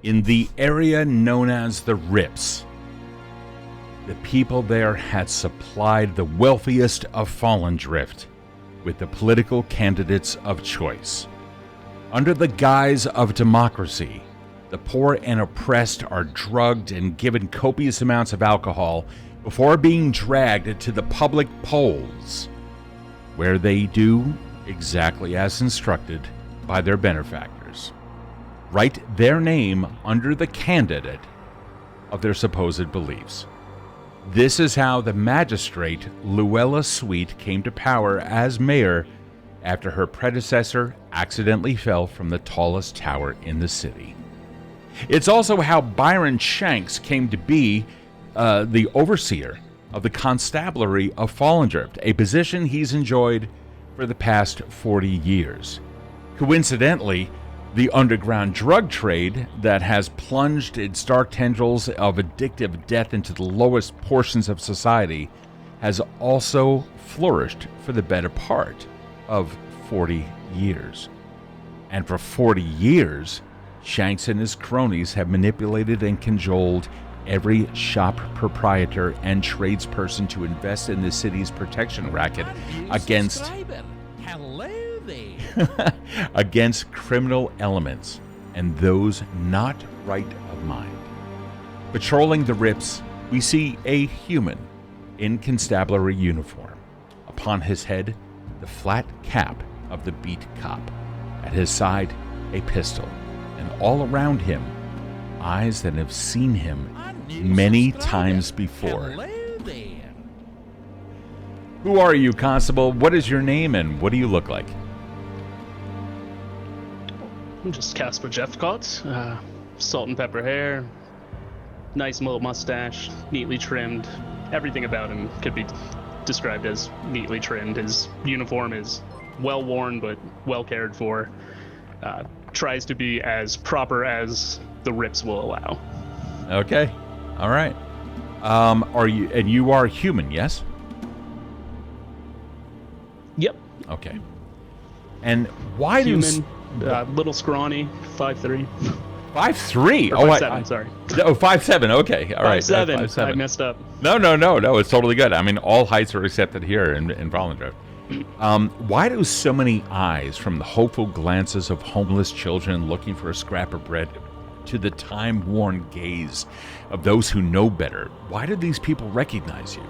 In the area known as the Rips, the people there had supplied the wealthiest of Fallendrift with the political candidates of choice. Under the guise of democracy, the poor and oppressed are drugged and given copious amounts of alcohol before being dragged to the public polls, where they do exactly as instructed by their benefactors. Write their name under the candidate of their supposed beliefs. This is how the magistrate Luella Sweet came to power as mayor after her predecessor accidentally fell from the tallest tower in the city. It's also how Byron Shanks came to be the overseer of the constabulary of Fallendrift, a position he's enjoyed for the past 40 years. Coincidentally, the underground drug trade that has plunged its dark tendrils of addictive death into the lowest portions of society has also flourished for the better part of 40 years. And for 40 years, Shanks and his cronies have manipulated and cajoled every shop proprietor and tradesperson to invest in the city's protection racket against against criminal elements and those not right of mind. Patrolling the Rips, we see a human in constabulary uniform. Upon his head, the flat cap of the beat cop. At his side, a pistol. And all around him, eyes that have seen him many times before. Who are you, Constable? What is your name and what do you look like? I'm just Casper Jephcots. Salt and pepper hair, nice little mustache, neatly trimmed. Everything about him could be described as neatly trimmed. His uniform is well worn but well cared for. Tries to be as proper as the Rips will allow. Okay. All right. You are human, yes? Yep. Okay. And why human, little scrawny, 5'3". 5'3"? Or 5'7", sorry. Oh, 5'7", okay. All right. 5'7". I messed up. No, it's totally good. I mean, all heights are accepted here in Fallendrift. Why do so many eyes, from the hopeful glances of homeless children looking for a scrap of bread to the time-worn gaze of those who know better, why do these people recognize you?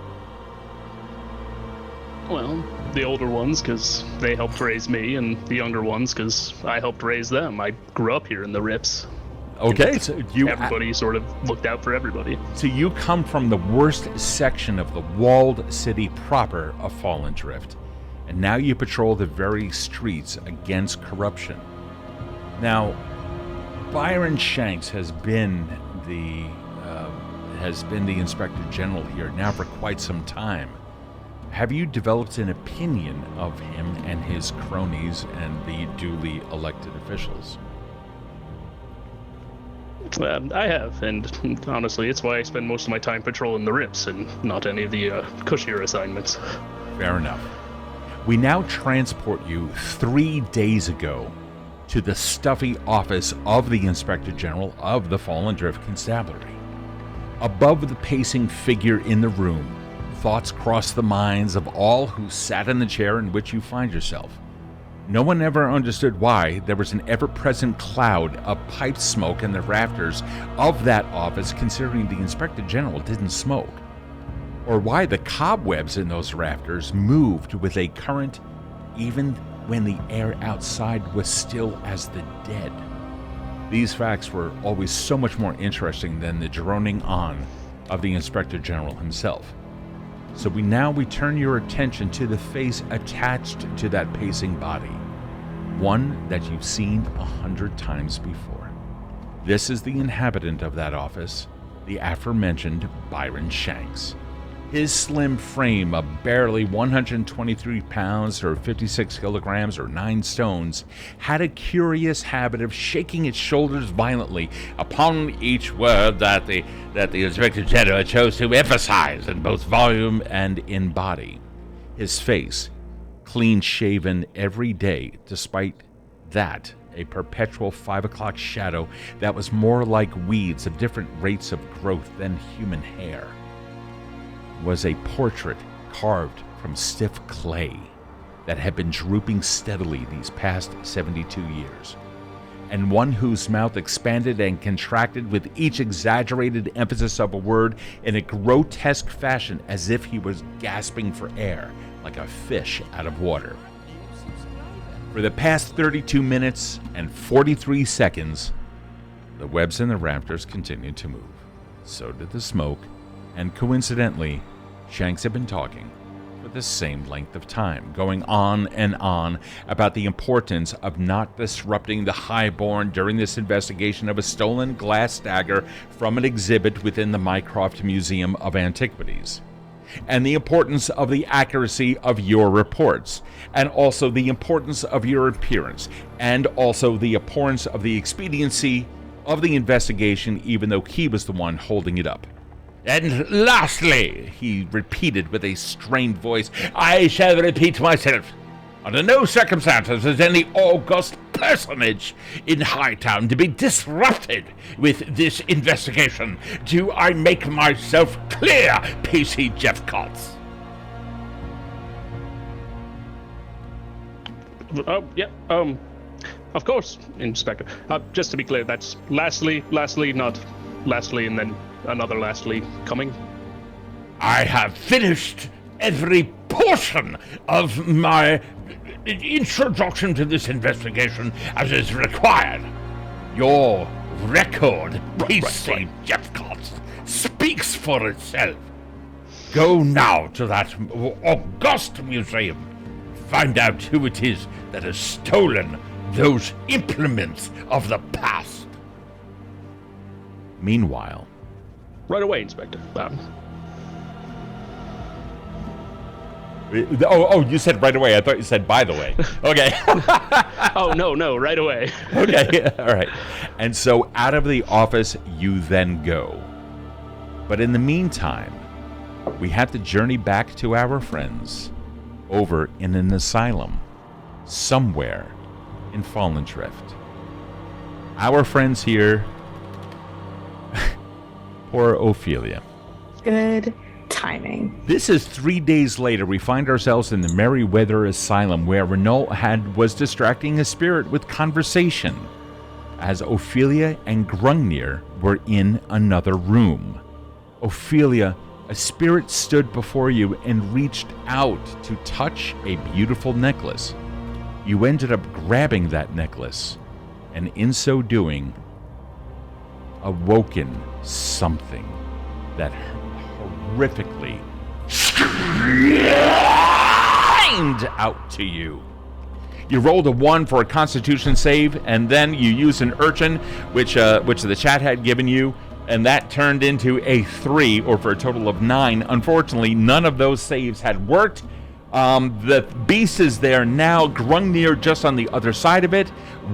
Well, the older ones because they helped raise me, and the younger ones because I helped raise them. I grew up here in the Rips. Okay, so everybody sort of looked out for everybody. So you come from the worst section of the walled city proper of Fallendrift, and now you patrol the very streets against corruption. Now, Byron Shanks has been the Inspector General here now for quite some time. Have you developed an opinion of him and his cronies and the duly elected officials? I have, and honestly, it's why I spend most of my time patrolling the Rips and not any of the cushier assignments. Fair enough. We now transport you 3 days ago to the stuffy office of the Inspector General of the Fallendrift Constabulary. Above the pacing figure in the room, thoughts cross the minds of all who sat in the chair in which you find yourself. No one ever understood why there was an ever-present cloud of pipe smoke in the rafters of that office, considering the Inspector General didn't smoke, or why the cobwebs in those rafters moved with a current even when the air outside was still as the dead. These facts were always so much more interesting than the droning on of the Inspector General himself. So we turn your attention to the face attached to that pacing body, one that you've seen 100 times before. This is the inhabitant of that office, the aforementioned Byron Shanks. His slim frame of barely 123 pounds or 56 kilograms or 9 stones had a curious habit of shaking its shoulders violently upon each word that the Inspector General chose to emphasize in both volume and in body. His face, clean shaven every day, despite that a perpetual 5 o'clock shadow that was more like weeds of different rates of growth than human hair, was a portrait carved from stiff clay that had been drooping steadily these past 72 years, and one whose mouth expanded and contracted with each exaggerated emphasis of a word in a grotesque fashion as if he was gasping for air, like a fish out of water. For the past 32 minutes and 43 seconds, the webs in the rafters continued to move. So did the smoke, and coincidentally, Shanks had been talking for the same length of time, going on and on about the importance of not disrupting the highborn during this investigation of a stolen glass dagger from an exhibit within the Mycroft Museum of Antiquities, and the importance of the accuracy of your reports, and also the importance of your appearance, and also the abhorrence of the expediency of the investigation, even though he was the one holding it up. And lastly, he repeated with a strained voice, I shall repeat myself. Under no circumstances is any august personage in Hightown to be disrupted with this investigation. Do I make myself clear, Casper Jephcots? Oh, yeah, of course, Inspector. Just to be clear, that's lastly, not lastly, and then another lastly coming. I have finished every portion of my introduction to this investigation as is required. Your record, Casper Jephcots, speaks for itself. Go now to that august museum. Find out who it is that has stolen those implements of the past. Meanwhile... Right away, Inspector. You said right away. I thought you said by the way. Okay. Oh, no, right away. Okay, all right. And so out of the office you then go. But in the meantime, we have to journey back to our friends over in an asylum somewhere in Fallen Drift. Our friends here, poor Ophelia. Good timing. This is 3 days later. We find ourselves in the Merryweather Asylum, where Renault was distracting a spirit with conversation, as Ophelia and Grungnir were in another room. Ophelia, a spirit stood before you and reached out to touch a beautiful necklace. You ended up grabbing that necklace, and in so doing, awoken something that horrifically screamed out to you. You rolled a 1 for a Constitution save, and then you used an urchin, which the chat had given you, and that turned into a 3, or for a total of 9. Unfortunately, none of those saves had worked. The beast is there now. Grungnir just on the other side of it.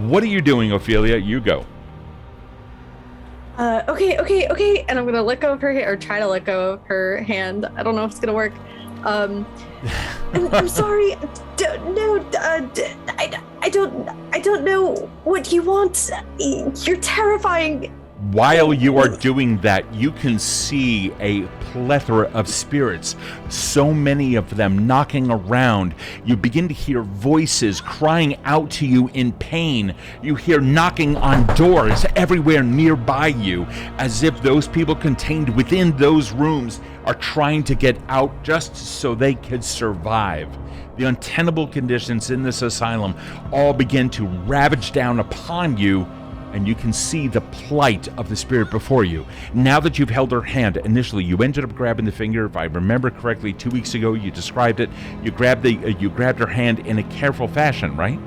What are you doing, Ophelia? You go. Okay. And I'm gonna let go of her or try to let go of her hand. I don't know if it's gonna work. I'm sorry. I don't know what you want. You're terrifying. While you are doing that, you can see a plethora of spirits, so many of them knocking around. You begin to hear voices crying out to you in pain. You hear knocking on doors everywhere nearby you, as if those people contained within those rooms are trying to get out just so they could survive. The untenable conditions in this asylum all begin to ravage down upon you, and you can see the plight of the spirit before you. Now that you've held her hand, initially you ended up grabbing the finger. If I remember correctly, 2 weeks ago you described it. You grabbed her hand in a careful fashion, right?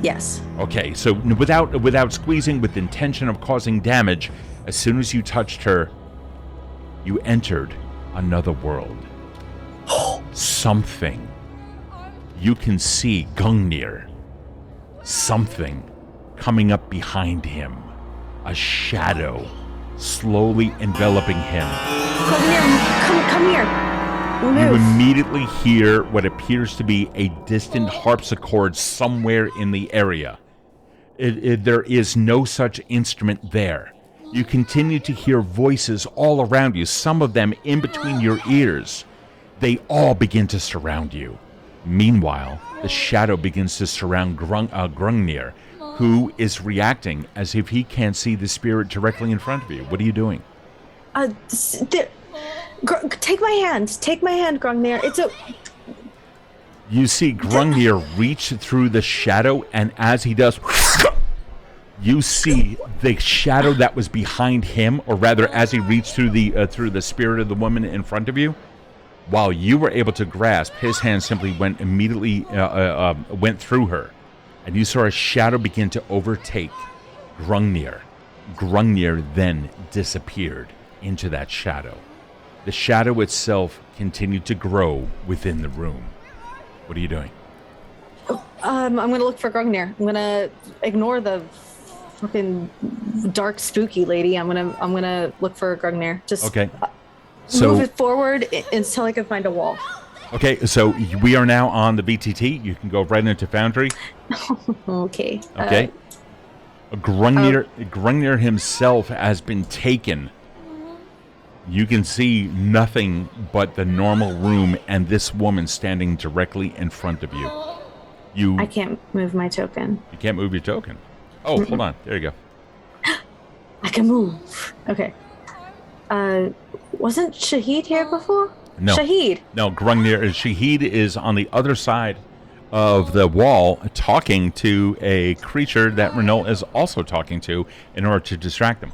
Yes. Okay, so without squeezing, with the intention of causing damage, as soon as you touched her, you entered another world. Something. You can see Grungnir. Something coming up behind him, a shadow slowly enveloping him. Come here. Move. You immediately hear what appears to be a distant harpsichord somewhere in the area. There is no such instrument there. You continue to hear voices all around you, some of them in between your ears. They all begin to surround you. Meanwhile, the shadow begins to surround Grungnir, who is reacting as if he can't see the spirit directly in front of you. What are you doing? Take my hand, Grungnir. You see Grungnir reach through the shadow, and as he does, you see the shadow that was behind him, or rather, as he reached through the spirit of the woman in front of you. While you were able to grasp, his hand simply went through her, and you saw a shadow begin to overtake Grungnir. Grungnir then disappeared into that shadow. The shadow itself continued to grow within the room. What are you doing? I'm gonna look for Grungnir. I'm gonna ignore the fucking dark, spooky lady. I'm gonna look for Grungnir. Just okay. Move it forward until I can find a wall. Okay, so we are now on the VTT. You can go right into Foundry. Okay. Okay. Grungnir himself has been taken. You can see nothing but the normal room and this woman standing directly in front of you. I can't move my token. You can't move your token? Oh, hold on. There you go. I can move. Okay. Wasn't Shahid here before? No. Shahid. No, Shahid is on the other side of the wall talking to a creature that Renault is also talking to in order to distract them.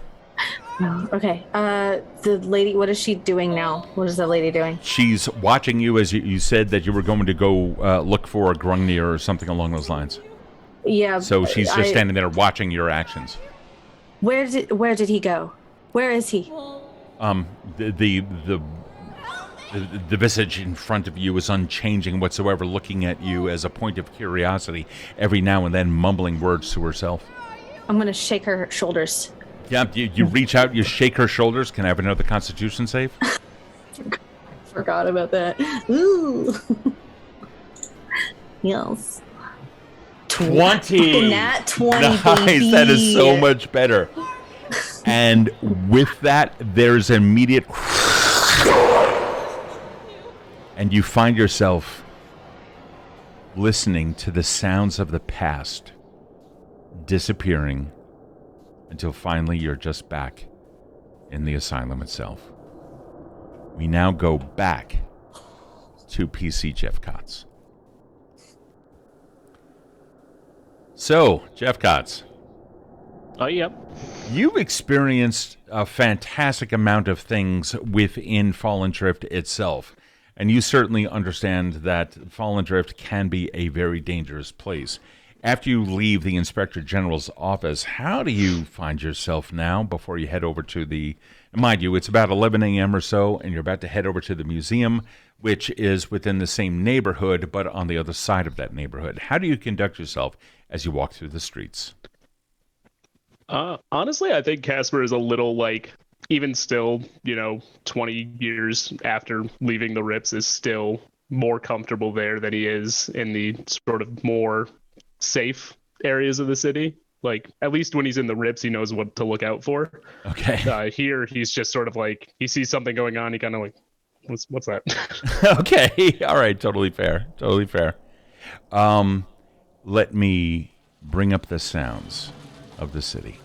No. Okay. The lady, what is she doing now? What is the lady doing? She's watching you as you said that you were going to go look for a Grungnir or something along those lines. Yeah. So she's just standing there watching your actions. Where did he go? Where is he? The visage in front of you is unchanging whatsoever, looking at you as a point of curiosity, every now and then mumbling words to herself. I'm going to shake her shoulders. Yeah, you reach out, you shake her shoulders. Can I have another Constitution save? Forgot about that. Ooh. Yes. 20! Nat 20, nice, baby. that is so much better. And with that, there's immediate... And you find yourself listening to the sounds of the past disappearing until finally you're just back in the asylum itself. We now go back to PC Jephcots. So, Jephcots. Oh, yep. You've experienced a fantastic amount of things within Fallen Drift itself. And you certainly understand that Fallen Drift can be a very dangerous place. After you leave the Inspector General's office, how do you find yourself now before you head over to the... Mind you, it's about 11 a.m. or so, and you're about to head over to the museum, which is within the same neighborhood, but on the other side of that neighborhood. How do you conduct yourself as you walk through the streets? Honestly, I think Casper is a little even still, 20 years after leaving the Rips, is still more comfortable there than he is in the sort of more safe areas of the city. At least when he's in the Rips, he knows what to look out for. Okay. Here, he's just sort of he sees something going on, he kind of what's that? Okay. All right. Totally fair. Totally fair. Let me bring up the sounds of the city.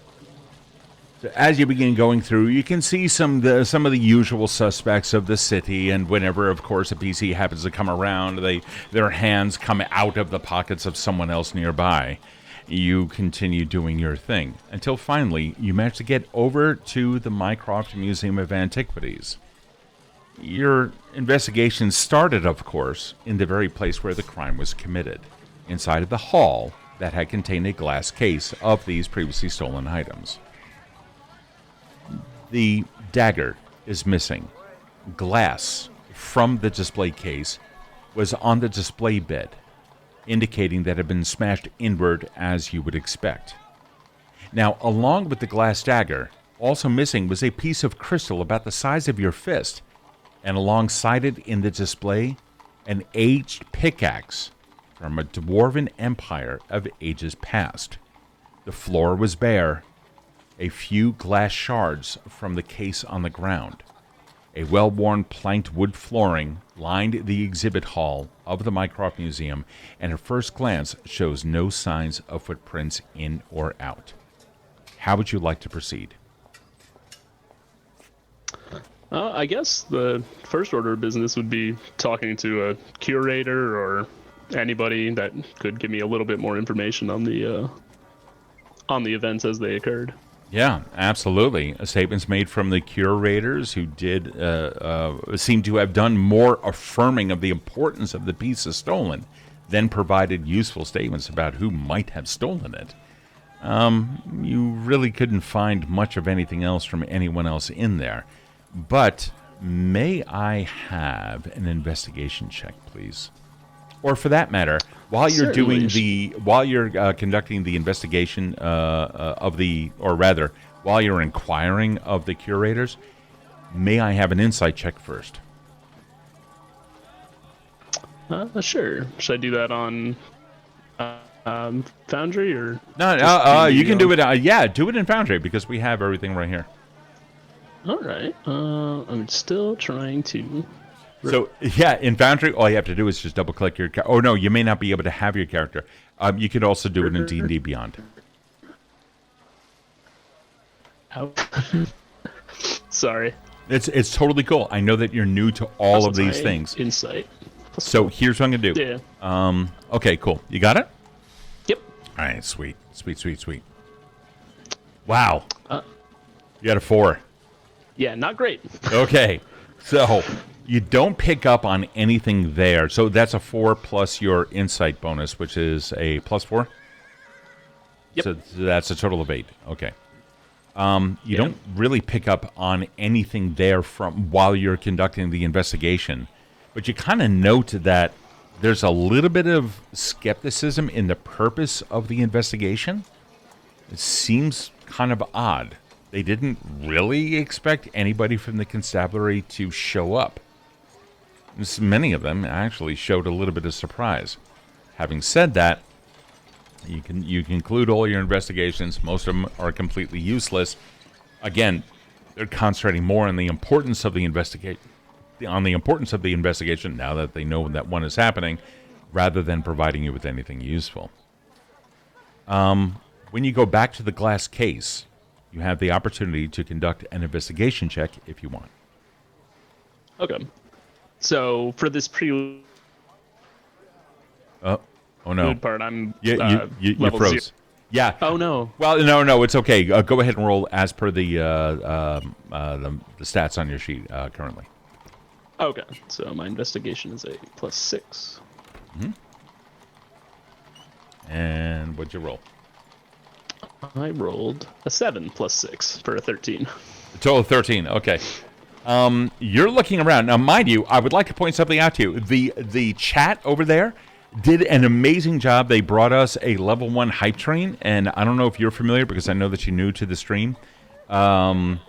So as you begin going through, you can see some of the usual suspects of the city, and whenever, of course, a PC happens to come around, their hands come out of the pockets of someone else nearby. You continue doing your thing, until finally you manage to get over to the Mycroft Museum of Antiquities. Your investigation started, of course, in the very place where the crime was committed, inside of the hall that had contained a glass case of these previously stolen items. The dagger is missing. Glass from the display case was on the display bed, indicating that it had been smashed inward as you would expect. Now, along with the glass dagger, also missing was a piece of crystal about the size of your fist, and alongside it in the display, an aged pickaxe from a dwarven empire of ages past. The floor was bare. A few glass shards from the case on the ground. A well-worn planked wood flooring lined the exhibit hall of the Mycroft Museum, and at first glance shows no signs of footprints in or out. How would you like to proceed? I guess the first order of business would be talking to a curator or anybody that could give me a little bit more information on the events as they occurred. Yeah, absolutely. Statements made from the curators who did seem to have done more affirming of the importance of the pieces stolen than provided useful statements about who might have stolen it. You really couldn't find much of anything else from anyone else in there. But may I have an investigation check, please? Or for that matter, while you're conducting the while you're inquiring of the curators, may I have an insight check first? Sure. Should I do that on Foundry or? No, you can do it. Do it in Foundry because we have everything right here. All right. I'm still trying to. So, yeah, in Foundry, all you have to do is just double-click your character. Oh, no, you may not be able to have your character. You could also do it in D&D Beyond. Oh. Sorry. It's totally cool. I know that you're new to all of these things. Insight. So, here's what I'm going to do. Yeah. Okay, cool. You got it? Yep. All right, sweet. Wow. You got a 4. Yeah, not great. Okay. So, you don't pick up on anything there. So, that's a 4 plus your insight bonus, which is a plus 4? Yep. So, that's a total of 8. Okay. You don't really pick up on anything there from while you're conducting the investigation. But you kind of note that there's a little bit of skepticism in the purpose of the investigation. It seems kind of odd. They didn't really expect anybody from the constabulary to show up. Many of them actually showed a little bit of surprise. Having said that, you conclude all your investigations. Most of them are completely useless. Again, they're concentrating more on the importance of the investigation. Now that they know that one is happening, rather than providing you with anything useful. When you go back to the glass case, you have the opportunity to conduct an investigation check if you want. Okay. So for this Oh no! part, I'm you level froze. 0. Yeah. Oh no. Well, no, it's okay. Go ahead and roll as per the stats on your sheet currently. Okay. So my investigation is a +6. Mm-hmm. And what'd you roll? I rolled a 7 +6 for a 13. A total of 13. Okay. You're looking around. Now, mind you, I would like to point something out to you. The chat over there did an amazing job. They brought us a level 1 hype train, and I don't know if you're familiar because I know that you're new to the stream. Every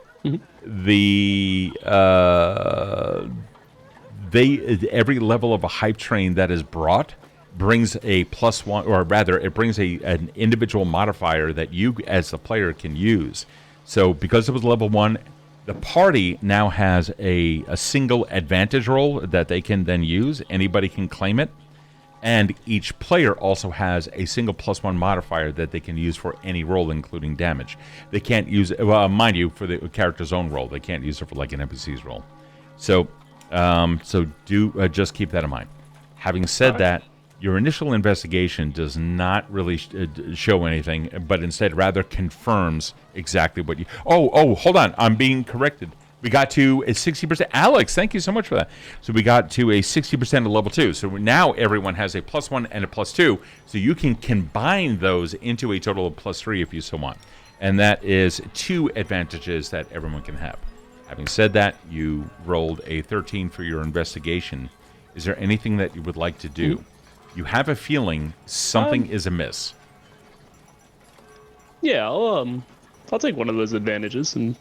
level of a hype train that is brought brings a +1, or rather, it brings an individual modifier that you, as the player, can use. So, because it was level 1, the party now has a single advantage roll that they can then use. Anybody can claim it. And each player also has a single +1 modifier that they can use for any roll, including damage. They can't use it, well, mind you, for the character's own roll. They can't use it for like an NPC's roll. So do just keep that in mind. Having said that, your initial investigation does not really show anything, but instead rather confirms exactly what you... Oh, hold on. I'm being corrected. We got to a 60%. Alex, thank you so much for that. So we got to a 60% of level 2. So now everyone has a +1 and a +2. So you can combine those into a total of +3 if you so want. And that is 2 advantages that everyone can have. Having said that, you rolled a 13 for your investigation. Is there anything that you would like to do? You have a feeling something is amiss. Yeah, I'll take one of those advantages and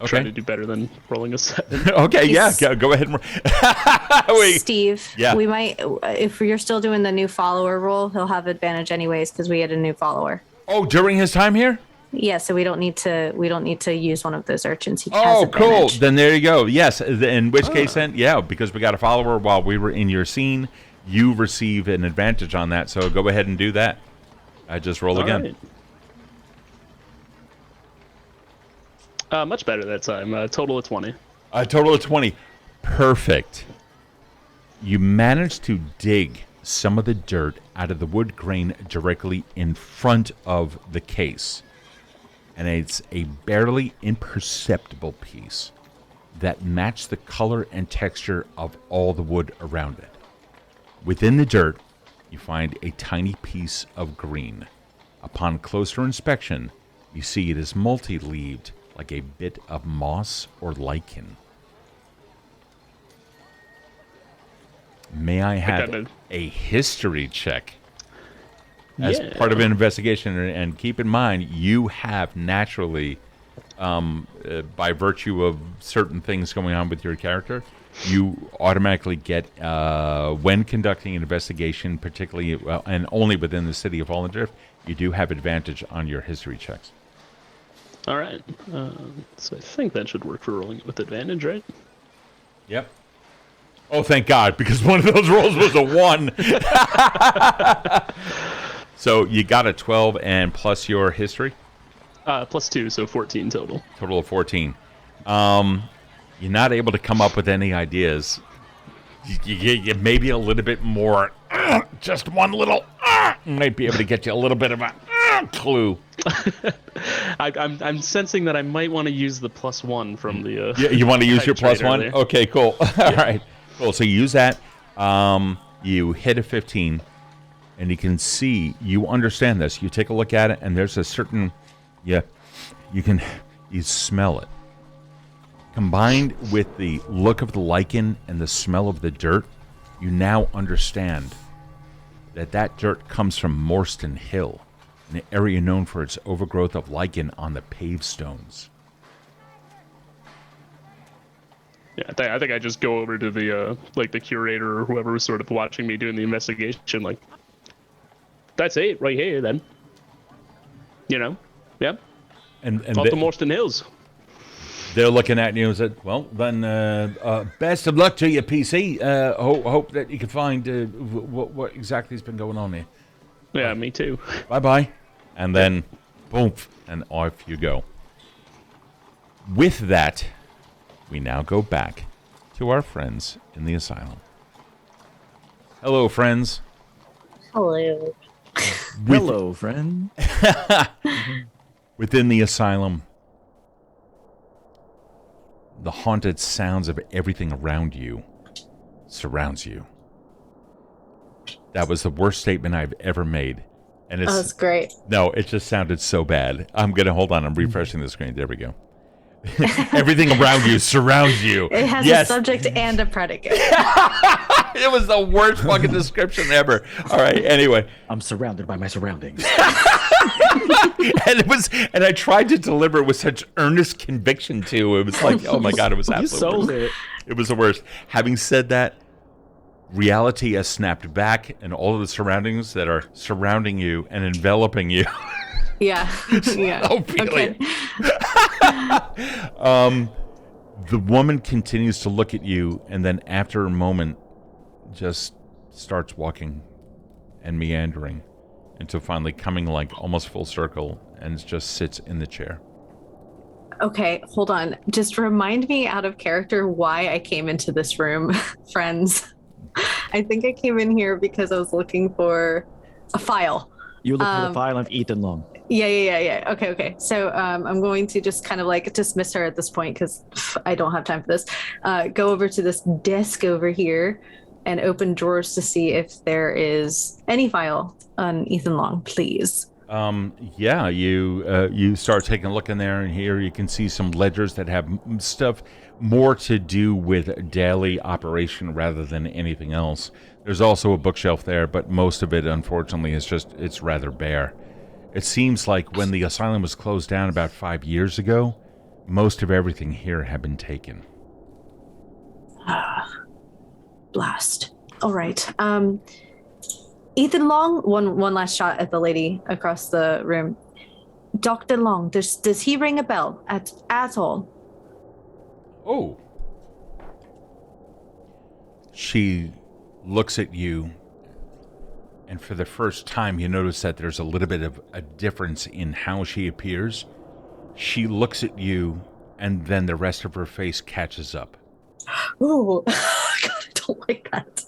try to do better than rolling a 7. Okay, yeah, go ahead and Steve, we might, if you're still doing the new follower roll, he'll have advantage anyways because we had a new follower. Oh, during his time here? Yeah, so we don't need to use one of those urchins. He has Oh, cool. advantage. Then there you go. Yes. In which case, then, yeah, because we got a follower while we were in your scene, you receive an advantage on that. So go ahead and do that. I just roll again. Right. Much better that time. Total of 20. A total of 20. Perfect. You managed to dig some of the dirt out of the wood grain directly in front of the case. And it's a barely imperceptible piece that matched the color and texture of all the wood around it. Within the dirt, you find a tiny piece of green. Upon closer inspection, you see it is multi-leaved like a bit of moss or lichen. May I have a history check as part of an investigation? And keep in mind, you have naturally, by virtue of certain things going on with your character, you automatically get, when conducting an investigation, particularly and only within the city of Fallen Drift, you do have advantage on your history checks. All right. So I think that should work for rolling with advantage, right? Yep. Oh, thank God, because one of those rolls was a 1. So you got a 12 and plus your history? Plus 2, so 14 total. Total of 14. You're not able to come up with any ideas. You maybe a little bit more, just one little, might be able to get you a little bit of a clue. I'm sensing that I might want to use the +1 from the... you want to use your +1? Earlier. Okay, cool. All right. Cool. So you use that. You hit a 15, and you can see, you understand this. You take a look at it, and there's a certain, you smell it. Combined with the look of the lichen and the smell of the dirt, you now understand that dirt comes from Morstan Hill, an area known for its overgrowth of lichen on the paved stones. Yeah, I think I just go over to the the curator or whoever was sort of watching me doing the investigation. Like, that's it right here, then. Yeah. And off the Morstan Hills. They're looking at you and said, "Well, then, best of luck to you, PC. Hope that you can find what exactly has been going on here." Yeah, me too. Bye. And then, boom, and off you go. With that, we now go back to our friends in the asylum. Hello, friends. Hello. Hello, friend. Within the asylum, the haunted sounds of everything around you surrounds you. That was the worst statement I've ever made. And it's, that's great. No, it just sounded so bad. I'm refreshing the screen. There we go. Everything around you surrounds you. It has a subject and a predicate. It was the worst fucking description ever. All right, anyway. I'm surrounded by my surroundings. and I tried to deliver it with such earnest conviction too. It was like, oh my God, it was absolutely worst. It was the worst. Having said that, reality has snapped back, and all of the surroundings that are surrounding you and enveloping you. Yeah. Okay. The woman continues to look at you, and then after a moment, just starts walking and meandering until finally coming like almost full circle and just sits in the chair. Okay, hold on. Just remind me out of character why I came into this room, friends. I think I came in here because I was looking for a file. You look for the file I've eaten long. Yeah. Okay. So I'm going to just kind of like dismiss her at this point because I don't have time for this. Go over to this desk over here and open drawers to see if there is any file on Ethan Long, please. Yeah, you start taking a look in there, and here you can see some ledgers that have stuff more to do with daily operation rather than anything else. There's also a bookshelf there, but most of it, unfortunately, it's rather bare. It seems like when the asylum was closed down about 5 years ago, most of everything here had been taken. Blast. All right. Ethan Long, one last shot at the lady across the room. Dr. Long, does he ring a bell at all? Oh. She looks at you, and for the first time you notice that there's a little bit of a difference in how she appears. She looks at you, and then the rest of her face catches up. Oh, God, I don't like that.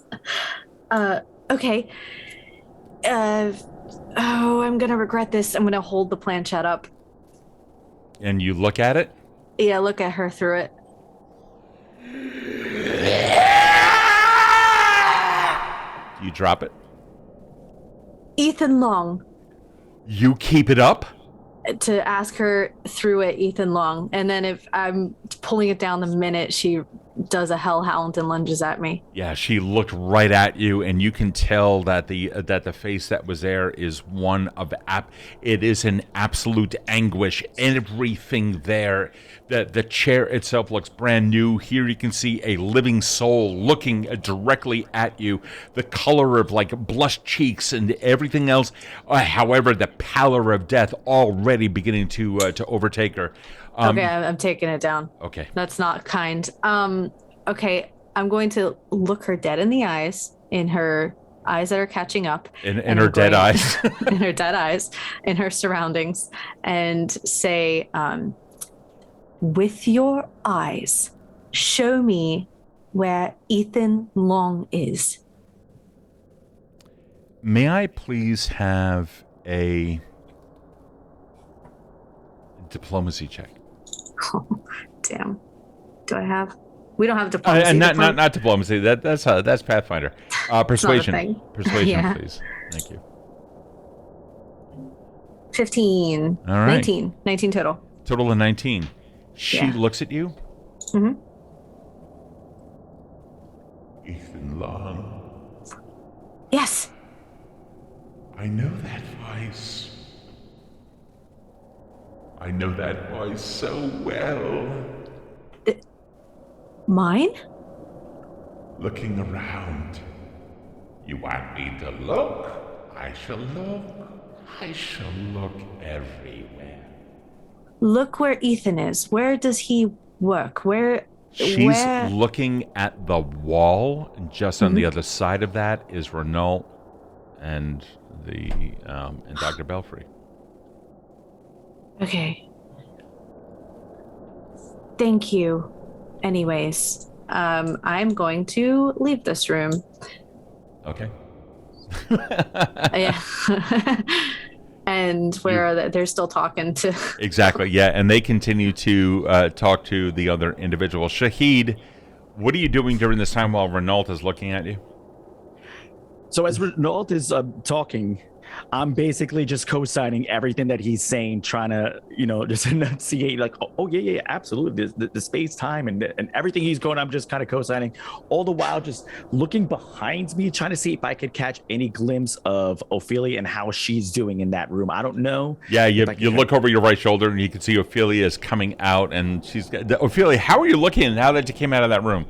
Okay. I'm gonna regret this. I'm gonna hold the planchette up. And you look at it? Yeah, look at her through it. You drop it? Ethan Long. You keep it up? To ask her through it, Ethan Long. And then if I'm pulling it down the minute she does a hellhound and lunges at me. Yeah, she looked right at you, and you can tell that the face that was there is one of it is an absolute anguish. Everything there, the chair itself looks brand new. Here you can see a living soul looking directly at you. The color of like blushed cheeks and everything else. However, the pallor of death already beginning to overtake her. Okay, I'm taking it down. Okay. That's not kind. Okay, I'm going to look her dead in the eyes, in her eyes that are catching up. In her dead eyes. In her dead eyes, in her surroundings, and say, with your eyes, show me where Ethan Long is. May I please have a diplomacy check? Oh, damn. Do I have? We don't have diplomacy. Not diplomacy. That's Pathfinder. Persuasion. Persuasion, Yeah. please. Thank you. 15. All right. 19. 19 total. Total of 19. She Yeah. looks at you. Mm-hmm. Ethan Long. Yes. I know that voice. I know that voice so well. Mine? Looking around. You want me to look? I shall look. I shall look everywhere. Look where Ethan is. Where does he work? She's looking at the wall, and just on the other side of that is Renault and and Dr. Belfry. Okay. Thank you. Anyways, I'm going to leave this room. Okay. Yeah. And where are they? They're still talking to... Exactly, yeah, and they continue to talk to the other individual. Shahid, what are you doing during this time while Renault is looking at you? So as Renault is talking, I'm basically just co-signing everything that he's saying, trying to, just enunciate like, oh yeah, absolutely. The space time and everything he's going, I'm just kind of co-signing. All the while just looking behind me, trying to see if I could catch any glimpse of Ophelia and how she's doing in that room. I don't know. Yeah, you look over your right shoulder and you can see Ophelia is coming out, and Ophelia, how are you looking now that you came out of that room?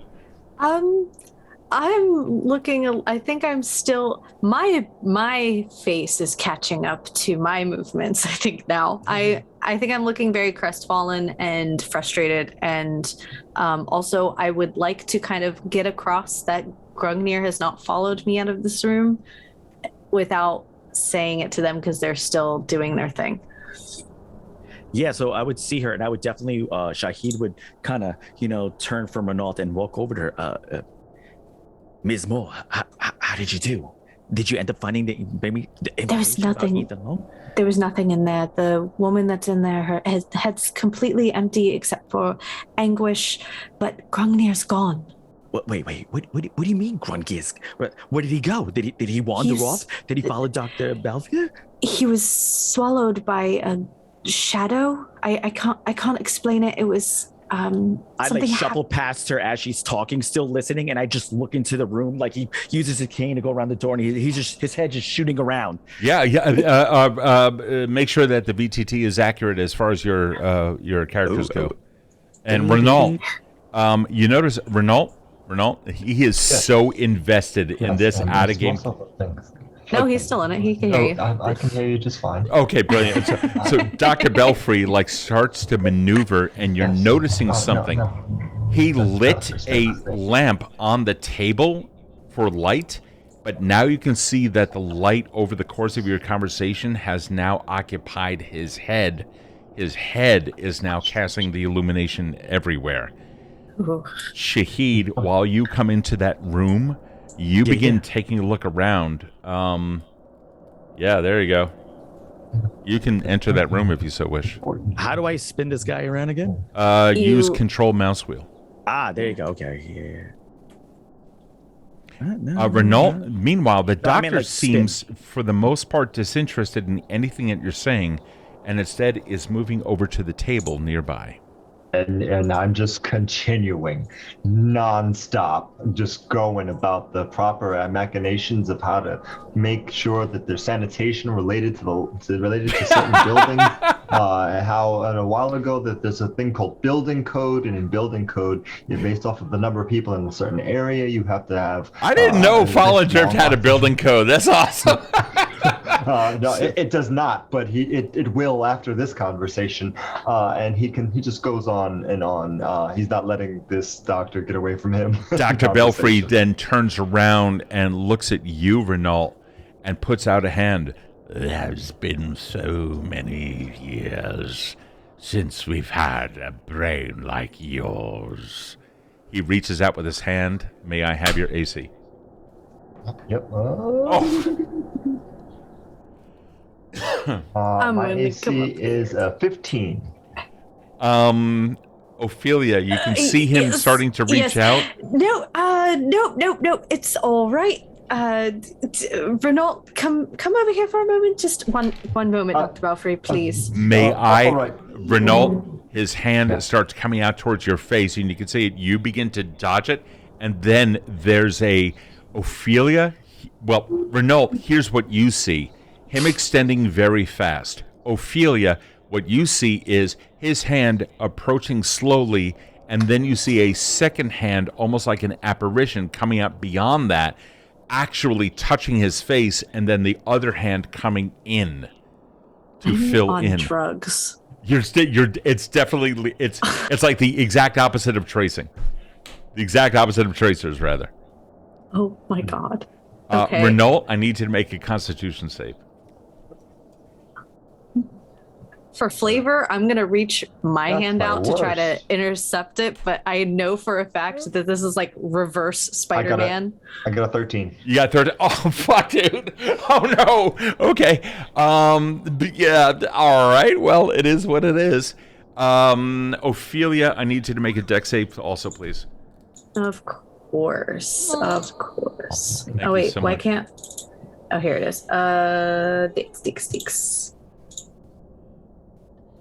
I'm looking, I think I'm still, my face is catching up to my movements, I think now. I think I'm looking very crestfallen and frustrated, and also I would like to kind of get across that Grungnir has not followed me out of this room without saying it to them because they're still doing their thing. Yeah, so I would see her, and I would definitely, Shahid would kind of, turn from Renault and walk over to her. Ms. Moore, how did you do? Did you end up finding the There was nothing. There was nothing in there. The woman that's in there, her head's completely empty except for anguish, but Grungnir's gone. Wait, what do you mean Grungnir? Where did he go? Did he wander off? Did he follow Dr. Belfry? He was swallowed by a shadow. I can't explain it. It was I shuffle past her as she's talking, still listening, and I just look into the room. Like he uses his cane to go around the door, and he's just his head just shooting around. Yeah. Make sure that the VTT is accurate as far as your characters go. And Renault, you notice Renault, he is so invested in this out of game. No, he's still in it. He can hear you. I can hear you just fine. Okay, brilliant. So Dr. Belfry starts to maneuver, and you're noticing something. No. He lit a lamp on the table for light, but now you can see that the light over the course of your conversation has now occupied his head. His head is now casting the illumination everywhere. Ooh. Shahid, while you come into that room, you begin taking a look around. Yeah, there you go. You can enter that room if you so wish. How do I spin this guy around again? Use control mouse wheel. Ah, there you go. Okay, Renault, meanwhile, the doctor spin. seems, for the most part, disinterested in anything that you're saying, and instead is moving over to the table nearby. And I'm just continuing non-stop, just going about the proper machinations of how to make sure that there's sanitation related to certain buildings. How a while ago that there's a thing called building code, and in building code, you're based off of the number of people in a certain area. You have to have. I didn't know Fallen Drift had a building code. That's awesome. No, it does not, but it will after this conversation, and he just goes on and on. He's not letting this doctor get away from him. Dr. Belfry then turns around and looks at you, Renault, and puts out a hand. There's been so many years since we've had a brain like yours. He reaches out with his hand. May I have your AC? Yep. My AC is 15. Ophelia, you can see him starting to reach out. No, no. It's all right. Renault, come over here for a moment. Just one moment, Dr. Belfry, please. May I, right. Renault, his hand starts coming out towards your face, and you can see it. You begin to dodge it, and then there's a Ophelia. Well, Renault, here's what you see. Him extending very fast. Ophelia, what you see is his hand approaching slowly, and then you see a second hand, almost like an apparition, coming up beyond that, actually touching his face, and then the other hand coming in to fill on in. Drugs. It's definitely it's like the exact opposite of tracing. The exact opposite of tracers, rather. Oh my God. Okay. Renault, I need you to make a Constitution save. For flavor, I'm gonna reach my That's hand my out to try to worst. intercept it, but I know for a fact that this is like reverse Spider-Man. I got a 13. You got 30. Oh, fuck, dude. Oh, no. Okay. Yeah, all right. Well, it is what it is. Ophelia, I need you to make a dex save also, please. Of course. Thank Oh, you wait, so why much. can't... Oh, here it is. Dix.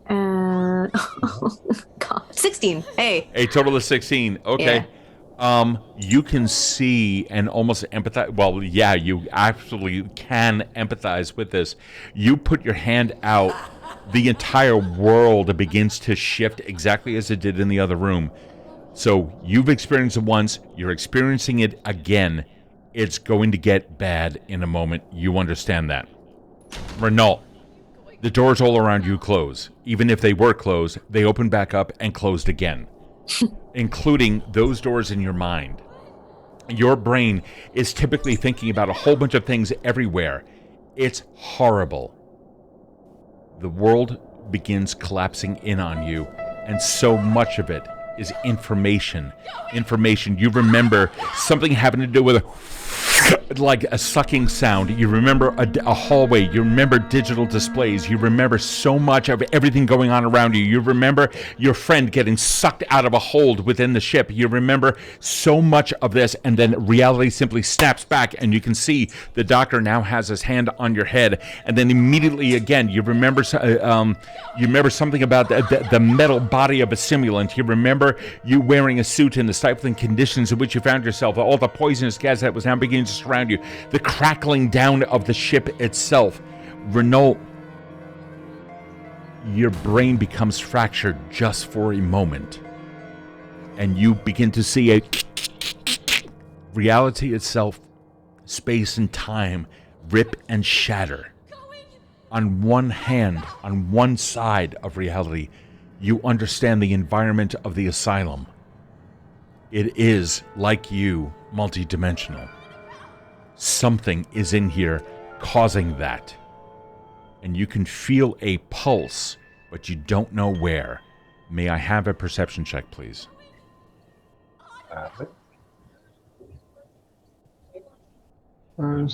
And... Oh, God. 16. Hey. A total of 16. Okay. You can see and almost empathize. Well, yeah, you absolutely can empathize with this. You put your hand out, the entire world begins to shift exactly as it did in the other room. So you've experienced it once, you're experiencing it again. It's going to get bad in a moment. You understand that. Renault, the doors all around you close. Even if they were closed, they open back up and closed again. Including those doors in your mind. Your brain is typically thinking about a whole bunch of things everywhere. It's horrible. The world begins collapsing in on you, and so much of it is information. You remember something having to do with like a sucking sound. You remember a hallway. You remember digital displays. You remember so much of everything going on around you. You remember your friend getting sucked out of a hold within the ship. You remember so much of this, and then reality simply snaps back, and you can see the doctor now has his hand on your head, and then immediately again you remember something about the metal body of a simulant. You remember you wearing a suit in the stifling conditions in which you found yourself, all the poisonous gas that was now beginning to surround you, the crackling down of the ship itself. Renault, your brain becomes fractured just for a moment, and you begin to see reality itself, space and time, rip and shatter. On one hand, on one side of reality, you understand the environment of the asylum. It is, like you, multidimensional. Something is in here causing that. And you can feel a pulse, but you don't know where. May I have a perception check, please? Ooh, I'm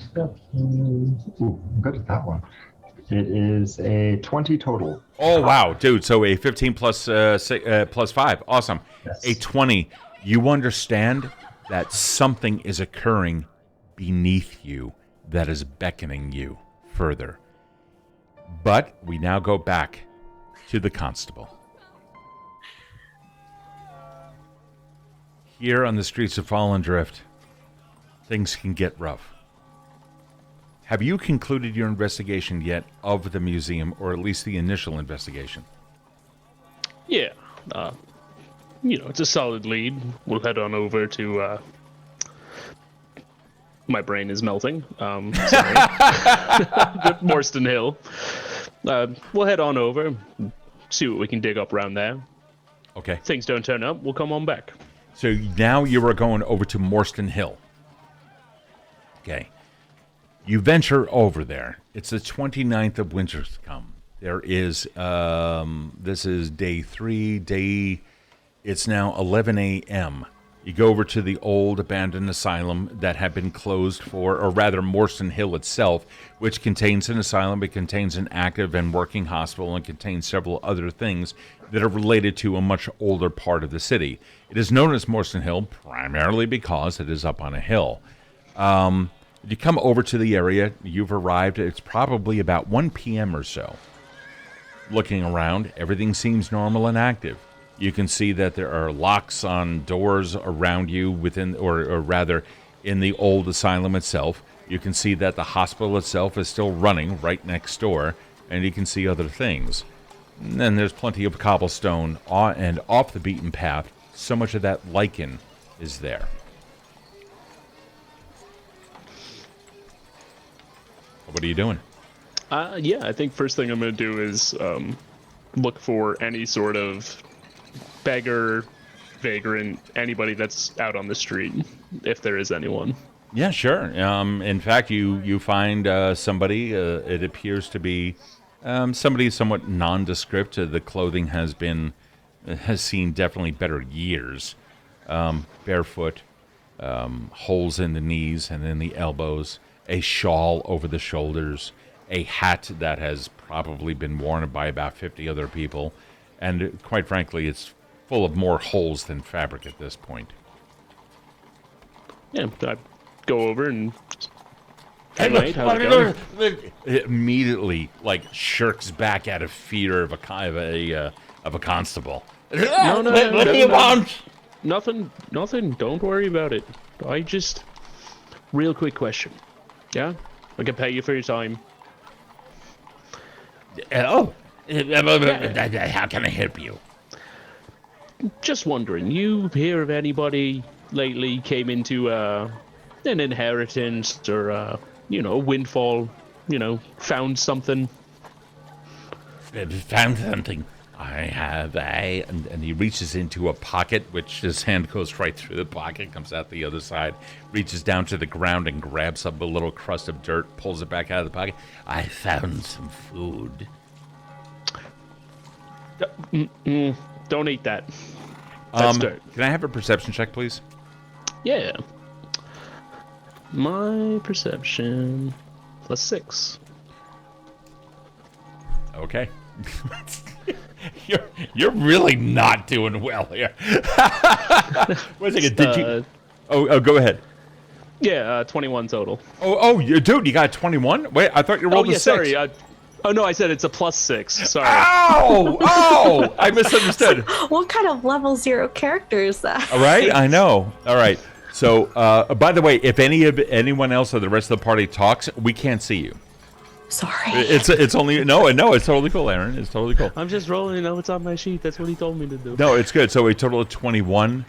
good at that one. It is a 20 total. Oh, wow, dude. So a 15 plus 5. Awesome. Yes. A 20. You understand that something is occurring beneath you that is beckoning you further. But we now go back to the Constable. Here on the streets of Fallen Drift, things can get rough. Have you concluded your investigation yet of the museum, or at least the initial investigation? Yeah. It's a solid lead. We'll head on over to... My brain is melting. Sorry. Morstan Hill. We'll head on over, see what we can dig up around there. Okay. If things don't turn up, we'll come on back. So now you are going over to Morstan Hill. Okay. You venture over there. It's the 29th of winter's come. There is, this is day 3, it's now 11 a.m. You go over to the old abandoned asylum that had been closed for, or rather Morstan Hill itself, which contains an asylum, it contains an active and working hospital, and contains several other things that are related to a much older part of the city. It is known as Morstan Hill primarily because it is up on a hill. You come over to the area, you've arrived, it's probably about 1 p.m. or so. Looking around, everything seems normal and active. You can see that there are locks on doors around you within, or rather, in the old asylum itself. You can see that the hospital itself is still running right next door, and you can see other things. And then there's plenty of cobblestone and off the beaten path. So much of that lichen is there. What are you doing? I think first thing I'm going to do is look for any sort of beggar, vagrant, anybody that's out on the street, if there is anyone. Yeah, sure. In fact, you find somebody. It appears to be somebody somewhat nondescript. The clothing has seen definitely better years. Barefoot, holes in the knees and in the elbows, a shawl over the shoulders, a hat that has probably been worn by about 50 other people, and quite frankly, it's full of more holes than fabric at this point. Yeah, I go over and... Hey, mate, how's it going? It immediately, shirks back out of fear of a constable. No, what do you want? Nothing. Don't worry about it. Real quick question. Yeah? I can pay you for your time. How can I help you? Just wondering, you hear of anybody lately came into an inheritance or a windfall, found something? Found something. I have and he reaches into a pocket, which his hand goes right through the pocket, comes out the other side, reaches down to the ground and grabs up a little crust of dirt, pulls it back out of the pocket. I found some food. Don't eat that. That's dirt. Can I have a perception check, please? Yeah. My perception +6. Okay. You're really not doing well here. Wait a second. Did you? Oh, go ahead. Yeah, 21 total. Dude, you got 21? Wait, I thought you rolled a 6. Sorry. No, I said it's a +6. Sorry. Oh! I misunderstood. What kind of level 0 character is that? All right, I know. All right. So, by the way, if anyone else or the rest of the party talks, we can't see you. Sorry. It's only no. It's totally cool, Erin. It's totally cool. I'm just rolling it. It's on my sheet. That's what he told me to do. No, it's good. So a total of 21.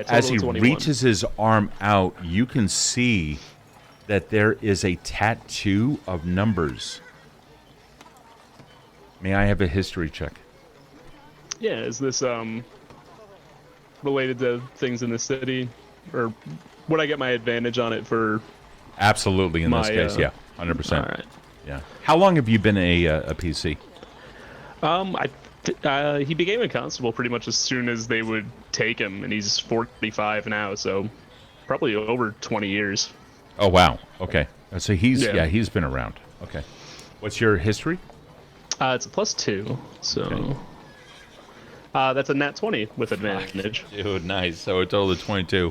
As he 21. reaches his arm out, you can see that there is a tattoo of numbers. May I have a history check? Yeah, is this related to things in the city, or would I get my advantage on it for? Absolutely, in this case, yeah, 100%. All right. Yeah. How long have you been a PC? He became a constable pretty much as soon as they would take him, and he's 45 now, so probably over 20 years. Oh wow. Okay. So he's been around. Okay. What's your history? It's a +2, so Okay. That's a nat 20 with advantage. Dude, nice. So a total of 22.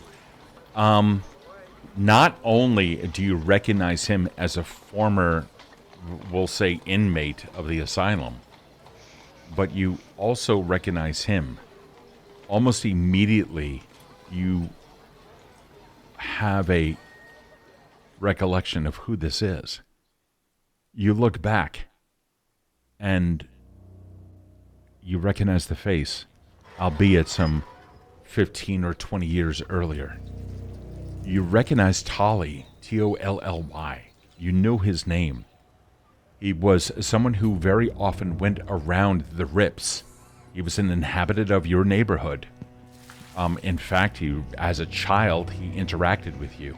Not only do you recognize him as a former, we'll say, inmate of the asylum, but you also recognize him. Almost immediately, you have a recollection of who this is. You look back, and you recognize the face, albeit some 15 or 20 years earlier. You recognize Tolly, Tolly. You know his name. He was someone who very often went around the Rips. He was an inhabitant of your neighborhood. In fact, as a child, he interacted with you.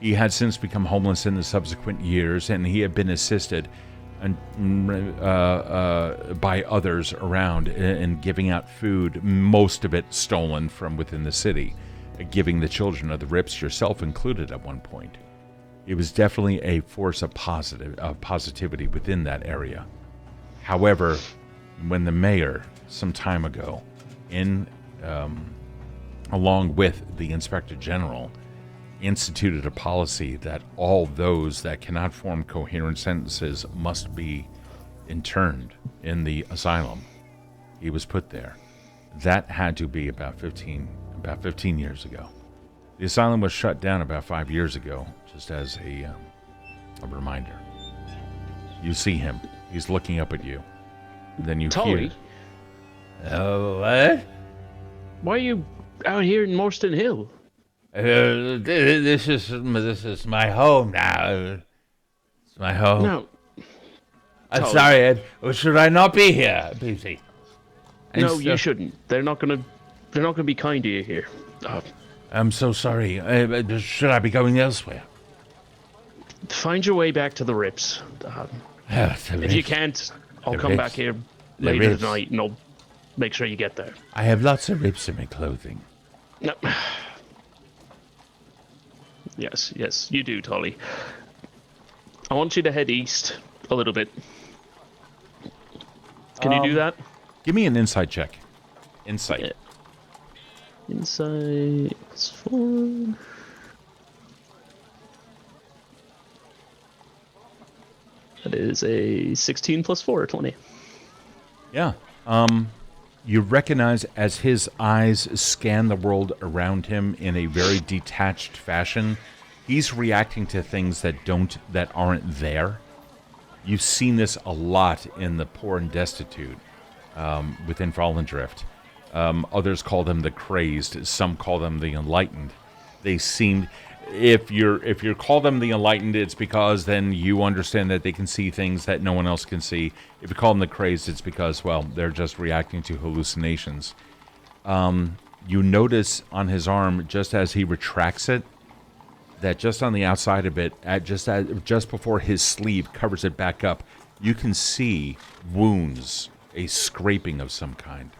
He had since become homeless in the subsequent years, and he had been assisted by others around in giving out food, most of it stolen from within the city, giving the children of the Rips, yourself included at one point. He was definitely a force of positivity within that area. However, when the mayor, some time ago, along with the Inspector General, instituted a policy that all those that cannot form coherent sentences must be interned in the asylum, he was put there. That had to be about 15 years ago. The asylum was shut down about 5 years ago, just as a reminder. You see him. He's looking up at you. Then you Tolly? hear... What? Why are you out here in Morstan Hill? This is my home now. It's my home. No. I'm Tolly. sorry, Ed. Should I not be here, PC? No, you shouldn't. They're not gonna be kind to you here. I'm so sorry. Should I be going elsewhere? Find your way back to the Rips. If you can't, I'll come back here later Rips. tonight, and I'll make sure you get there. I have lots of rips in my clothing. No. Yes, you do, Tolly. I want you to head east a little bit. Can you do that? Give me an insight check. Insight. Yeah. Insight +4. That is a 16 +4, 20. Yeah. You recognize as his eyes scan the world around him in a very detached fashion, he's reacting to things that aren't there. You've seen this a lot in the poor and destitute within Fallen Drift. Others call them the crazed. Some call them the enlightened. They seem, if you call them the enlightened, it's because then you understand that they can see things that no one else can see. If you call them the crazed, it's because, well, they're just reacting to hallucinations. You notice on his arm, just as he retracts it, that just on the outside of it, just before his sleeve covers it back up, you can see wounds, a scraping of some kind.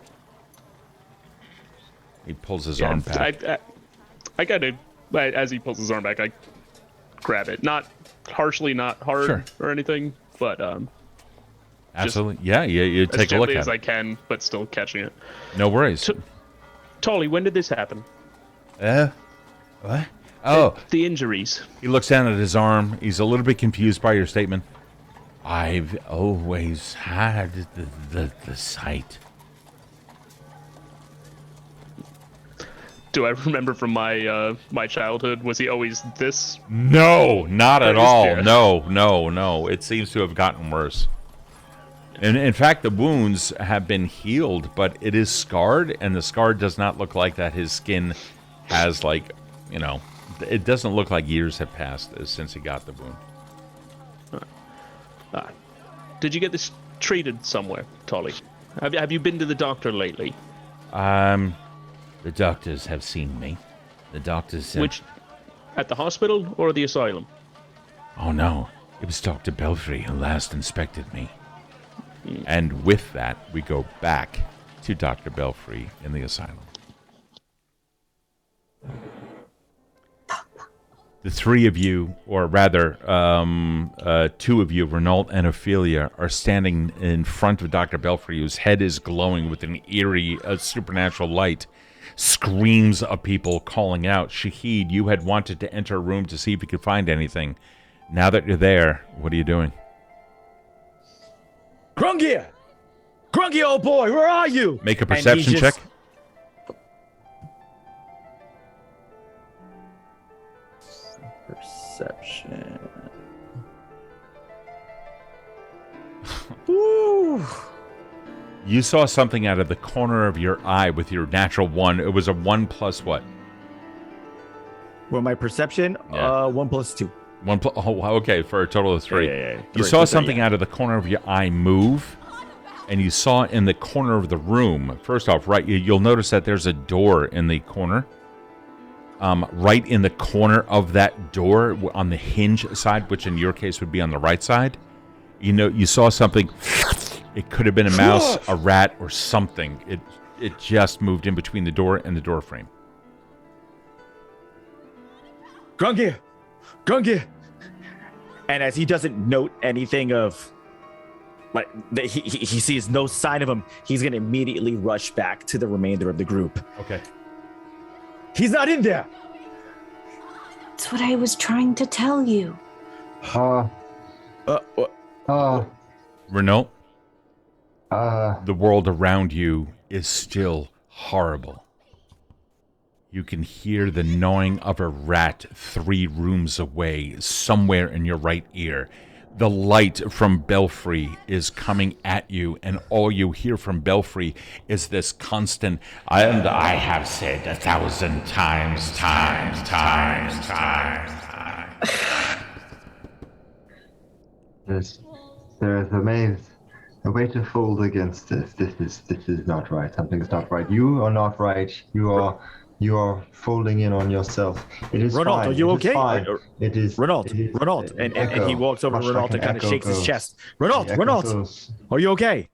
He pulls his arm back. I gotta, as he pulls his arm back, I grab it. Not harshly, not hard or anything, but absolutely. Yeah, you take a look at it. As gently as I can, but still catching it. No worries. Tolly, when did this happen? What? Oh. The injuries. He looks down at his arm. He's a little bit confused by your statement. I've always had the sight. Do I remember from my childhood? Was he always this? No, not at all. Yeah. No. It seems to have gotten worse. And in fact, the wounds have been healed, but it is scarred, and the scar does not look like that his skin has, it doesn't look like years have passed since he got the wound. Did you get this treated somewhere, Tolly? Have you been to the doctor lately? The doctors have seen me. The doctors... Which... At the hospital or the asylum? Oh, no. It was Dr. Belfry who last inspected me. And with that, we go back to Dr. Belfry in the asylum. The three of you, or rather, two of you, Renault and Ophelia, are standing in front of Dr. Belfry, whose head is glowing with an eerie, supernatural light. Screams of people calling out. Shahid, you had wanted to enter a room to see if you could find anything. Now that you're there, what are you doing? Grungnir! Grungnir, old boy, where are you? Make a perception check. Perception. Woo! You saw something out of the corner of your eye with your natural 1. It was a 1 plus what? Well, my perception, Yeah. 1 plus 2. Okay, for a total of 3. Yeah. You saw something out of the corner of your eye move, and you saw in the corner of the room. First off, right, you'll notice that there's a door in the corner. Right in the corner of that door, on the hinge side, which in your case would be on the right side, you saw something. It could have been a mouse, a rat, or something. It just moved in between the door and the door frame. Grungnir! And as he doesn't note anything of, like, he sees no sign of him, he's going to immediately rush back to the remainder of the group. Okay. He's not in there! That's what I was trying to tell you. Renault? The world around you is still horrible. You can hear the gnawing of a rat 3 rooms away, somewhere in your right ear. The light from Belfry is coming at you, and all you hear from Belfry is this constant, And I have said 1,000 times. There's a way to fold against this. This is not right. Something's not right. You are not right. You are folding in on yourself. It is Renault, fine. are you okay? It is Renault, and he walks over to Renault and kind of shakes his chest. Renault, are you okay?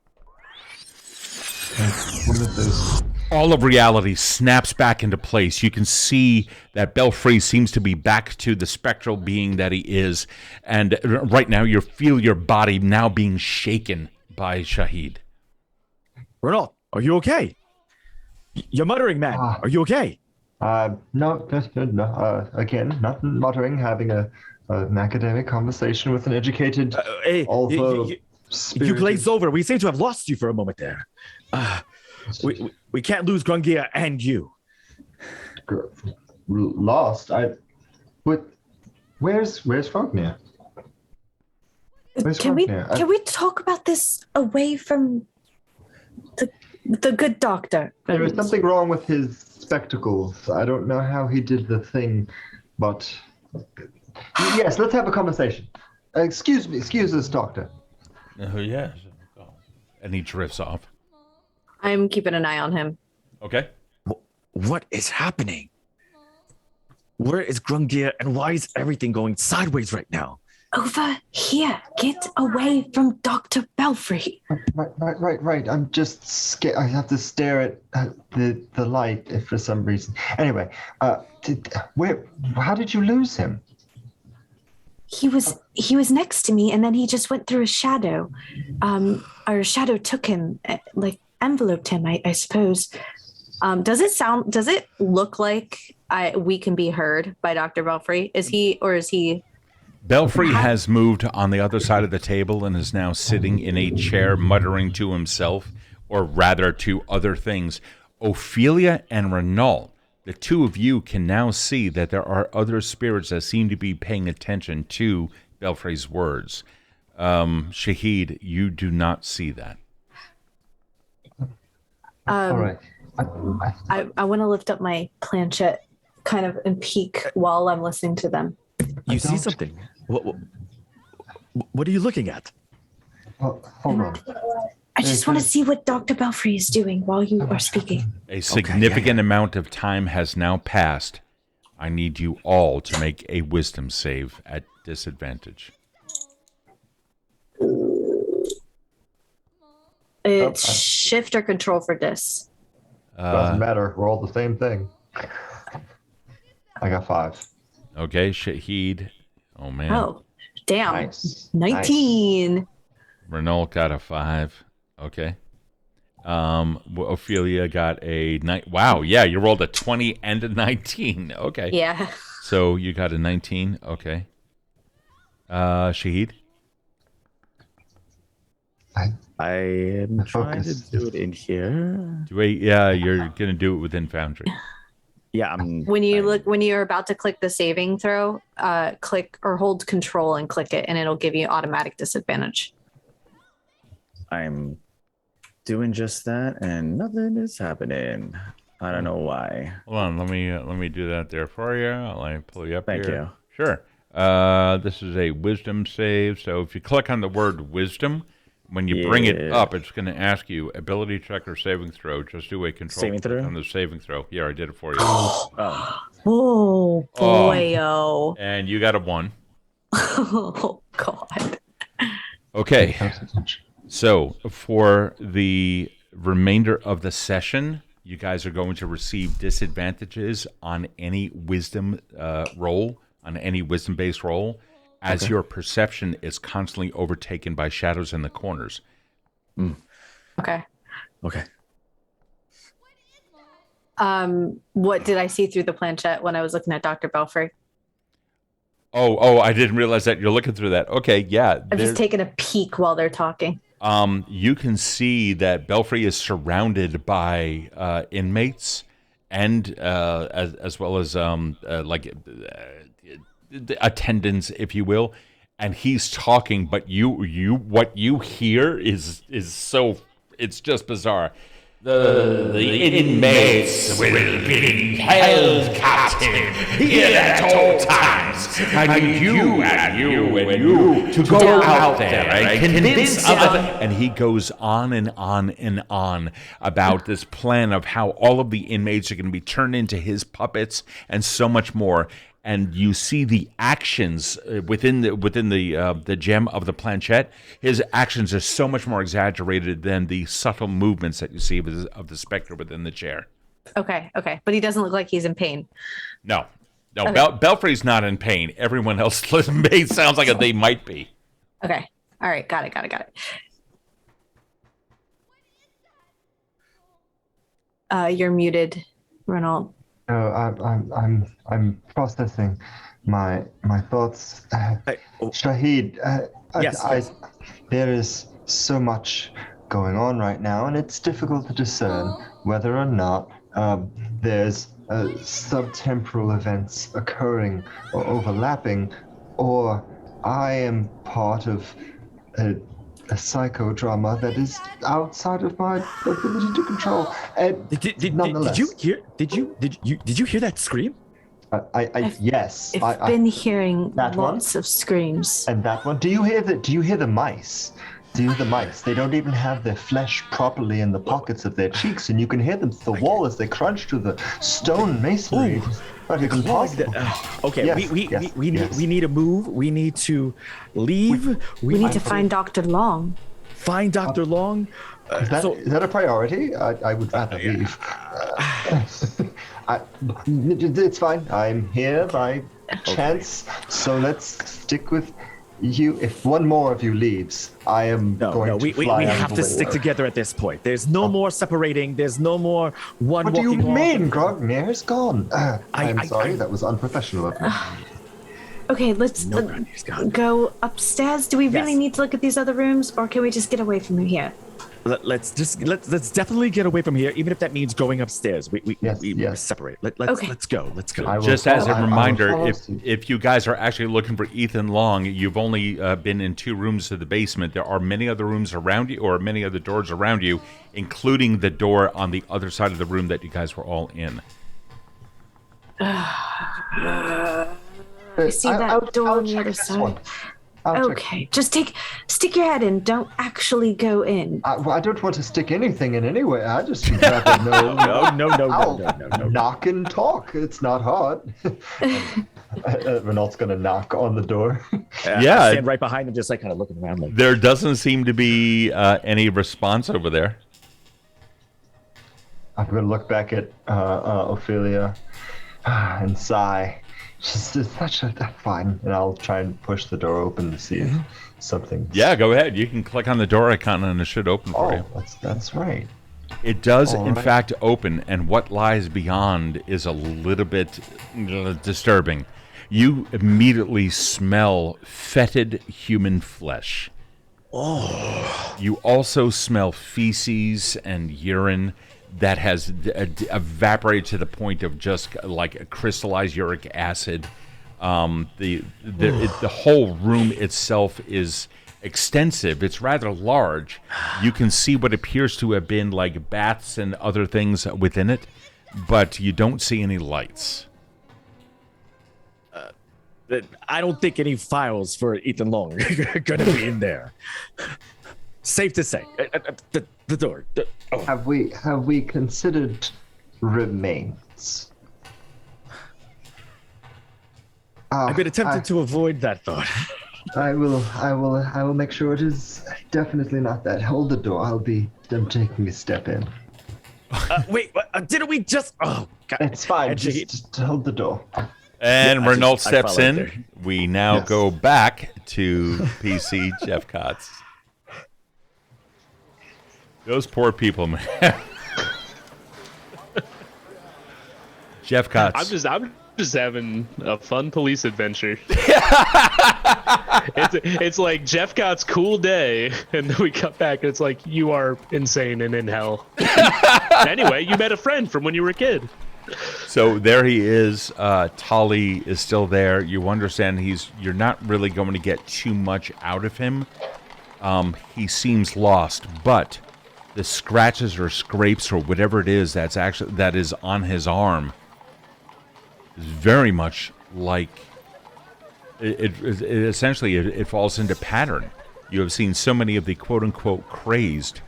One of those. all of reality snaps back into place. You can see that Belfry seems to be back to the spectral being that he is. And right now you feel your body now being shaken by Shahid. Renault, are you okay? You're muttering, man. Are you okay? No. Again, not muttering, having an academic conversation with an educated, you glazed over. We seem to have lost you for a moment there. We can't lose Grungnir and you. Lost? Where's Grungnir? Can we talk about this away from the good doctor? There is something wrong with his spectacles. I don't know how he did the thing, but yes, let's have a conversation. Excuse us, doctor. Yes. And he drifts off. I'm keeping an eye on him. Okay. What is happening? Where is Grungnir and why is everything going sideways right now? Over here. Get away from Dr. Belfry. Right. I'm just scared. I have to stare at the light for some reason. Anyway, how did you lose him? He was next to me, and then he just went through a shadow. Our shadow took him, like enveloped him, I suppose. Does it look like we can be heard by Dr. Belfry? Is he? Belfry has moved on the other side of the table and is now sitting in a chair muttering to himself, or rather to other things. Ophelia and Renault, the two of you can now see that there are other spirits that seem to be paying attention to Belfry's words. Shahid, you do not see that. All right. I want to lift up my planchette kind of and peek while I'm listening to them. You see something? What are you looking at? Oh, hold on. I just want to see what Dr. Belfry is doing while you are speaking. A significant amount of time has now passed. I need you all to make a wisdom save at disadvantage. It's shift or control for dis. Doesn't matter. We're all the same thing. I got 5. Okay, Shahid. Oh, man. Oh, damn. Nice. 19. Nice. Renault got a 5. Okay. Ophelia got a 9. Wow, yeah, you rolled a 20 and a 19. Okay. Yeah. So you got a 19. Okay. Shahid? I am trying to do it in here. Yeah, you're going to do it within Foundry. Yeah, When you're about to click the saving throw, click or hold control and click it, and it'll give you automatic disadvantage. I'm doing just that, and nothing is happening. I don't know why. Hold on, let me do that there for you. Let me pull you up Thank here. you. Sure. This is a wisdom save. So if you click on the word wisdom, when you bring it up, it's going to ask you ability check or saving throw. Just do a control Saving throw on the saving throw. Yeah, I did it for you. Oh boy, oh. And you got a 1. Oh God. Okay. So for the remainder of the session, you guys are going to receive disadvantages on any wisdom roll, on any wisdom-based roll, as your perception is constantly overtaken by shadows in the corners. Okay. Okay. What did I see through the planchette when I was looking at Dr. Belfry? Oh, I didn't realize that you're looking through that. Okay, yeah. I'm just taking a peek while they're talking. You can see that Belfry is surrounded by inmates and as well as attendants, if you will, and he's talking, but what you hear is so, it's just bizarre. The inmates will be held captive here at all times. I need you to go out there and convince other... And he goes on and on and on about this plan of how all of the inmates are going to be turned into his puppets and so much more. And you see the actions within the gem of the planchette. His actions are so much more exaggerated than the subtle movements that you see of the specter within the chair. Okay. But he doesn't look like he's in pain. No. Okay. Belfry's not in pain. Everyone else sounds like they might be. Okay. All right. Got it. You're muted, Renault. No, I'm processing my thoughts. Shahid, Yes. There is so much going on right now, and it's difficult to discern whether or not there's subtemporal events occurring or overlapping, or I am part of a psychodrama that is outside of my ability to control. Nonetheless, Did you hear that scream? Yes. I've been hearing that lots of screams. And that one. Do you hear the mice? They don't even have their flesh properly in the pockets of their cheeks, and you can hear them to the wall as they crunch to the stone masonry. Not even possible. Okay, Yes, we yes. need to move. We need to leave. We need to find Dr. Long. Find Dr. Long. Is that a priority? I would rather leave. It's fine. I'm here by chance, so let's stick with you. If one more of you leaves, I am going to fly. We out have of to the stick way. together at this point. There's no more separating. There's no more one What do you walking off. mean? Grungnir's gone. I'm sorry, I- that was unprofessional of me. Okay, let's Grungnir's gone. go upstairs. Do we really Yes. need to look at these other rooms, or can we just get away from here? Let's definitely get away from here, even if that means going upstairs. We Yes. separate. Let's go. I will Just as a follow- I will reminder, follow if suit. if you guys are actually looking for Ethan Long, you've only been in 2 rooms to the basement. There are many other rooms around you, or many other doors around you, including the door on the other side of the room that you guys were all in. I see that door on the check other this side. one. Okay, just stick your head in. Don't actually go in. I don't want to stick anything in anyway. I just rather know. No. Knock and talk. It's not hard. Renault's gonna knock on the door. Yeah. I stand right behind him, just like kind of looking around. Like, There doesn't seem to be any response over there. I'm gonna look back at Ophelia and sigh. That's fine, and I'll try and push the door open to see if something. Yeah, go ahead. You can click on the door icon and it should open for you. That's right. It does, in right. fact, open, and what lies beyond is a little bit disturbing. You immediately smell fetid human flesh. Oh. You also smell feces and urine that has evaporated to the point of just like a crystallized uric acid. The whole room itself is extensive. It's rather large. You can see what appears to have been like baths and other things within it, but you don't see any lights. I don't think any files for Ethan Long are going to be in there. Safe to say. The door. Have we considered remains? I've been attempting to avoid that thought. I will make sure it is definitely not that. Hold the door. I'm taking a step in. Wait, didn't we just? Oh, God. It's fine. Just hold the door. And Yeah, Renault steps in. there. We now go back to PC Jephcots. Those poor people, man. Jephcots. I'm just having a fun police adventure. it's like Jephcott's cool day, and then we cut back and it's like, you are insane and in hell. Anyway, you met a friend from when you were a kid. So there he is. Tali is still there. You understand you're not really going to get too much out of him. He seems lost, but the scratches or scrapes or whatever it is that is on his arm is very much like it essentially it falls into pattern. You have seen so many of the quote-unquote crazed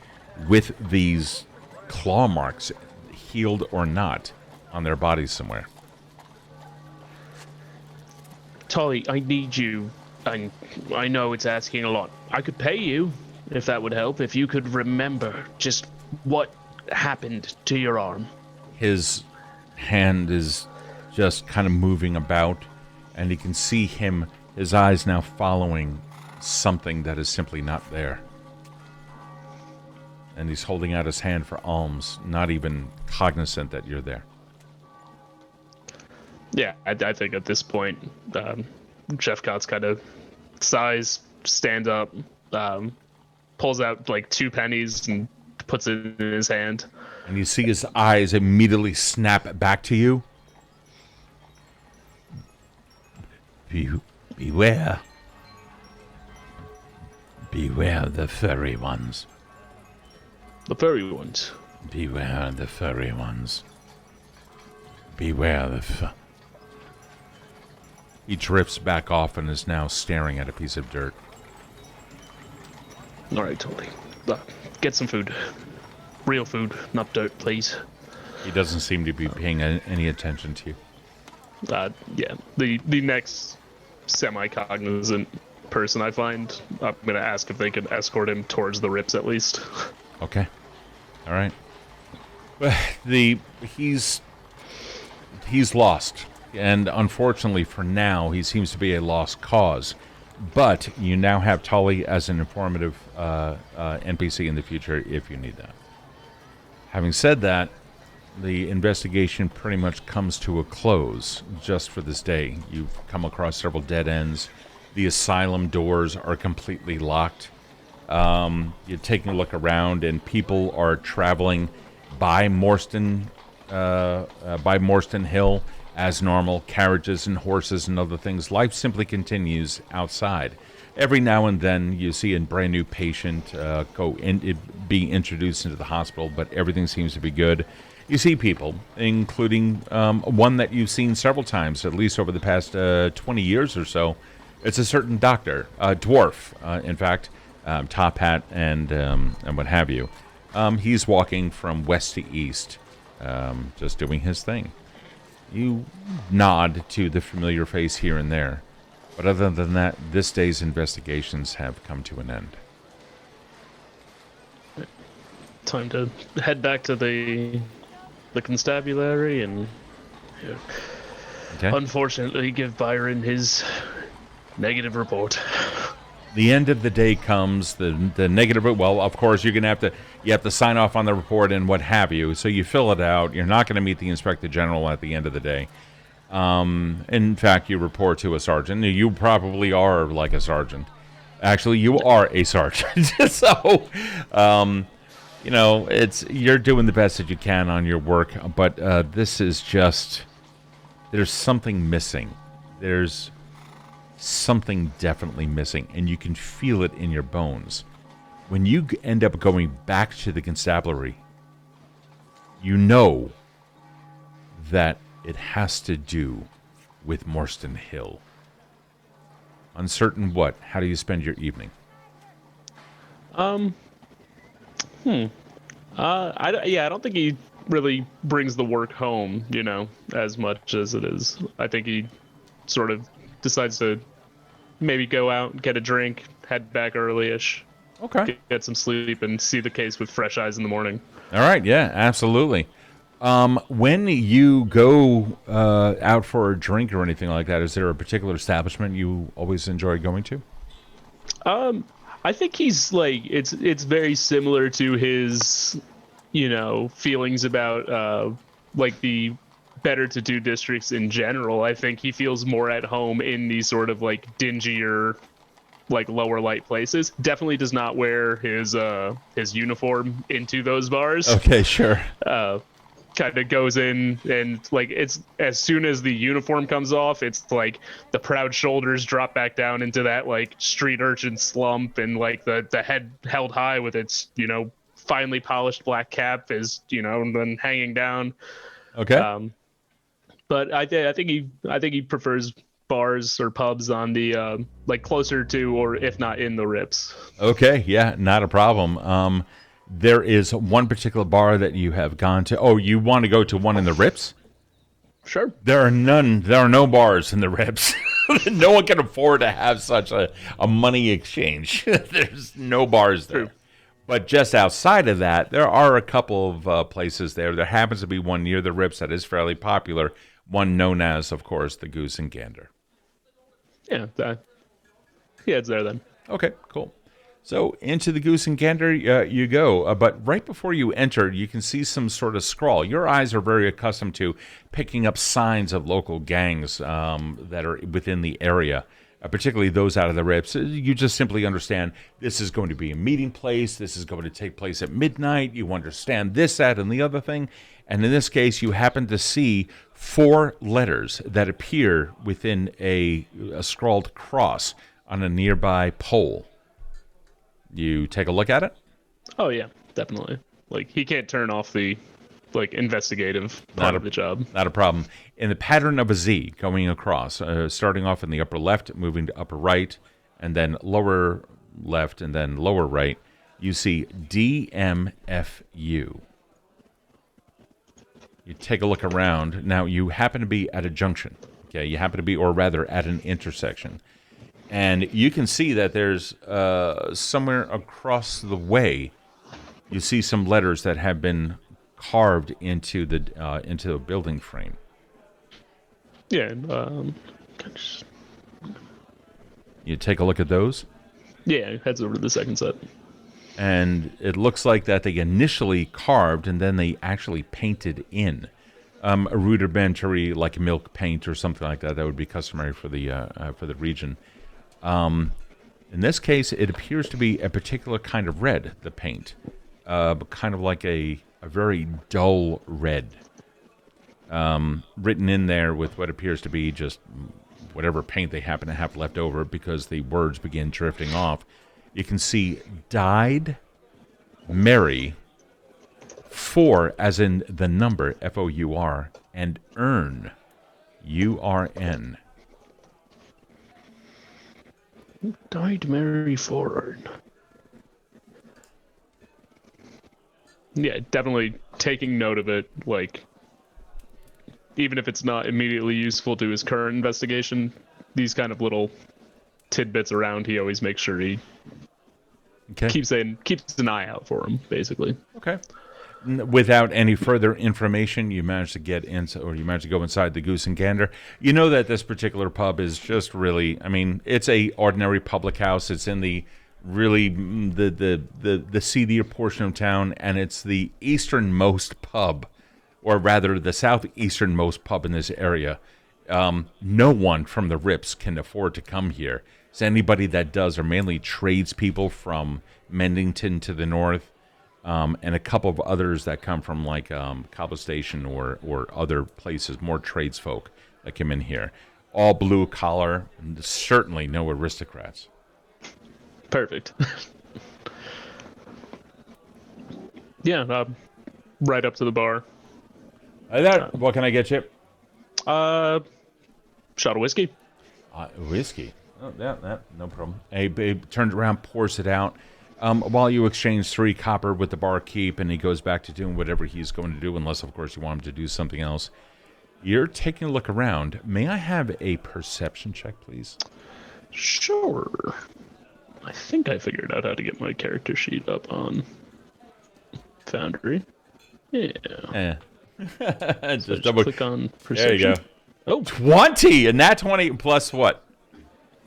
with these claw marks, healed or not, on their bodies somewhere. Tolly, I need you. I know it's asking a lot. I could pay you, if that would help, if you could remember just what happened to your arm. His hand is just kind of moving about, and you can see his eyes now following something that is simply not there. And he's holding out his hand for alms, not even cognizant that you're there. Yeah, I think at this point, Jephcots kind of sighs, stands up, pulls out like 2 pennies and puts it in his hand. And you see his eyes immediately snap back to you. Beware. Beware the furry ones. The furry ones. Beware the furry ones. Beware the He drifts back off and is now staring at a piece of dirt. All right, Tolly. Get some food. Real food, not dirt, please. He doesn't seem to be paying any attention to you. Yeah. The next semi-cognizant person I find, I'm gonna ask if they could escort him towards the rips at least. Okay. All right. He's lost, and unfortunately for now, he seems to be a lost cause. But you now have Tolly as an informative NPC in the future if you need that. Having said that, the investigation pretty much comes to a close just for this day. You've come across several dead ends. The asylum doors are completely locked. You're taking a look around, and people are traveling by Morstan Hill as normal. Carriages and horses and other things. Life simply continues outside. Every now and then you see a brand new patient be introduced into the hospital, but everything seems to be good. You see people, including one that you've seen several times, at least over the past 20 years or so. It's a certain doctor, a dwarf, in fact, top hat and what have you. He's walking from west to east, just doing his thing. You nod to the familiar face here and there, but other than that, this day's investigations have come to an end. Time to head back to the constabulary and unfortunately give Byron his negative report. The end of the day comes, the negative. Well, of course, you have to sign off on the report and what have you. So you fill it out. You're not going to meet the inspector general at the end of the day. In fact, you report to a sergeant. You probably are like a sergeant. Actually, you are a sergeant. So, you're doing the best that you can on your work. But this is just, there's something missing. There's something definitely missing, and you can feel it in your bones. When you end up going back to the constabulary, you know that it has to do with Morstan Hill. Uncertain what? How do you spend your evening? I don't think he really brings the work home, as much as it is. I think he sort of decides to maybe go out, get a drink, head back early-ish. Okay. Get some sleep and see the case with fresh eyes in the morning. All right, yeah, absolutely. When you go out for a drink or anything like that, is there a particular establishment you always enjoy going to? I think he's like, it's very similar to his, feelings about like the better to do districts in general. I think he feels more at home in these sort of like dingier, like lower light places. Definitely does not wear his uniform into those bars. Okay, sure. Kind of goes in and like, it's as soon as the uniform comes off, it's like the proud shoulders drop back down into that like street urchin slump, and like the head held high with its finely polished black cap is then hanging down. Okay. But I think he prefers bars or pubs on the like closer to, or if not in the rips. Okay, yeah, not a problem. There is one particular bar that you have gone to. Oh, you want to go to one in the rips? Sure. There are no bars in the rips. No one can afford to have such a money exchange. There's no bars there. True. But just outside of that, there are a couple of places there. There happens to be one near the rips that is fairly popular. One known as, of course, the Goose and Gander. Yeah, it's there then. Okay, cool. So into the Goose and Gander you go. But right before you enter, you can see some sort of scrawl. Your eyes are very accustomed to picking up signs of local gangs that are within the area, particularly those out of the rips. You just simply understand this is going to be a meeting place. This is going to take place at midnight. You understand this, that, and the other thing. And in this case, you happen to see 4 letters that appear within a scrawled cross on a nearby pole. You take a look at it? Oh, yeah, definitely. Like, he can't turn off the, like, investigative part of the job. Not a problem. In the pattern of a Z going across, starting off in the upper left, moving to upper right, and then lower left, and then lower right, you see DMFU. You take a look around. Now, you happen to be at a junction. Okay, you happen to be, or rather, at an intersection. And you can see that there's somewhere across the way, you see some letters that have been carved into the building frame. Yeah. You take a look at those? Yeah, heads over to the second set. And it looks like that they initially carved and then they actually painted in. A rudimentary, like milk paint or something like that. That would be customary for the region. In this case, it appears to be a particular kind of red, the paint. Kind of like a very dull red. Written in there with what appears to be just whatever paint they happen to have left over, because the words begin drifting off. You can see, died Mary 4 as in the number, Four, and Earn, Urn. Died Mary forward. Yeah, definitely taking note of it, like, even if it's not immediately useful to his current investigation, these kind of little tidbits around, he always makes sure he keeps an eye out for him, basically. Okay. Without any further information, you manage to get in, or you manage to go inside the Goose and Gander. You know that this particular pub is just really, I mean, it's a ordinary public house. It's in the really the seedier portion of town, and it's the easternmost pub, or rather the southeasternmost pub in this area. No one from the Rips can afford to come here. So anybody that does are mainly tradespeople from Mendington to the north, and a couple of others that come from like Cobble Station or other places, more tradesfolk that come in here. All blue collar, and certainly no aristocrats. Perfect. Yeah, right up to the bar. Hey there, what can I get you? Shot of whiskey. Whiskey. Oh, yeah, no problem. Hey, babe, turns around, pours it out. While you exchange 3 copper with the barkeep, and he goes back to doing whatever he's going to do, unless, of course, you want him to do something else. You're taking a look around. May I have a perception check, please? Sure. I think I figured out how to get my character sheet up on Foundry. Yeah. Just click on perception. There you go. Oh, 20, and that 20 plus what?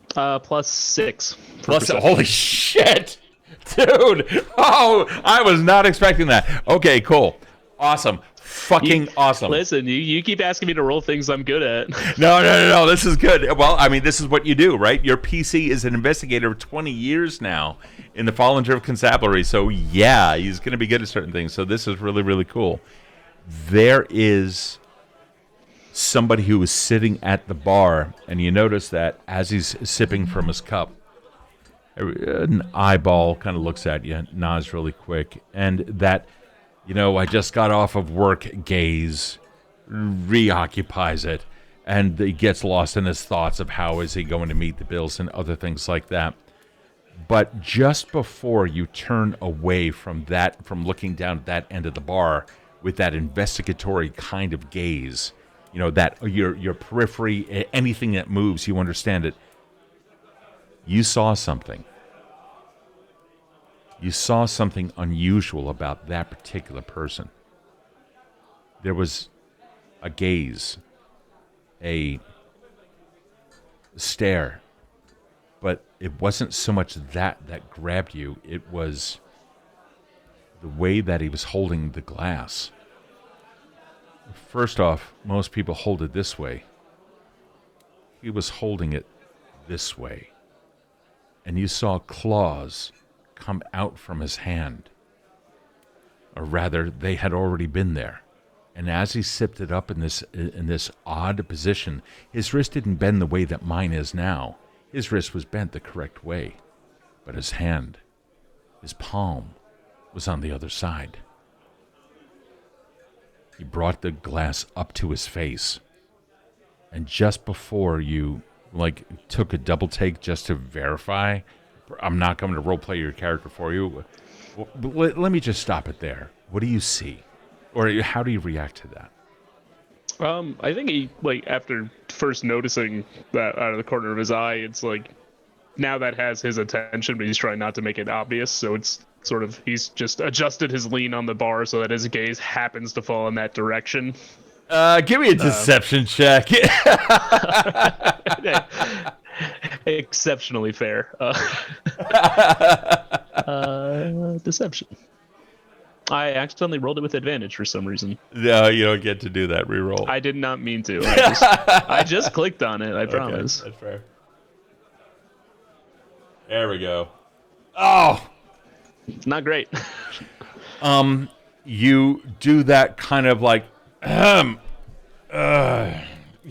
Plus 6. Plus, holy shit, dude! Oh, I was not expecting that. Okay, cool, awesome, fucking awesome. Listen, you keep asking me to roll things I'm good at. No, this is good. Well, I mean, this is what you do, right? Your PC is an investigator of 20 years now in the Fallen Drift Constabulary, so yeah, he's going to be good at certain things. So this is really, really cool. There is somebody who is sitting at the bar, and you notice that as he's sipping from his cup, an eyeball kind of looks at you, nods really quick, and that, I just got off of work gaze reoccupies it, and he gets lost in his thoughts of how is he going to meet the bills and other things like that. But just before you turn away from looking down at that end of the bar with that investigatory kind of gaze, that your periphery, anything that moves, you understand it. You saw something. You saw something unusual about that particular person. There was a gaze, a stare, but it wasn't so much that grabbed you. It was the way that he was holding the glass. First off, most people hold it this way. He was holding it this way. And you saw claws come out from his hand. Or rather, they had already been there. And as he sipped it up in this odd position, his wrist didn't bend the way that mine is now. His wrist was bent the correct way. But his hand, his palm, was on the other side. He brought the glass up to his face. And just before you, took a double take just to verify, I'm not going to roleplay your character for you. Let me just stop it there. What do you see? Or how do you react to that? I think he, after first noticing that out of the corner of his eye, it's now that has his attention, but he's trying not to make it obvious, so it's sort of, he's just adjusted his lean on the bar so that his gaze happens to fall in that direction. Give me a deception check. Exceptionally fair. Deception. I accidentally rolled it with advantage for some reason. No, you don't get to do that. Reroll. I did not mean to. I just clicked on it. I promise. That's fair. There we go. Oh, not great. You do that kind of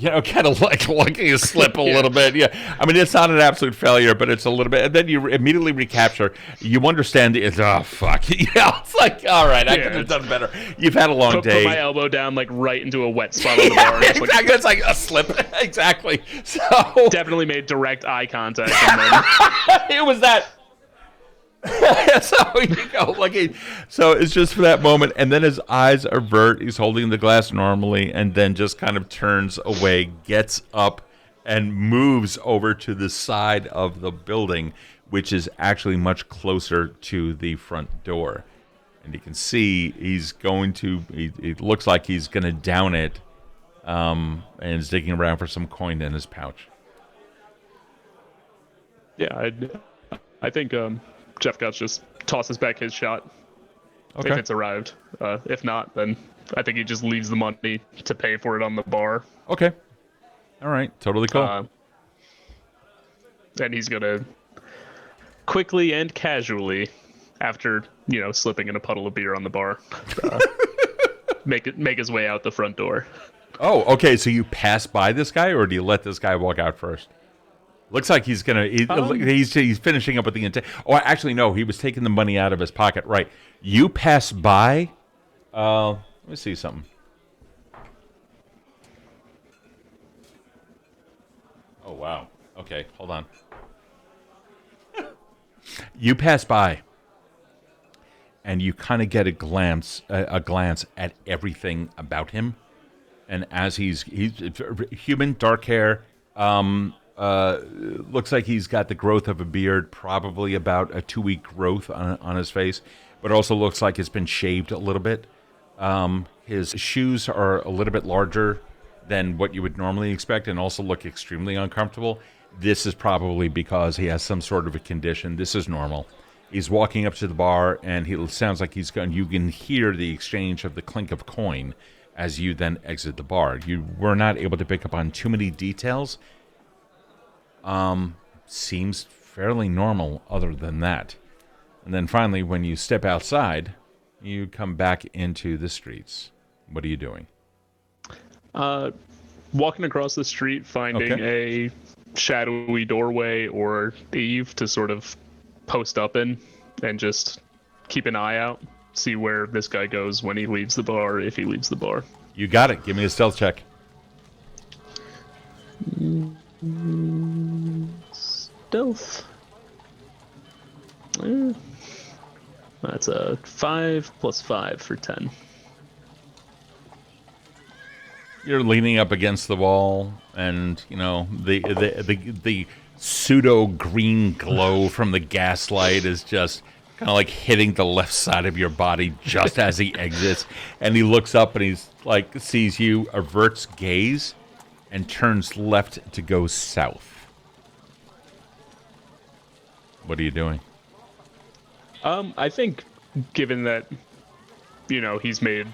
kind of like looking to slip a little bit. Yeah, I mean, it's not an absolute failure, but it's a little bit. And then you immediately recapture. You understand it's, oh, fuck. It's like, all right, I could have done better. You've had a long day. Put my elbow down, like, right into a wet spot on the bar. Exactly. It's like a slip. Exactly. So definitely made direct eye contact. And then... it was that. So you go looking. So it's just for that moment, and then his eyes avert. He's holding the glass normally, and then just kind of turns away, gets up, and moves over to the side of the building, which is actually much closer to the front door. And you can see he's going to. It looks like he's going to down it, and is digging around for some coin in his pouch. Yeah, I think. Jephcots just tosses back his shot if it's arrived. If not, then I think he just leaves the money to pay for it on the bar. Okay. All right. Totally cool. And he's going to quickly and casually, after, slipping in a puddle of beer on the bar, make his way out the front door. Oh, okay. So you pass by this guy, or do you let this guy walk out first? Looks like he's he's finishing up with the intent. Oh, actually, no. He was taking the money out of his pocket. Right. You pass by. Let me see something. Oh, wow. Okay, hold on. You pass by, and you kind of get a glance at everything about him. And as he's human, dark hair. Looks like he's got the growth of a beard, probably about a 2-week growth on his face, but also looks like it's been shaved a little bit. His shoes are a little bit larger than what you would normally expect and also look extremely uncomfortable. This is probably because he has some sort of a condition. This is normal. He's walking up to the bar, and he sounds like he's going. You can hear the exchange of the clink of coin as you then exit the bar. You were not able to pick up on too many details. Seems fairly normal other than that. And then finally, when you step outside, you come back into the streets. What are you doing? Walking across the street, finding a shadowy doorway or eave to sort of post up in and just keep an eye out, see where this guy goes when he leaves the bar, if he leaves the bar. You got it. Give me a stealth check. Stealth. That's a 5 plus 5 for 10. You're leaning up against the wall, and the pseudo green glow from the gaslight is just kind of like hitting the left side of your body just as he exits. And he looks up and he's like sees you, averts gaze, and turns left to go south. What are you doing? I think, given that, he's made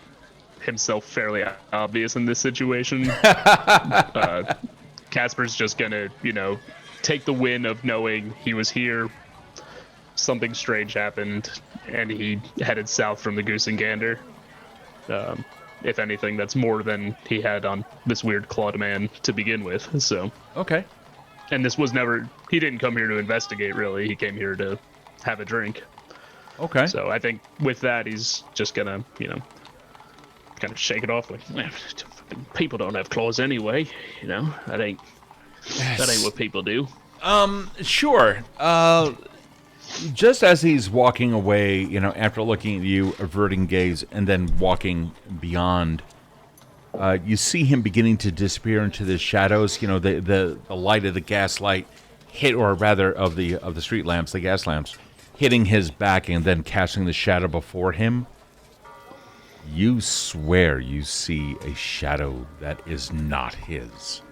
himself fairly obvious in this situation, Casper's just gonna, take the win of knowing he was here, something strange happened, and he headed south from the Goose and Gander. If anything, that's more than he had on this weird clawed man to begin with, so. Okay. And this was never, he didn't come here to investigate, really. He came here to have a drink. Okay. So I think with that, he's just gonna, kind of shake it off like, people don't have claws anyway, that ain't what people do. Sure. Just as he's walking away, after looking at you, averting gaze, and then walking beyond, you see him beginning to disappear into the shadows. The light of the gaslight hit, or rather of the street lamps, the gas lamps, hitting his back and then casting the shadow before him. You swear you see a shadow that is not his.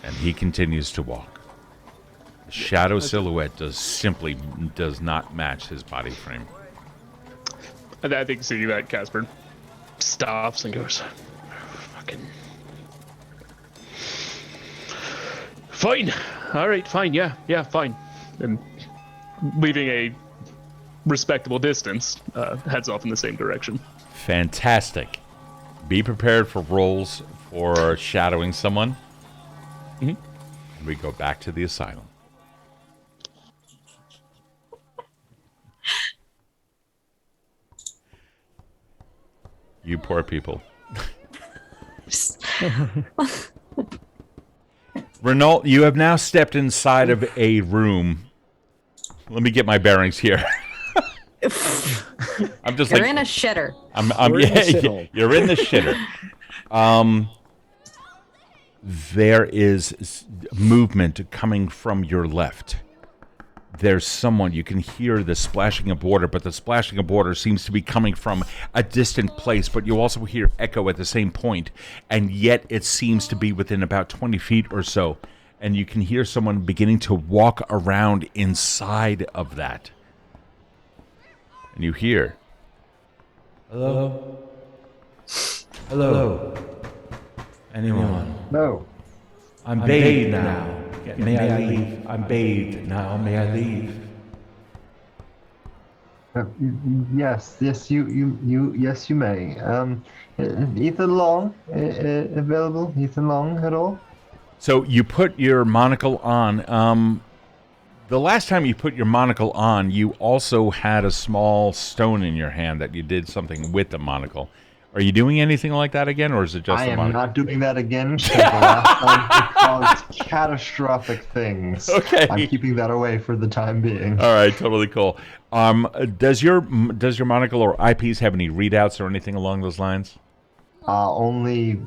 And he continues to walk. The shadow silhouette does not match his body frame. I think seeing that, Casper stops and goes, fucking... Fine. All right, fine. Yeah, fine. And leaving a respectable distance, heads off in the same direction. Fantastic. Be prepared for rolls or shadowing someone. Mhm. And we go back to the asylum. You poor people. Renault, you have now stepped inside of a room. Let me get my bearings here. I'm just You're like in a shitter. We're in the shithole. you're in the shitter. There is movement coming from your left. There's someone. You can hear the splashing of water, but the splashing of water seems to be coming from a distant place, but you also hear echo at the same point, and yet it seems to be within about 20 feet or so, and you can hear someone beginning to walk around inside of that. And you hear, Hello? Hello? Anyone? No. I'm bathed now. May I leave? I'm bathed now. May I leave? Yes, yes, yes, you may. Ethan Long available? Ethan Long at all? so you put your monocle on. The last time you put your monocle on, you also had a small stone in your hand that you did something with the monocle. Are you doing anything like that again, or is it just I the am monocle? not doing that again. The last time it caused catastrophic things. Okay. I'm keeping that away for the time being. All right, totally cool. Does your monocle or eyepiece have any readouts or anything along those lines? Only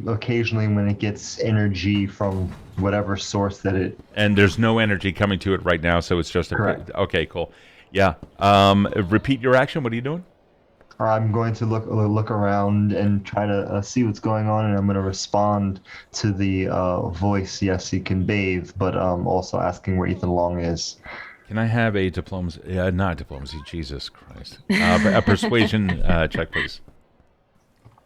occasionally when it gets energy from whatever source that it. And there's no energy coming to it right now, so it's just a. Correct. Okay, cool. Yeah. Repeat your action. What are you doing? I'm going to look around and try to see what's going on, and I'm going to respond to the voice. Yes, he can bathe, but also asking where Ethan Long is. Can I have a diplomacy? Not diplomacy. Jesus Christ. A persuasion check, please.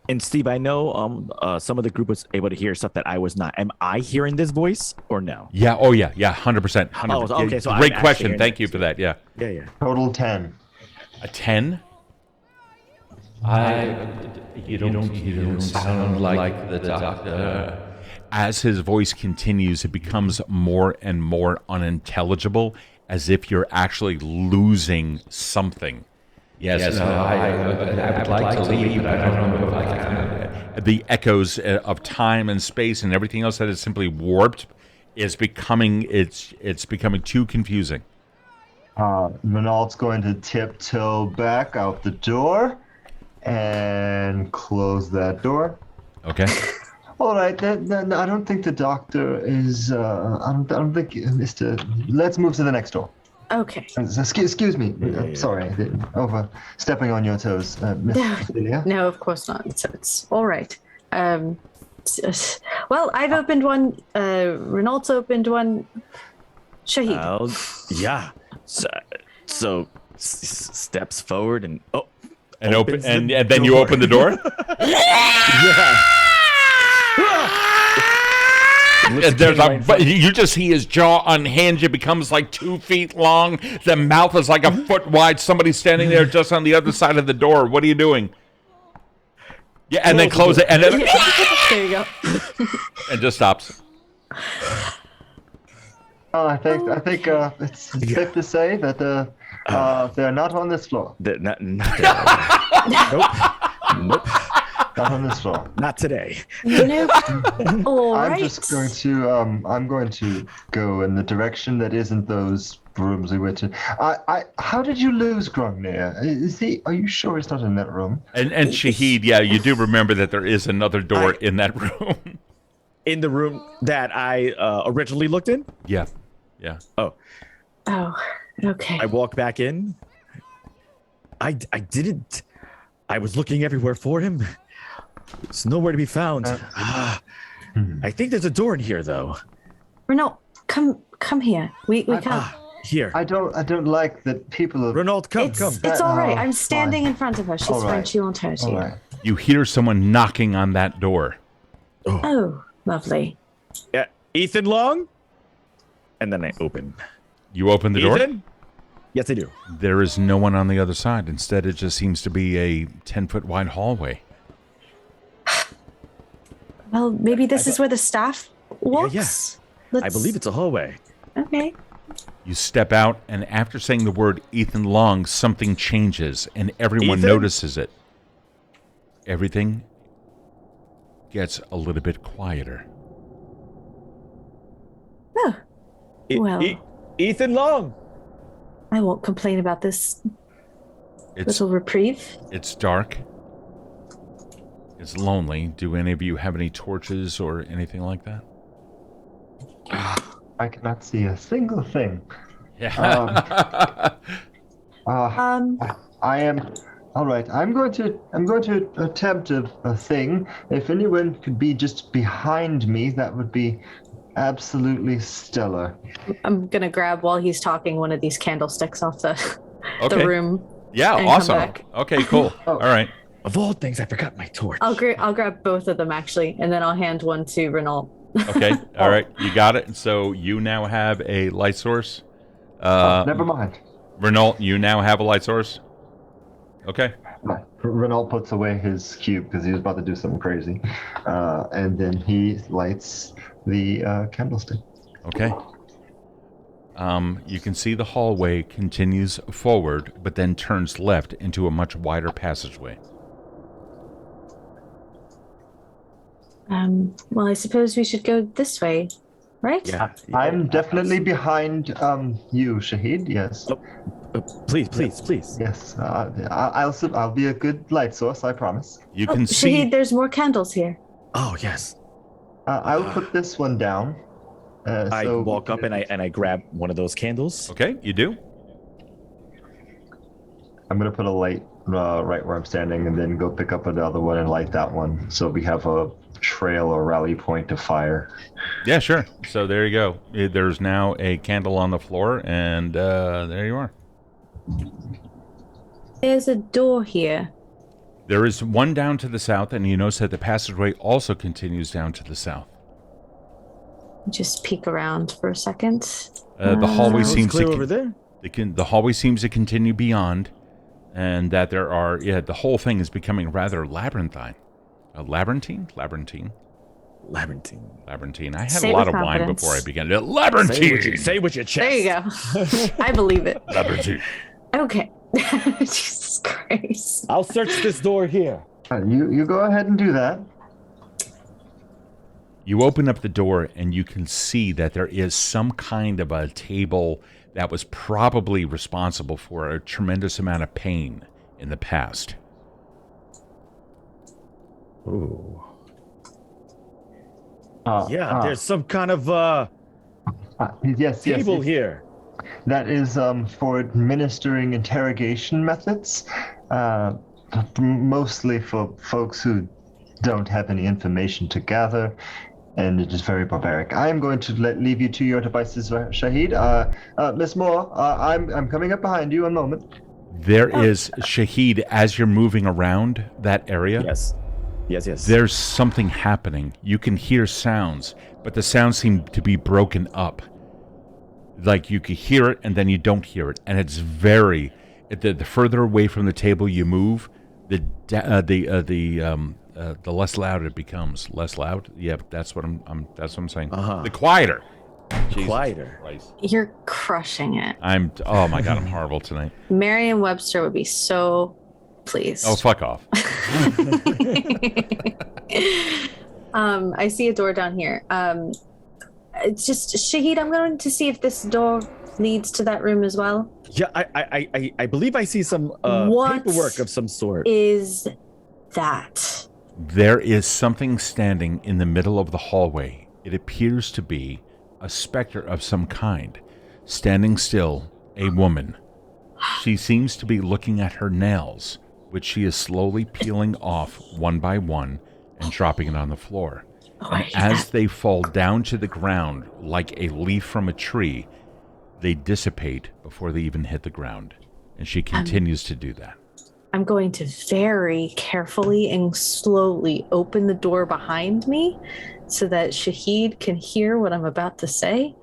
And Steve, I know some of the group was able to hear stuff that I was not. Am I hearing this voice or no? Yeah. Oh, yeah. Yeah. 100%. Oh, okay. So great I'm question. actually Thank you hearing for that. Yeah. Yeah. Total 10. A 10. You don't sound like the doctor. As his voice continues, it becomes more and more unintelligible, as if you're actually losing something. Yes, no, I would like to leave, but I don't know if I can. The echoes of time and space and everything else that is simply warped is becoming it's becoming too confusing. Renault's going to tiptoe back out the door and close that door. Okay. All right, I don't think the doctor is. I don't think Mr. Let's move to the next door. Okay. Excuse me. Sorry, overstepping on your toes, Miss Ophelia. No, of course not. So it's all right. Well, I've opened one. Renault's opened one. Shahid. Yeah. So steps forward and And opens open the and then you door. open the door. Yeah. You just see his jaw unhinge. It becomes like 2 feet long. The mouth is like a foot wide. Somebody's standing there just on the other side of the door. What are you doing? Yeah, and then close it, and then There you go. and just stops. I think it's safe to say that they're not on this floor. Not nope. Not on this floor. Not today. Nope. All I'm right. just going to I'm going to go in the direction that isn't those rooms we went to. How did you lose Grungnir? Is he? Are you sure he's not in that room? And Shahid, yeah, you do remember that there is another door in that room. In the room that I originally looked in? Yeah. Oh, okay. I walked back in. I didn't. I was looking everywhere for him. It's nowhere to be found. I think there's a door in here, though. Renault, come here. We can't. Here. I don't like that people are. Renault, come. It's all right. Oh, I'm standing in front of her. She's All fine. right. She won't hurt All you. right. You hear someone knocking on that door. Oh, lovely. Yeah, Ethan Long. And then I open. You open the door. Ethan? Yes, I do. There is no one on the other side. Instead, it just seems to be a 10-foot wide hallway. Well, maybe this is where the staff walks. Yeah. I believe it's a hallway. Okay. You step out, and after saying the word Ethan Long, something changes, and everyone Ethan? notices it. Everything gets a little bit quieter. Oh. Well. Ethan Long! I won't complain about this little reprieve. It's dark. It's lonely. Do any of you have any torches or anything like that? I cannot see a single thing. Yeah. I am. All right. I'm going to attempt a thing. If anyone could be just behind me, that would be absolutely stellar. I'm gonna grab while he's talking one of these candlesticks off the room. Yeah, and awesome. come back. Okay, cool. All right. Of all things, I forgot my torch. I'll grab both of them actually, and then I'll hand one to Renault. Okay, all right. You got it. So you now have a light source. Never mind. Renault, you now have a light source. Okay. Renault puts away his cube because he was about to do something crazy, and then he lights the candlestick. Okay. You can see the hallway continues forward, but then turns left into a much wider passageway. Well, I suppose we should go this way, right? Yeah. I'm definitely behind you, Shahid. Yes. Please. Yes. I'll be a good light source. I promise. You can see. Shahid, there's more candles here. Oh, yes. I'll put this one down. I walk up and I grab one of those candles. Okay, you do. I'm gonna put a light right where I'm standing, and then go pick up another one and light that one, so we have a trail or rally point to fire. Yeah, sure. So there you go. There's now a candle on the floor, and there you are. There's a door here. There is one down to the south, and you notice that the passageway also continues down to the south. Just peek around for a second. The hallway It's seems clear to over there. the hallway seems to continue beyond, and that there are the whole thing is becoming rather labyrinthine. Labyrinthine. I had Say a it lot with of wine confidence. before I began. Labyrinthine. Say with your chest. There you go. I believe it. Labyrinthine. Okay. Jesus Christ. I'll search this door here. You go ahead and do that. You open up the door, and you can see that there is some kind of a table that was probably responsible for a tremendous amount of pain in the past. Ooh. There's some kind of yes, table here. That is for administering interrogation methods, mostly for folks who don't have any information to gather, and it is very barbaric. I am going to leave you to your devices, Shahid. Miss Moore, I'm coming up behind you. A moment. There is, Shahid, as you're moving around that area. Yes. There's something happening. You can hear sounds, but the sounds seem to be broken up. Like you can hear it, and then you don't hear it, and it's very. The further away from the table you move, the less loud it becomes. Less loud. Yeah, that's what I'm saying. Uh-huh. The quieter. Quieter. Christ. You're crushing it. Oh my God, I'm horrible tonight. Merriam-Webster would be so pleased. Oh, fuck off. I see a door down here. It's just, Shahid, I'm going to see if this door leads to that room as well. Yeah, I believe I see some What paperwork of some sort. is that? There is something standing in the middle of the hallway. It appears to be a specter of some kind. Standing still, a woman. She seems to be looking at her nails, which she is slowly peeling off one by one and dropping it on the floor. And as they fall down to the ground like a leaf from a tree, they dissipate before they even hit the ground. And she continues to do that. I'm going to very carefully and slowly open the door behind me so that Shahid can hear what I'm about to say.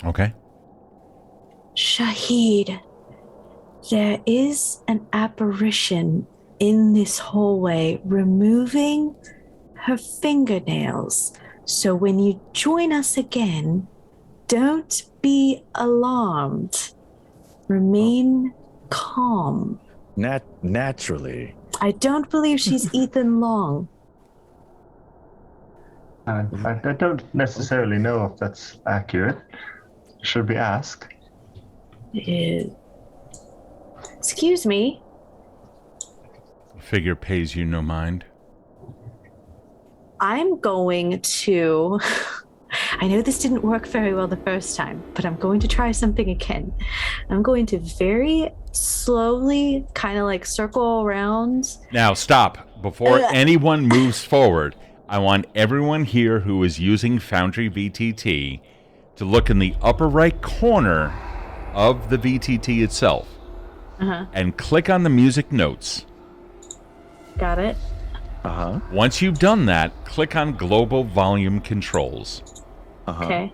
Okay. Shahid, there is an apparition in this hallway removing her fingernails. So when you join us again, don't be alarmed. Remain calm. Naturally. I don't believe she's Ethan Long. I don't necessarily know if that's accurate. Should we ask? Excuse me. Figure pays you no mind. I'm going to... I know this didn't work very well the first time, but I'm going to try something again. I'm going to very slowly kind of like circle around. Now, stop. Before anyone moves forward, I want everyone here who is using Foundry VTT to look in the upper right corner of the VTT itself and click on the music notes. Got it. Once you've done that, click on Global Volume Controls. Okay.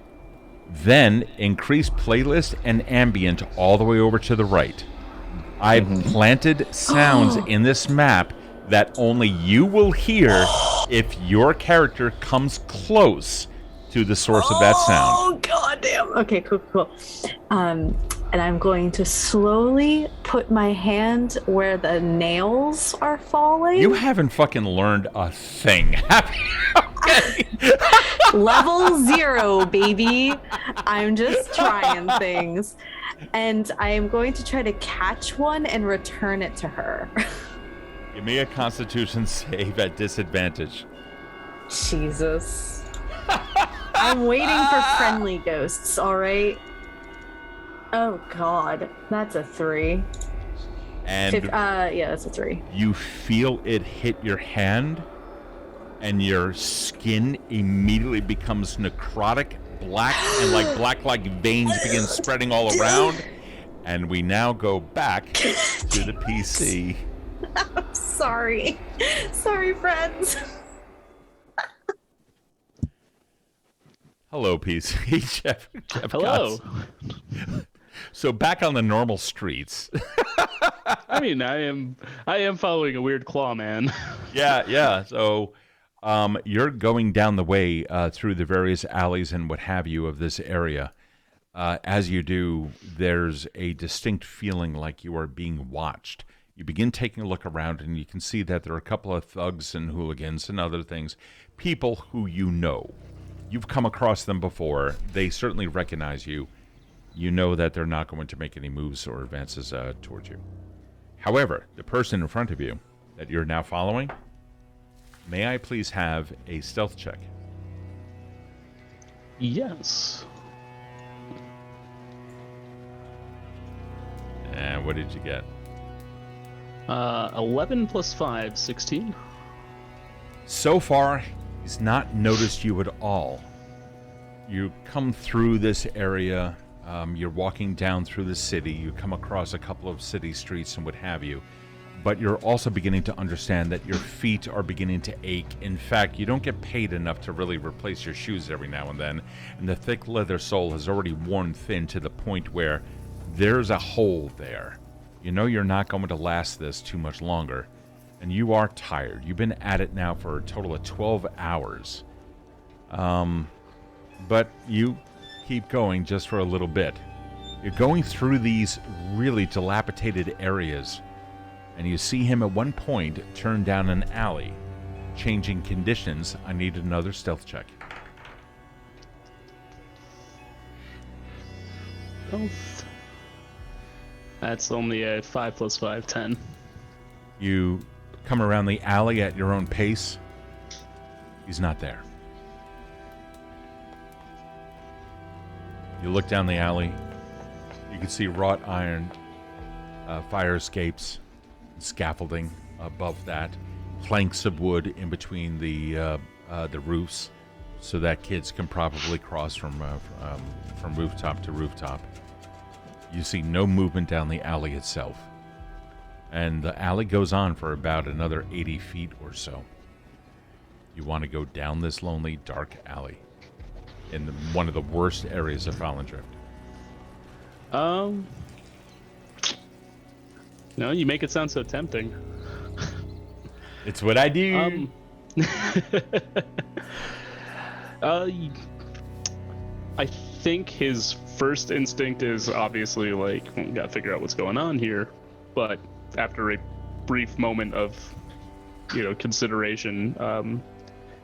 Then increase playlist and ambient all the way over to the right. I've planted sounds in this map that only you will hear if your character comes close to the source of that sound. Oh, goddamn. Okay, cool. And I'm going to slowly put my hand where the nails are falling. You haven't fucking learned a thing, have you? Okay. Level 0, baby. I'm just trying things. And I am going to try to catch one and return it to her. Give me a Constitution save at disadvantage. Jesus. I'm waiting for friendly ghosts, all right? Oh, God. That's a 3. And yeah, that's a 3. you feel it hit your hand, and your skin immediately becomes necrotic, black, and like veins begin spreading all around. And we now go back to the PC. I'm sorry. Sorry, friends. Hello, PC. Jeff Hello. So back on the normal streets. I mean, I am following a weird claw man. Yeah. So you're going down the way through the various alleys and what have you of this area. As you do, there's a distinct feeling like you are being watched. You begin taking a look around, and you can see that there are a couple of thugs and hooligans and other things, people who you know. You've come across them before. They certainly recognize you. You know that they're not going to make any moves or advances towards you. However, the person in front of you that you're now following, may I please have a stealth check? Yes. And what did you get? 11 plus 5, 16. So far, he's not noticed you at all. You come through this area, you're walking down through the city, you come across a couple of city streets and what have you, but you're also beginning to understand that your feet are beginning to ache. In fact, you don't get paid enough to really replace your shoes every now and then, and the thick leather sole has already worn thin to the point where there's a hole there. You know you're not going to last this too much longer, and you are tired. You've been at it now for a total of 12 hours. But you keep going just for a little bit. You're going through these really dilapidated areas, and you see him at one point turn down an alley. Changing conditions, I need another stealth check. Stealth. That's only a 5 plus 5, 10. You come around the alley at your own pace. He's not there. You look down the alley. You can see wrought iron fire escapes, scaffolding above that, planks of wood in between the roofs, so that kids can probably cross from rooftop to rooftop. You see no movement down the alley itself, and the alley goes on for about another 80 feet or so. You want to go down this lonely, dark alley in one of the worst areas of Fallendrift. No, you make it sound so tempting. It's what I do. I think his first instinct is obviously like, gotta figure out what's going on here. But after a brief moment of, consideration,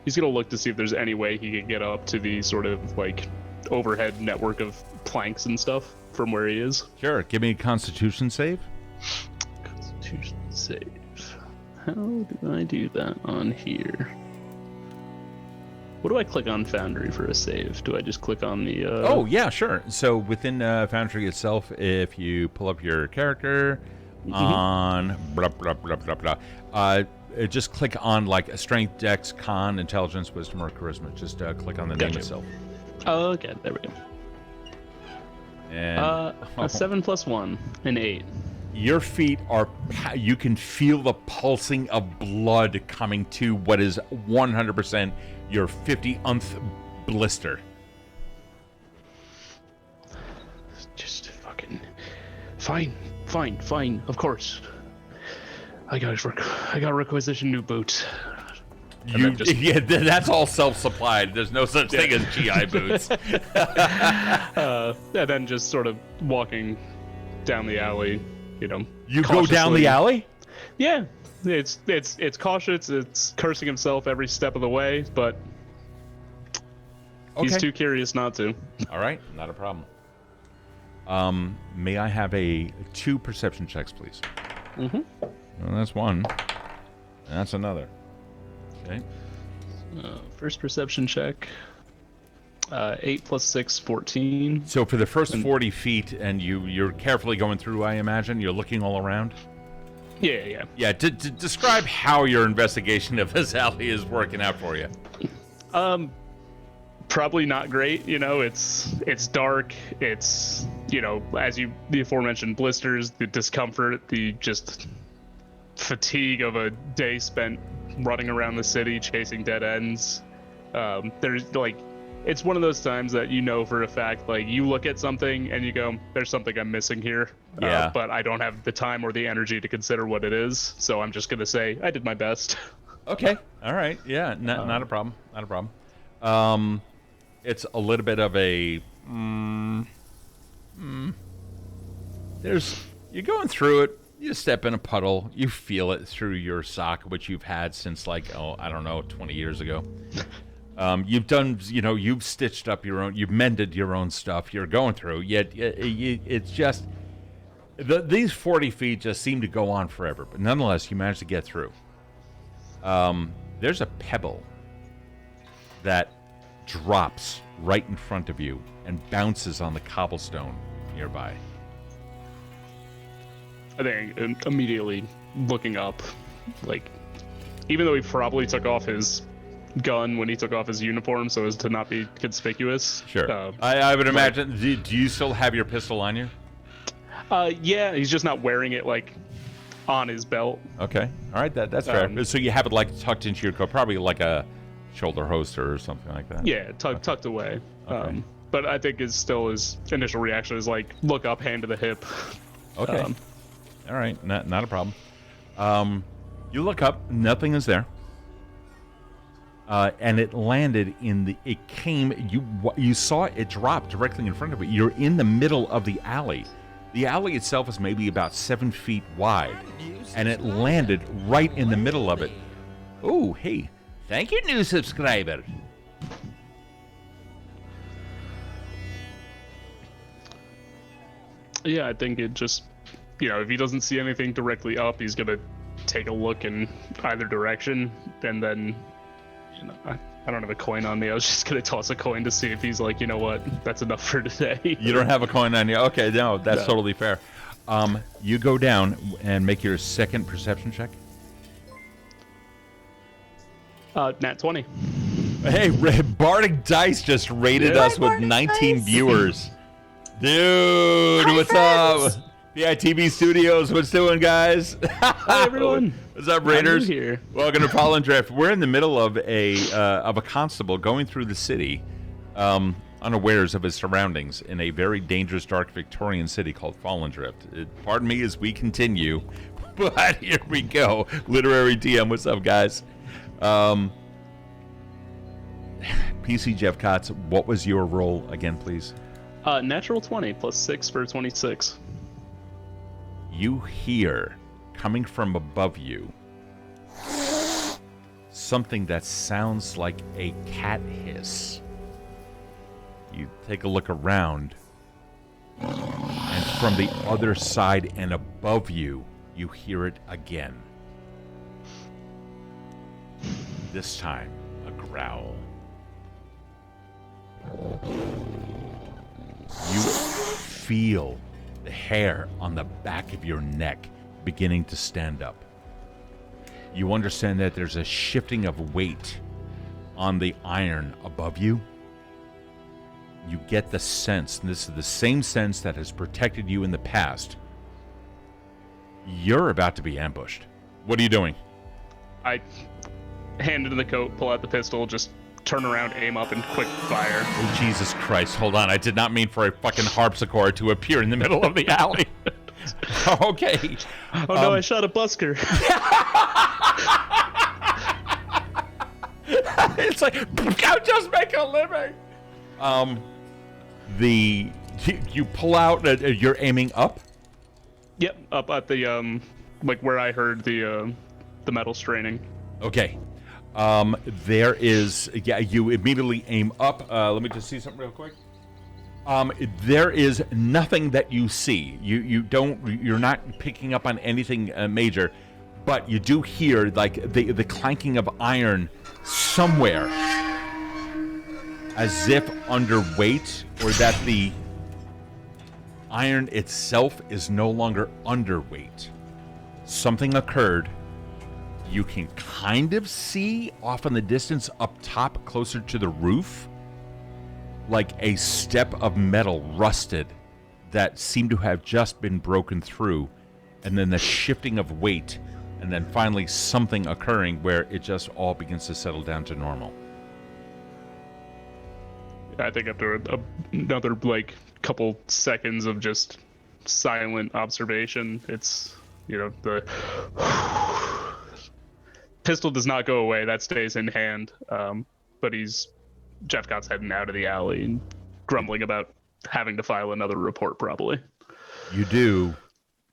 he's gonna look to see if there's any way he can get up to the sort of like overhead network of planks and stuff from where he is. Sure. Give me a Constitution save. Constitution save. How do I do that on here? What do I click on Foundry for a save? Do I just click on the... Oh, yeah, sure. So within Foundry itself, if you pull up your character on... Blah, blah, blah, blah, blah, just click on like a Strength, Dex, Con, Intelligence, Wisdom, or Charisma. Just click on the name itself. Oh, okay. There we go. And, a 7 + 1, an 8. Your feet are... You can feel the pulsing of blood coming to what is 100% your 50th blister. Just fucking... Fine. Of course. I got requisition new boots. Yeah, that's all self-supplied. There's no such thing as GI boots. And then just sort of walking down the alley, You go down the alley? Yeah. It's cautious, it's cursing himself every step of the way, but he's too curious not to. All right, not a problem. May I have 2 perception checks, please? Mm-hmm. Well, that's one. And that's another. Okay. First perception check. 8 + 6, 14. So for the first 40 feet, and you're carefully going through, I imagine, you're looking all around? Yeah. Yeah, describe how your investigation of this alley is working out for you. Probably not great. It's dark. It's, as the aforementioned blisters, the discomfort, the just fatigue of a day spent running around the city chasing dead ends. There's it's one of those times that for a fact, like, you look at something and you go, there's something I'm missing here. Yeah. But I don't have the time or the energy to consider what it is. So I'm just going to say I did my best. Okay. All right. Yeah. Not a problem. Not a problem. It's a little bit of a... You're going through it. You step in a puddle. You feel it through your sock, which you've had since 20 years ago. You've done, you've stitched up your own, you've mended your own stuff. You're going through. Yet it's just these 40 feet just seem to go on forever. But nonetheless, you manage to get through. There's a pebble that drops right in front of you and bounces on the cobblestone nearby. I think immediately looking up, even though he probably took off his gun when he took off his uniform so as to not be conspicuous. Sure. I would imagine. Do you still have your pistol on you? Yeah, he's just not wearing it on his belt. Okay. All right. That's fair. So you have it tucked into your coat, probably like a shoulder holster or something like that. Yeah, tucked away. Okay. But I think his initial reaction is look up, hand to the hip. Okay. All right. Not a problem. You look up, nothing is there. And it landed you saw it drop directly in front of you. You're in the middle of the alley. The alley itself is maybe about 7 feet wide, and it landed right in the middle of it. Oh, hey, thank you, new subscriber. Yeah, I think it just, if he doesn't see anything directly up, he's going to take a look in either direction, and then, I don't have a coin on me. I was just going to toss a coin to see if he's like, you know what, that's enough for today. You don't have a coin on you? Okay, no, that's totally fair. You go down and make your second perception check. Nat 20. Hey, Bardic Dice just rated us with 19 viewers. Dude, Hi, what's friends. up? BITV Studios, what's doing, guys? Hi, everyone. What's up, Raiders? I'm here. Welcome to Pollen Drift. We're in the middle of a constable going through the city, unawares of his surroundings in a very dangerous, dark Victorian city called Fallen Drift. Pardon me as we continue, but here we go. Literary DM, what's up, guys? PC Jephcots, what was your roll again, please? Natural 20 plus 6 for 26. You hear, coming from above you, something that sounds like a cat hiss. You take a look around, and from the other side and above you, you hear it again. This time, a growl. You feel the hair on the back of your neck beginning to stand up. You understand that there's a shifting of weight on the iron above you. You get the sense, and this is the same sense that has protected you in the past. You're about to be ambushed. What are you doing? I hand into the coat, pull out the pistol, just turn around, aim up, and quick fire. Oh, Jesus Christ. Hold on. I did not mean for a fucking harpsichord to appear in the middle of the alley. Okay. Oh, no, I shot a busker. It's like, I'll just make a living. You pull out, you're aiming up? Yep, up at the, like where I heard the metal straining. Okay. There is, you immediately aim up. Let me just see something real quick. There is nothing that you see. You're not picking up on anything major, but you do hear like the clanking of iron somewhere, as if underweight, or that the iron itself is no longer underweight. Something occurred. You can kind of see off in the distance up top, closer to the roof, like a step of metal rusted that seemed to have just been broken through, and then the shifting of weight, and then finally something occurring where it just all begins to settle down to normal. I think after another like couple seconds of just silent observation, it's, you know, the pistol does not go away. That stays in hand. But Jephcots heading out of the alley and grumbling about having to file another report, probably. You do.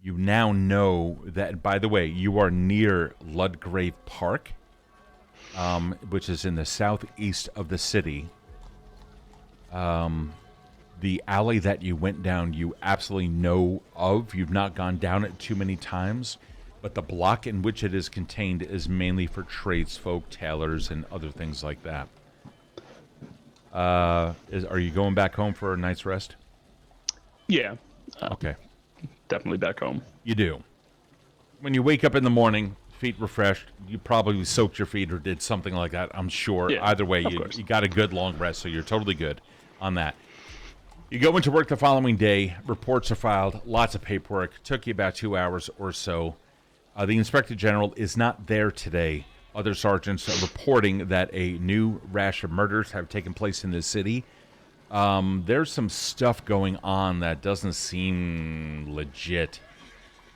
You now know that, by the way, you are near Ludgrave Park, which is in the southeast of the city. The alley that you went down, you absolutely know of. You've not gone down it too many times, but the block in which it is contained is mainly for tradesfolk, tailors, and other things like that. Are you going back home for a night's rest? Yeah. Okay. Definitely back home. You do. When you wake up in the morning, feet refreshed, you probably soaked your feet or did something like that, I'm sure. Yeah, either way, you got a good long rest, so you're totally good on that. You go into work the following day. Reports are filed. Lots of paperwork. Took you about 2 hours or so. The Inspector General is not there today. Other sergeants are reporting that a new rash of murders have taken place in the city. There's some stuff going on that doesn't seem legit.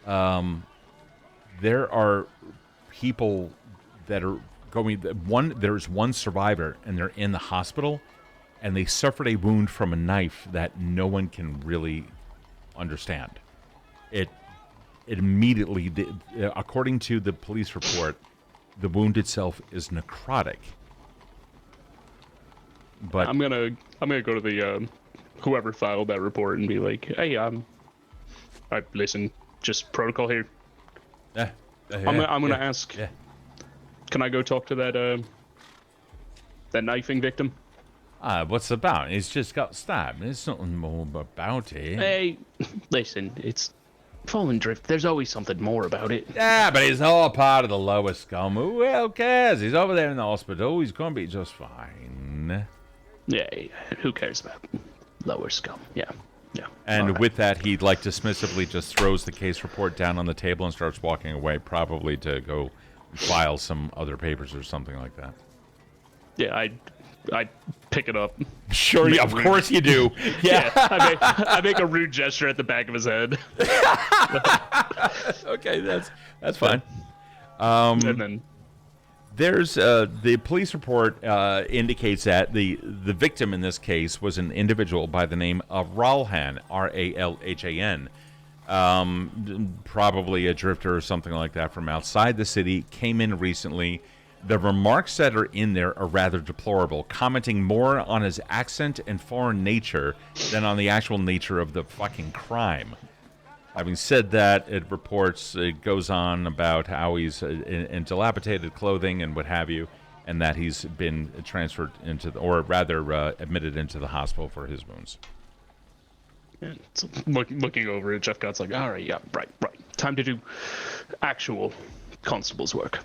There are people that are going... There's one survivor, and they're in the hospital, and they suffered a wound from a knife that no one can really understand. It immediately, according to the police report, the wound itself is necrotic. But I'm gonna go to the whoever filed that report and be like, hey, listen, just protocol here. I'm gonna ask. Yeah. Can I go talk to that knifing victim? What's about? He's just got stabbed. There's nothing more about it. Hey, listen, it's Fallen Drift. There's always something more about it. Yeah, but it's all part of the lower scum. Who hell cares? He's over there in the hospital. He's going to be just fine. Yeah, who cares about lower scum? Yeah. And right. with that, he dismissively just throws the case report down on the table and starts walking away, probably to go file some other papers or something like that. Yeah, I pick it up. Sure, yeah, of course you do. Yeah. I make a rude gesture at the back of his head. Okay, that's fine. And then There's the police report indicates that the victim in this case was an individual by the name of Ralhan, Ralhan, probably a drifter or something like that from outside the city, came in recently. The remarks that are in there are rather deplorable, commenting more on his accent and foreign nature than on the actual nature of the fucking crime. Having said that, it goes on about how he's in dilapidated clothing and what have you, and that he's been transferred admitted into the hospital for his wounds. And so looking over it, Jephcots like, all right, yeah, right. Time to do actual constable's work.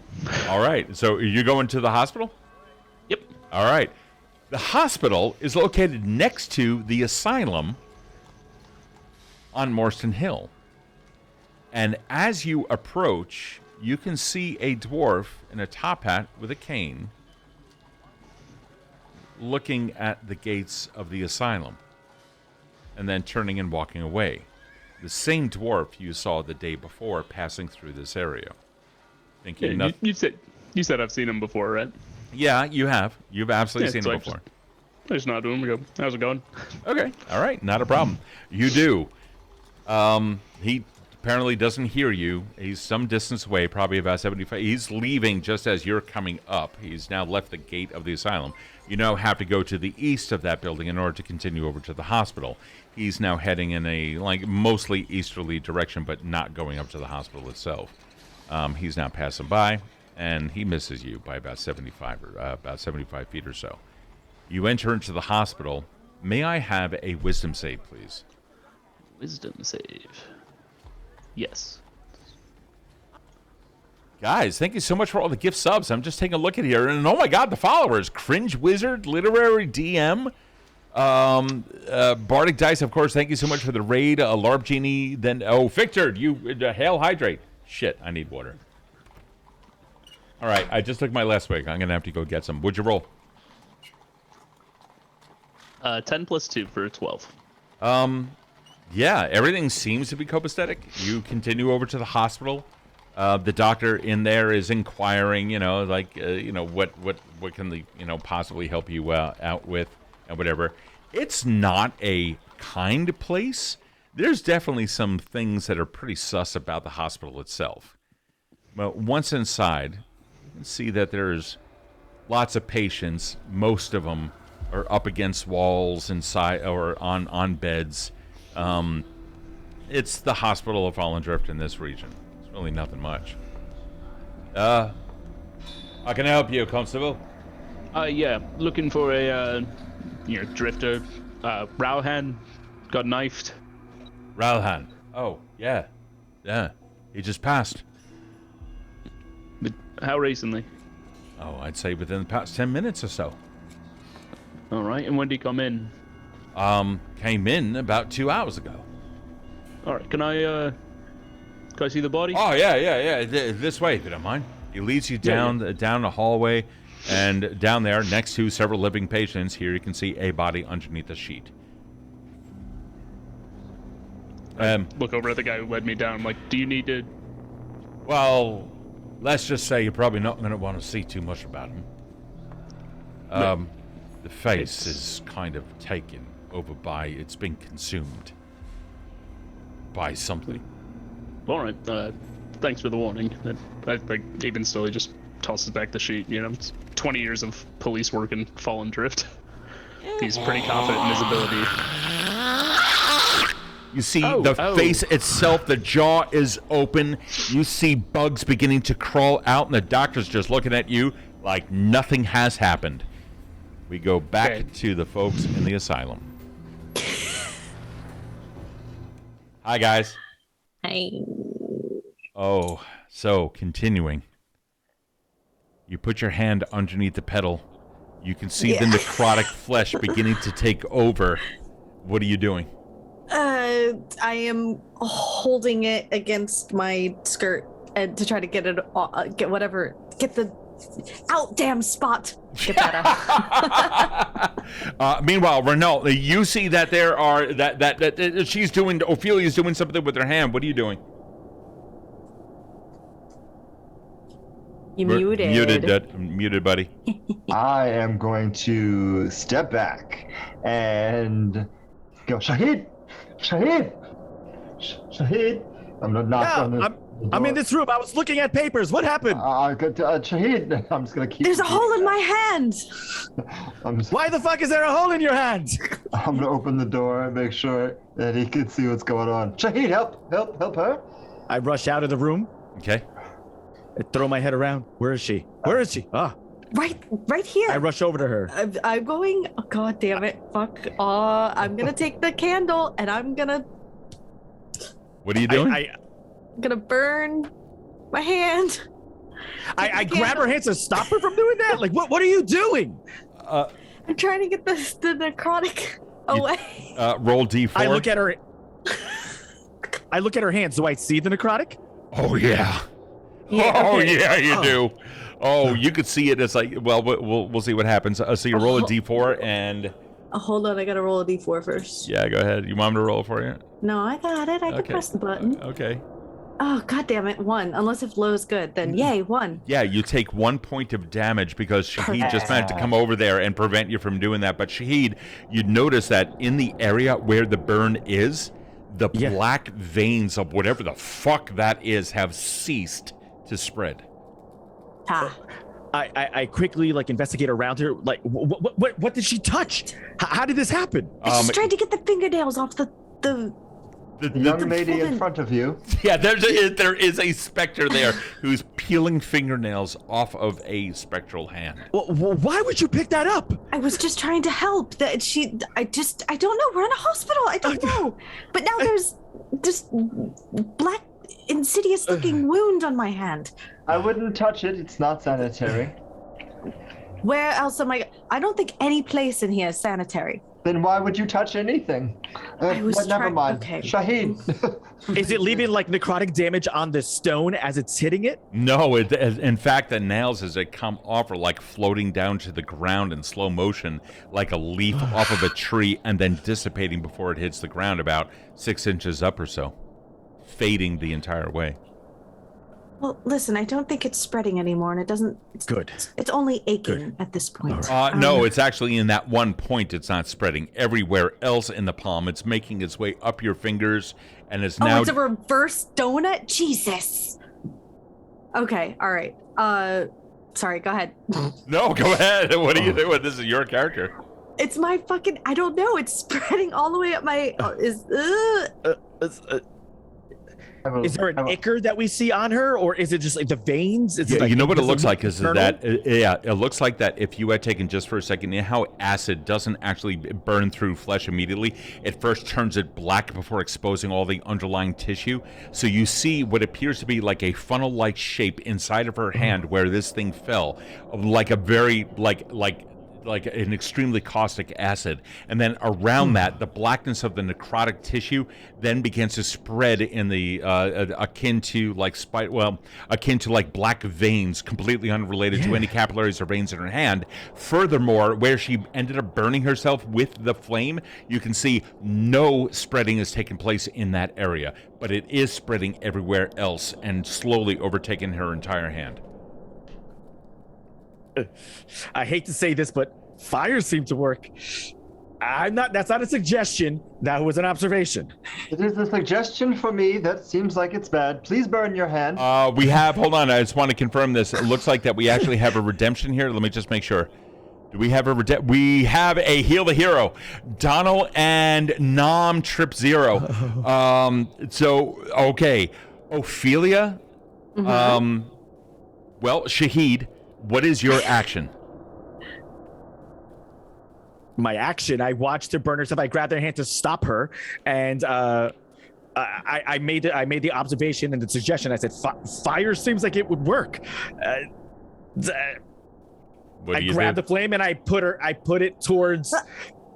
All right, so are you going to the hospital? Yep. All right. The hospital is located next to the asylum on Morstan Hill. And as you approach, you can see a dwarf in a top hat with a cane looking at the gates of the asylum and then turning and walking away. The same dwarf you saw the day before passing through this area. You said I've seen him before, right? Yeah, you have. You've absolutely seen him before. I just nod to him and go, how's it going? Okay, all right, not a problem. You do. He apparently doesn't hear you. He's some distance away, probably about 75. He's leaving just as you're coming up. He's now left the gate of the asylum. You now have to go to the east of that building in order to continue over to the hospital. He's now heading in a mostly easterly direction, but not going up to the hospital itself. He's now passing by, and he misses you by about 75 feet or so. You enter into the hospital. May I have a wisdom save, please? Wisdom save. Yes. Guys, thank you so much for all the gift subs. I'm just taking a look at here, and oh my god, the followers. Cringe Wizard, Literary DM, Bardic Dice, of course, thank you so much for the raid. LARP Genie, then, Victor, you, Hail Hydrate. Shit, I need water. All right, I just took my last wig. I'm going to have to go get some. What'd you roll? 10 plus 2 for 12. Yeah, everything seems to be copacetic. You continue over to the hospital. The doctor in there is inquiring, what can they, possibly help you out with and whatever. It's not a kind place. There's definitely some things that are pretty sus about the hospital itself. But once inside, you can see that there's lots of patients. Most of them are up against walls inside or on beds. It's the hospital of Fallen Drift in this region. It's really nothing much. How can I help you, Constable? Yeah, looking for a, drifter. Rauhan got knifed. Ralhan. Oh, yeah. Yeah. He just passed. But how recently? Oh, I'd say within the past 10 minutes or so. All right, and when did he come in? Came in about 2 hours ago. All right, can I see the body? Oh, yeah. This way, if you don't mind. He leads you down a hallway, and down there, next to several living patients, here you can see a body underneath a sheet. Look over at the guy who led me down. I'm like, do you need to... Well, let's just say you're probably not going to want to see too much about him. The face is kind of taken over by... It's been consumed by something. All right. Thanks for the warning. I even still, he just tosses back the sheet. It's 20 years of police work in Fallen Drift. He's pretty confident in his ability. You see the face itself, the jaw is open. You see bugs beginning to crawl out, and the doctor's just looking at you like nothing has happened. We go back to the folks in the asylum. Hi, guys. Hi. Oh, so continuing. You put your hand underneath the pedal. You can see the necrotic flesh beginning to take over. What are you doing? I am holding it against my skirt and to try to get it, get the out damn spot. Get that out. Meanwhile, Renault, you see that there are that she's doing. Ophelia's doing something with her hand. What are you doing? You We're muted. Muted, buddy. I am going to step back and go, Shahid! Shahid! Shahid! I'm gonna knock on the door. I'm in this room. I was looking at papers. What happened? Shahid! I'm just gonna keep. There's a hole in my hand. Why the fuck is there a hole in your hand? I'm gonna open the door and make sure that he can see what's going on. Shahid, help her! I rush out of the room. Okay. I throw my head around. Where is she? Where is she? Ah. Right here. I rush over to her. I'm going. Oh, God damn it! Fuck. I'm gonna take the candle and I'm gonna What are you doing? I'm gonna burn my hand. I grab her hands to stop her from doing that. Like, what are you doing? I'm trying to get the necrotic away. Roll D4. I look at her. I look at her hands. Do I see the necrotic? Oh yeah. Yeah, Oh okay. yeah, you do. Oh, you could see it. It's like, well, we'll see what happens. So you roll a D4 and. Hold on, I gotta roll a d4 first. Yeah, go ahead. You want me to roll for you? No, I got it. I can press the button. Okay. Oh, God damn it. 1. Unless if low is good, then yay, 1. Yeah, you take 1 point of damage because Shahid just managed to come over there and prevent you from doing that. But Shahid, you'd notice that in the area where the burn is, the black veins of whatever the fuck that is have ceased to spread. Ha. I quickly investigate around her. Like, what did she touch? How did this happen? I just tried to get the fingernails off the The young lady in front of you. Yeah, there is a specter there who's peeling fingernails off of a spectral hand. Well, why would you pick that up? I was just trying to help. I don't know. We're in a hospital. I don't know. But now there's this black, insidious-looking wound on my hand. I wouldn't touch it. It's not sanitary. Where else am I? I don't think any place in here is sanitary. Then why would you touch anything? Never mind. Okay. Shahid. Is it leaving necrotic damage on the stone as it's hitting it? No, in fact, the nails as they come off are like floating down to the ground in slow motion, like a leaf off of a tree, and then dissipating before it hits the ground about 6 inches up or so, fading the entire way. Well, listen, I don't think it's spreading anymore, and it doesn't. Good. It's only aching at this point. No, it's actually in that one point. It's not spreading everywhere else in the palm. It's making its way up your fingers, and it's now. Oh, it's a reverse donut. Jesus. Okay. All right. Sorry. Go ahead. No, go ahead. What are you doing? This is your character. It's my fucking. I don't know. It's spreading all the way up my. Is there an ichor that we see on her, or is it just the veins? It's you know what it looks like is that it looks like that if you had taken just for a second, you know how acid doesn't actually burn through flesh immediately. It first turns it black before exposing all the underlying tissue. So you see what appears to be like a funnel-like shape inside of her hand where this thing fell, like a very like an extremely caustic acid, and then around that, the blackness of the necrotic tissue then begins to spread in the akin to black veins, completely unrelated to any capillaries or veins in her hand. Furthermore, where she ended up burning herself with the flame, you can see no spreading has taken place in that area, but it is spreading everywhere else and slowly overtaking her entire hand. I hate to say this, but fire seemed to work. That's not a suggestion. That was an observation. It is a suggestion for me. That seems like it's bad. Please burn your hand. Hold on, I just want to confirm this. It looks like that we actually have a redemption here. Let me just make sure. Do we have we have a heal the hero. Donald and Nom trip 0. Okay. Ophelia. Mm-hmm. Well, Shahid, what is your action? My action, I watched her burn herself. I grabbed her hand to stop her, and I made the observation and the suggestion. I said, "Fire seems like it would work." I grabbed the flame and I put it towards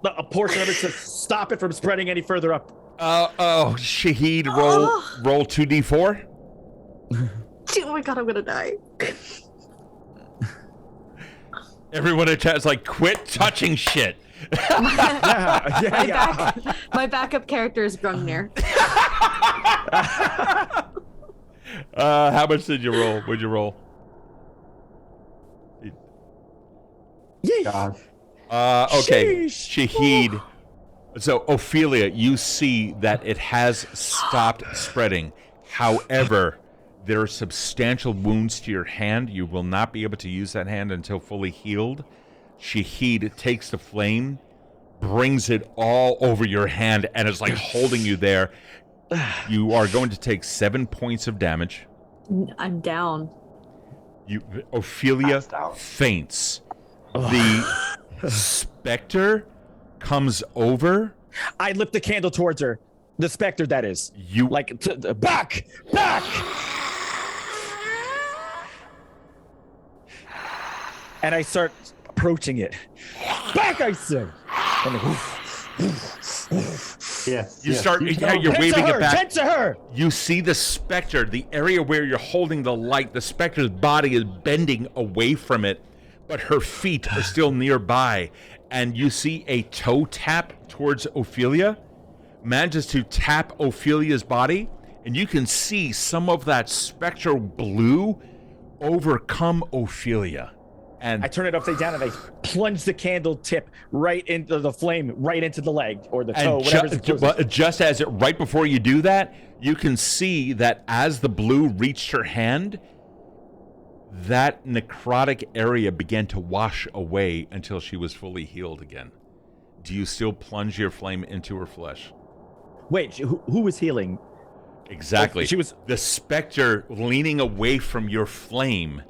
a portion of it to stop it from spreading any further up. Shahid, roll 2d4. Oh my God, I'm gonna die. Everyone in chat is like, quit touching shit. My backup character is Grungnir. How much did you roll? What'd you roll? Yay! God. Okay, Sheesh. Shahid. So, Ophelia, you see that it has stopped spreading. However, there are substantial wounds to your hand. You will not be able to use that hand until fully healed. Shahid takes the flame, brings it all over your hand, and is like holding you there. You are going to take 7 points of damage. I'm down. Ophelia Passed out. faints. The specter comes over. I lift the candle towards her. The specter, that is. You Like, back! And I start approaching it. Back, I say! And Yes. You yes. start. Yeah, you're Get waving to her! it back. Get to her! You see the specter, the area where you're holding the light. The specter's body is bending away from it, but her feet are still nearby. And you see a toe tap towards Ophelia. Manages to tap Ophelia's body, and you can see some of that spectral blue overcome Ophelia. And I turn it upside down and I plunge the candle tip right into the flame, right into the leg or the toe, whatever's closest. just as it, right before you do that, you can see that as the blue reached her hand, that necrotic area began to wash away until she was fully healed again. Do you still plunge your flame into her flesh? Wait, who was healing? Exactly. She was the specter leaning away from your flame.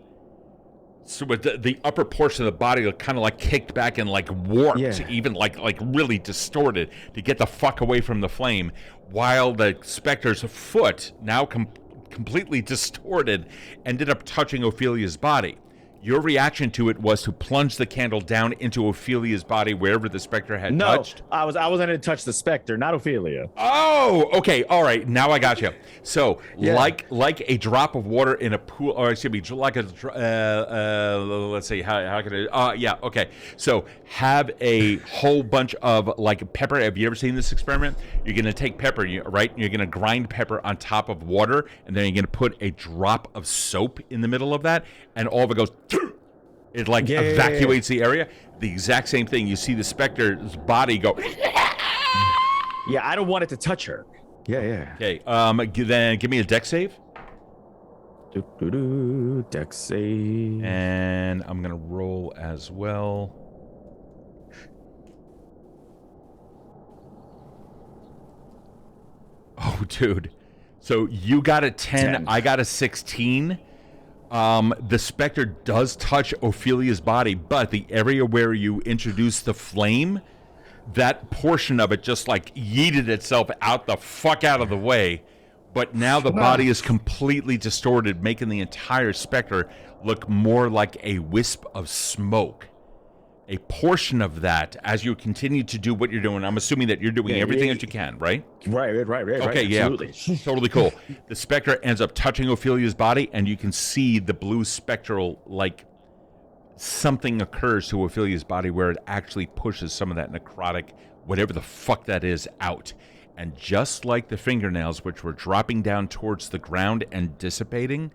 So with the upper portion of the body kind of like kicked back and like warped, even like really distorted to get the fuck away from the flame, while the specter's foot, now completely distorted, ended up touching Ophelia's body. Your reaction to it was to plunge the candle down into Ophelia's body wherever the specter had touched. I was going to touch the specter, not Ophelia. Oh, okay, all right. Now I got you. So, like a drop of water in a pool, or excuse me, like a let's see, how can I? Yeah, okay. So have a whole bunch of like pepper. Have you ever seen this experiment? You're gonna take pepper, right? You're gonna grind pepper on top of water, and then you're gonna put a drop of soap in the middle of that, and all of it goes. It like evacuates the area. The exact same thing. You see the specter's body go. Yeah, I don't want it to touch her. Yeah. Okay. Then give me a dex save. Dex save. And I'm gonna roll as well. Oh, dude. So you got a 10. I got a 16. The specter does touch Ophelia's body, but the area where you introduce the flame, that portion of it just like yeeted itself out the fuck out of the way. But now the body is completely distorted, making the entire specter look more like a wisp of smoke. A portion of that, as you continue to do what you're doing, I'm assuming that you're doing everything that you can, right? Right. Okay, absolutely. Yeah, totally cool. The specter ends up touching Ophelia's body, and you can see the blue spectral, like, something occurs to Ophelia's body where it actually pushes some of that necrotic, whatever the fuck that is, out. And just like the fingernails, which were dropping down towards the ground and dissipating,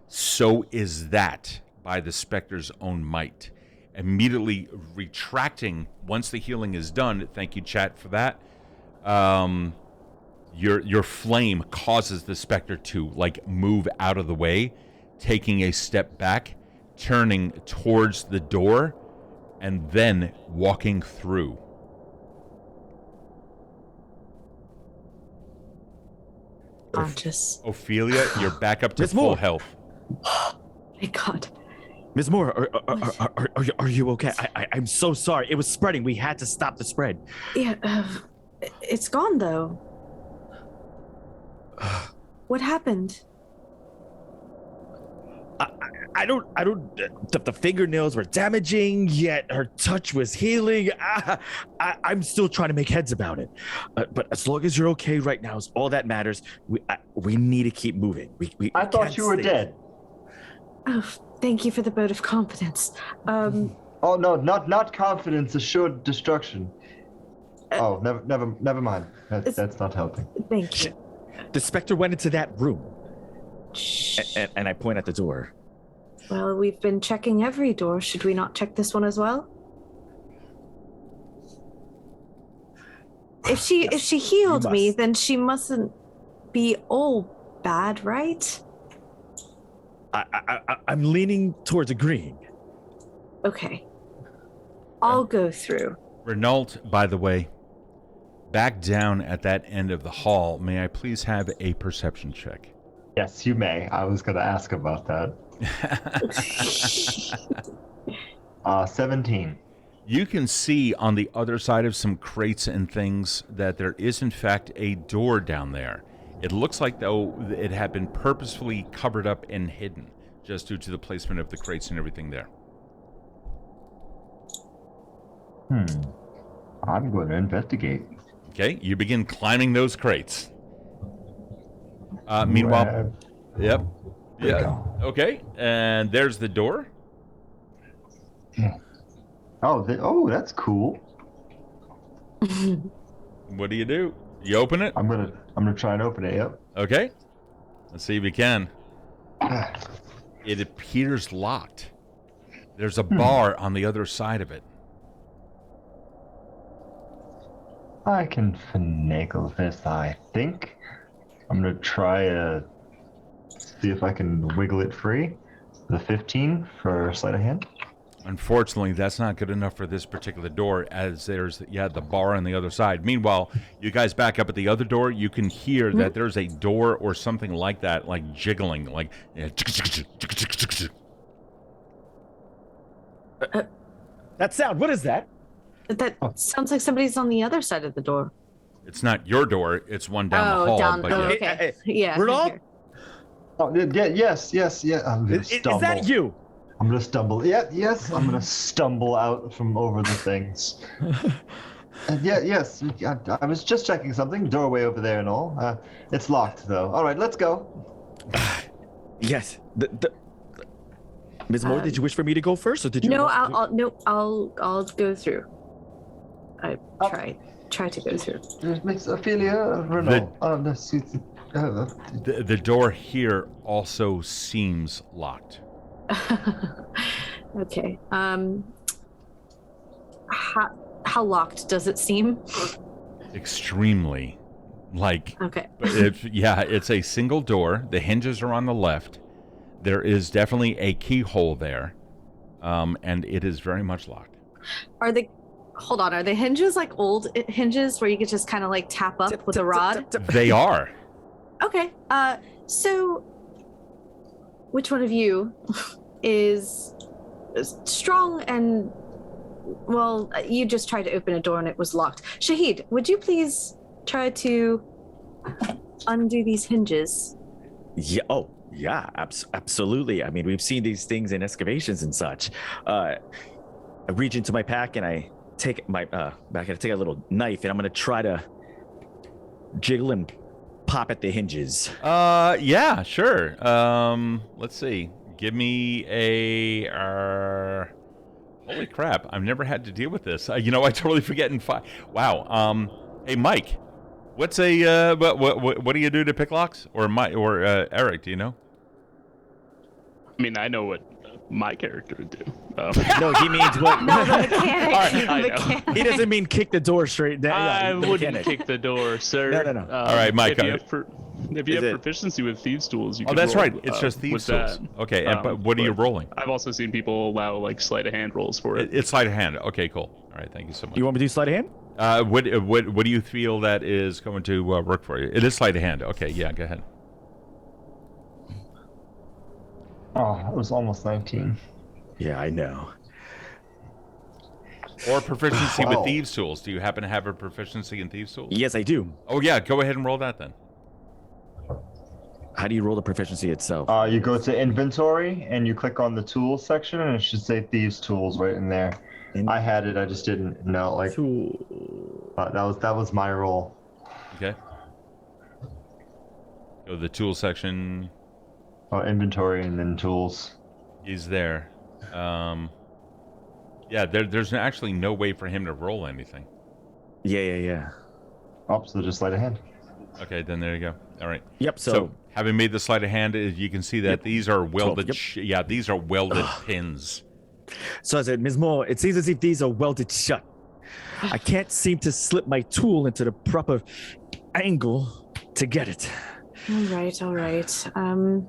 so is that by the specter's own might. Immediately retracting once the healing is done. Thank you, chat, for that. Your flame causes the specter to like move out of the way, taking a step back, turning towards the door, and then walking through. Conscious. Ophelia, you're back up to full health. My God. Ms. Moore, are you okay? I'm so sorry. It was spreading. We had to stop the spread. Yeah, it's gone though. What happened? I don't. The fingernails were damaging, yet her touch was healing. I'm still trying to make heads about it. But as long as you're okay right now is all that matters. We need to keep moving. I thought you were dead. Oh, thank you for the vote of confidence. Oh no, not confidence, assured destruction. Never mind. That's not helping. Thank you. The specter went into that room. And I point at the door. Well, we've been checking every door. Should we not check this one as well? If she healed me, must. then she mustn't be all bad, right? I'm leaning towards agreeing. Okay. I'll go through. Renault, by the way, back down at that end of the hall, may I please have a perception check? Yes, you may. I was going to ask about that. 17. You can see on the other side of some crates and things that there is, in fact, a door down there. It looks like, though, it had been purposefully covered up and hidden, just due to the placement of the crates and everything there. I'm going to investigate. Okay, you begin climbing those crates. Meanwhile, yep. There we Yeah. go. Okay, and there's the door. Oh, that's cool. What do? You open it? I'm gonna try and open it. Yep. Okay. Let's see if you can. It appears locked. There's a bar on the other side of it. I can finagle this, I think. I'm gonna try to see if I can wiggle it free. The 15 for sleight of hand. Unfortunately, that's not good enough for this particular door, as there's, the bar on the other side. Meanwhile, you guys back up at the other door, you can hear that there's a door or something like that, like jiggling, like... That sound, what is that? That sounds like somebody's on the other side of the door. It's not your door, it's one down the hall. down. But Oh, yeah. okay. Yeah. Renault? here. Oh, yes. I'm gonna Is stumble. that you? I'm gonna stumble. Yes. I'm gonna stumble out from over the things. Yes. I was just checking something. Doorway over there and all. It's locked though. All right, let's go. Yes. Ms. Moore, did you wish for me to go first, or did you? No, I'll go through. I try to go through. Miss Ophelia, Renault. The door here also seems locked. Okay. How locked does it seem? Extremely. Like, Okay. it's a single door. The hinges are on the left. There is definitely a keyhole there, and it is very much locked. Are the hinges like old hinges where you could just kind of like tap up with a rod? They are. Okay. So which one of you is strong and well, you just tried to open a door and it was locked. Shahid, would you please try to undo these hinges? Yeah. Oh, yeah. Absolutely. I mean, we've seen these things in excavations and such. I reach into my pack and I take my back. I take a little knife and I'm gonna try to jiggle and pop at the hinges. Yeah, sure. Let's see. Give me a. Holy crap! I've never had to deal with this. I totally forget in five. Wow. Hey, Mike. What's a what do you do to pick locks? Or Eric? Do you know? I mean, I know what my character would do. No, he means what? No, the mechanic. Alright, The I know. mechanic. He doesn't mean kick the door straight down. I the wouldn't mechanic. kick the door, sir. No. All right, Mike, If you have Is it- proficiency with thieves' tools, you Oh, can that's roll, right. It's just thieves' with tools. that. Okay, but what are you but rolling? I've also seen people allow like sleight of hand rolls for it. It's sleight of hand. Okay, cool. All right, thank you so much. You want me to do sleight of hand? What do you feel that is going to work for you? It is sleight of hand. Okay, yeah, go ahead. Oh, that was almost 19. Yeah, I know. Or proficiency with Wow. thieves' tools. Do you happen to have a proficiency in thieves' tools? Yes, I do. Oh yeah, go ahead and roll that then. How do you roll the proficiency itself? You go to inventory and you click on the tools section and it should say thieves tools right in there. I had it, I just didn't know. Like that was my roll. Okay. Go to the tool section. Oh, inventory and then tools. He's there. Yeah, there's actually no way for him to roll anything. Yeah. Oh, so just sleight of hand. Okay, then there you go. All right. Yep. So having made the sleight of hand, you can see that these are welded. 12, These are welded pins. So I said, Ms. Moore, it seems as if these are welded shut. I can't seem to slip my tool into the proper angle to get it. All right. Well,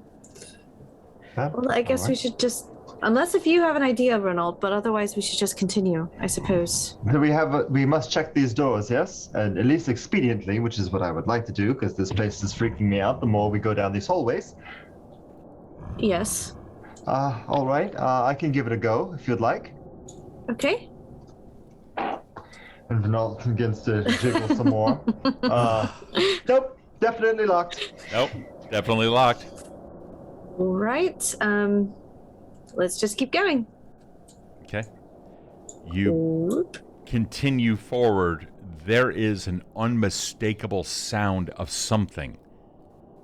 I guess All we right. should just, unless if you have an idea, Renault, but otherwise we should just continue, I suppose. We must check these doors, yes? And at least expediently, which is what I would like to do, because this place is freaking me out the more we go down these hallways. Yes. All right. I can give it a go, if you'd like. Okay. And Renault begins to jiggle some more. Nope. Definitely locked. Nope. Definitely locked. All right. Let's just keep going. Okay. You continue forward. There is an unmistakable sound of something.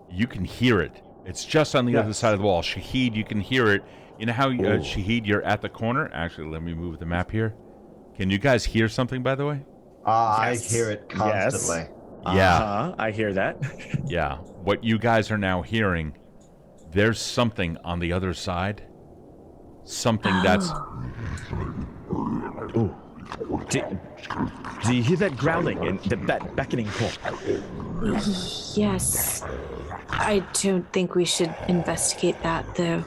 You can hear it. It's just on the other side of the wall. Shahid, you can hear it. You know how, Shahid, you're at the corner? Actually, let me move the map here. Can you guys hear something, by the way? I hear it constantly. Yes. Yeah. I hear that. Yeah. What you guys are now hearing, there's something on the other side. Something that's... Ooh. Do you hear that growling and that beckoning call? Yes. I don't think we should investigate that, though.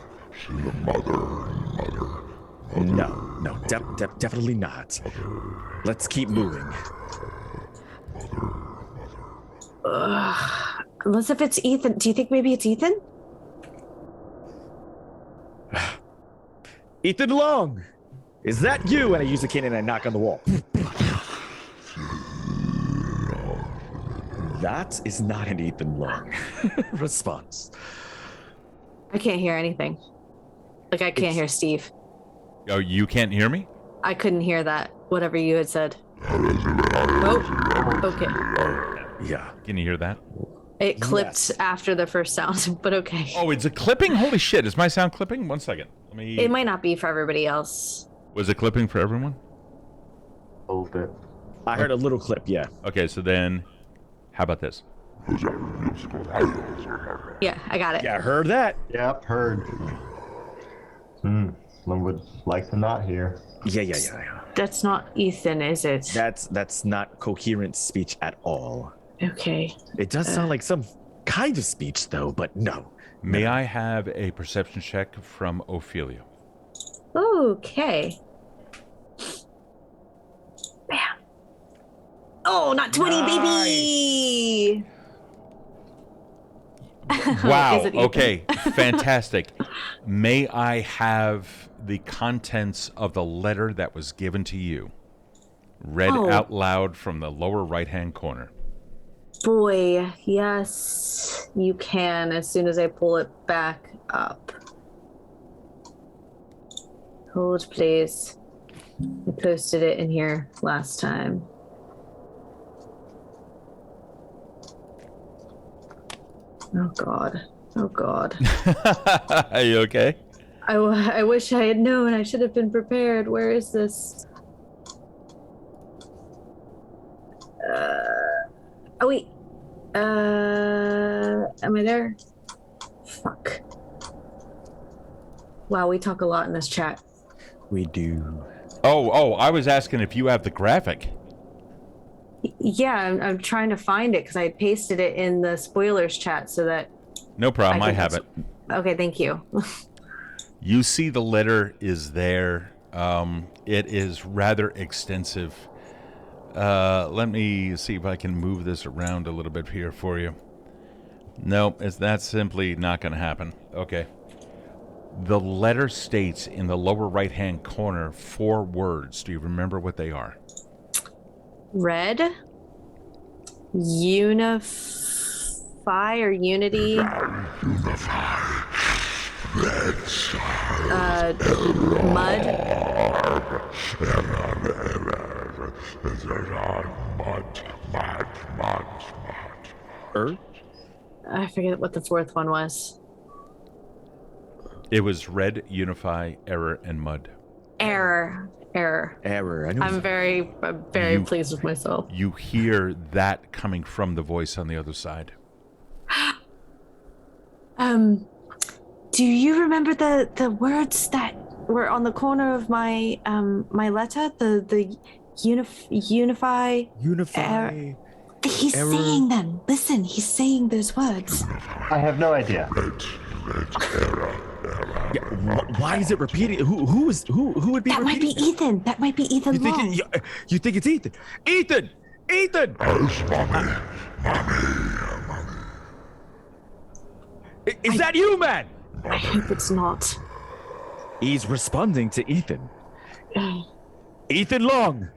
No, definitely not. Let's keep moving. Unless if it's Ethan. Do you think maybe it's Ethan? Ethan Long! Is that you? And I use a cane and I knock on the wall. That is not an Ethan Long response. I can't hear anything. Like, I can't hear Steve. Oh, you can't hear me? I couldn't hear that, whatever you had said. Oh, okay. Yeah. Can you hear that? It clipped after the first sound, but okay. Oh, it's a clipping? Holy shit, is my sound clipping? 1 second. Let me... It might not be for everybody else. Was it clipping for everyone? A little bit. I heard a little clip, yeah. Okay, so then, how about this? Yeah, I got it. Yeah, I heard that. Yep, heard. One would like to not hear. Yeah. That's not Ethan, is it? That's not coherent speech at all. Okay. It does sound like some kind of speech, though, but no. May I have a perception check from Ophelia? Okay. Bam. Oh, not 20, baby! Wow, Is it Ethan? okay, fantastic. May I have the contents of the letter that was given to you read out loud from the lower right-hand corner? Boy, yes, you can as soon as I pull it back up. Hold, please. I posted it in here last time. Oh, God. Oh, God. Are you okay? I wish I had known. I should have been prepared. Where is this? Oh, wait. Am I there? Fuck. Wow, we talk a lot in this chat. We do. Oh, I was asking if you have the graphic. Yeah, I'm trying to find it because I pasted it in the spoilers chat so that... No problem, I have it. Okay, thank you. You see the letter is there. It is rather extensive. Let me see if I can move this around a little bit here for you. No, that's simply not going to happen. Okay. The letter states in the lower right-hand corner 4 words. Do you remember what they are? Red. Unify or unity. Unify. Red Mud. I forget what the 4th one was. It was red, unify, error, and mud. Error. I'm very pleased with myself. You hear that coming from the voice on the other side. Do you remember the words that were on the corner of my my letter? The Unify. He's Error. saying them. Listen, he's saying those words. I have no idea. Why is it repeating? Who would be That might be repeating? Ethan. That might be Ethan Long. You think it's Ethan? Ethan! Is that you, man? I hope it's not. He's responding to Ethan. Ethan Long.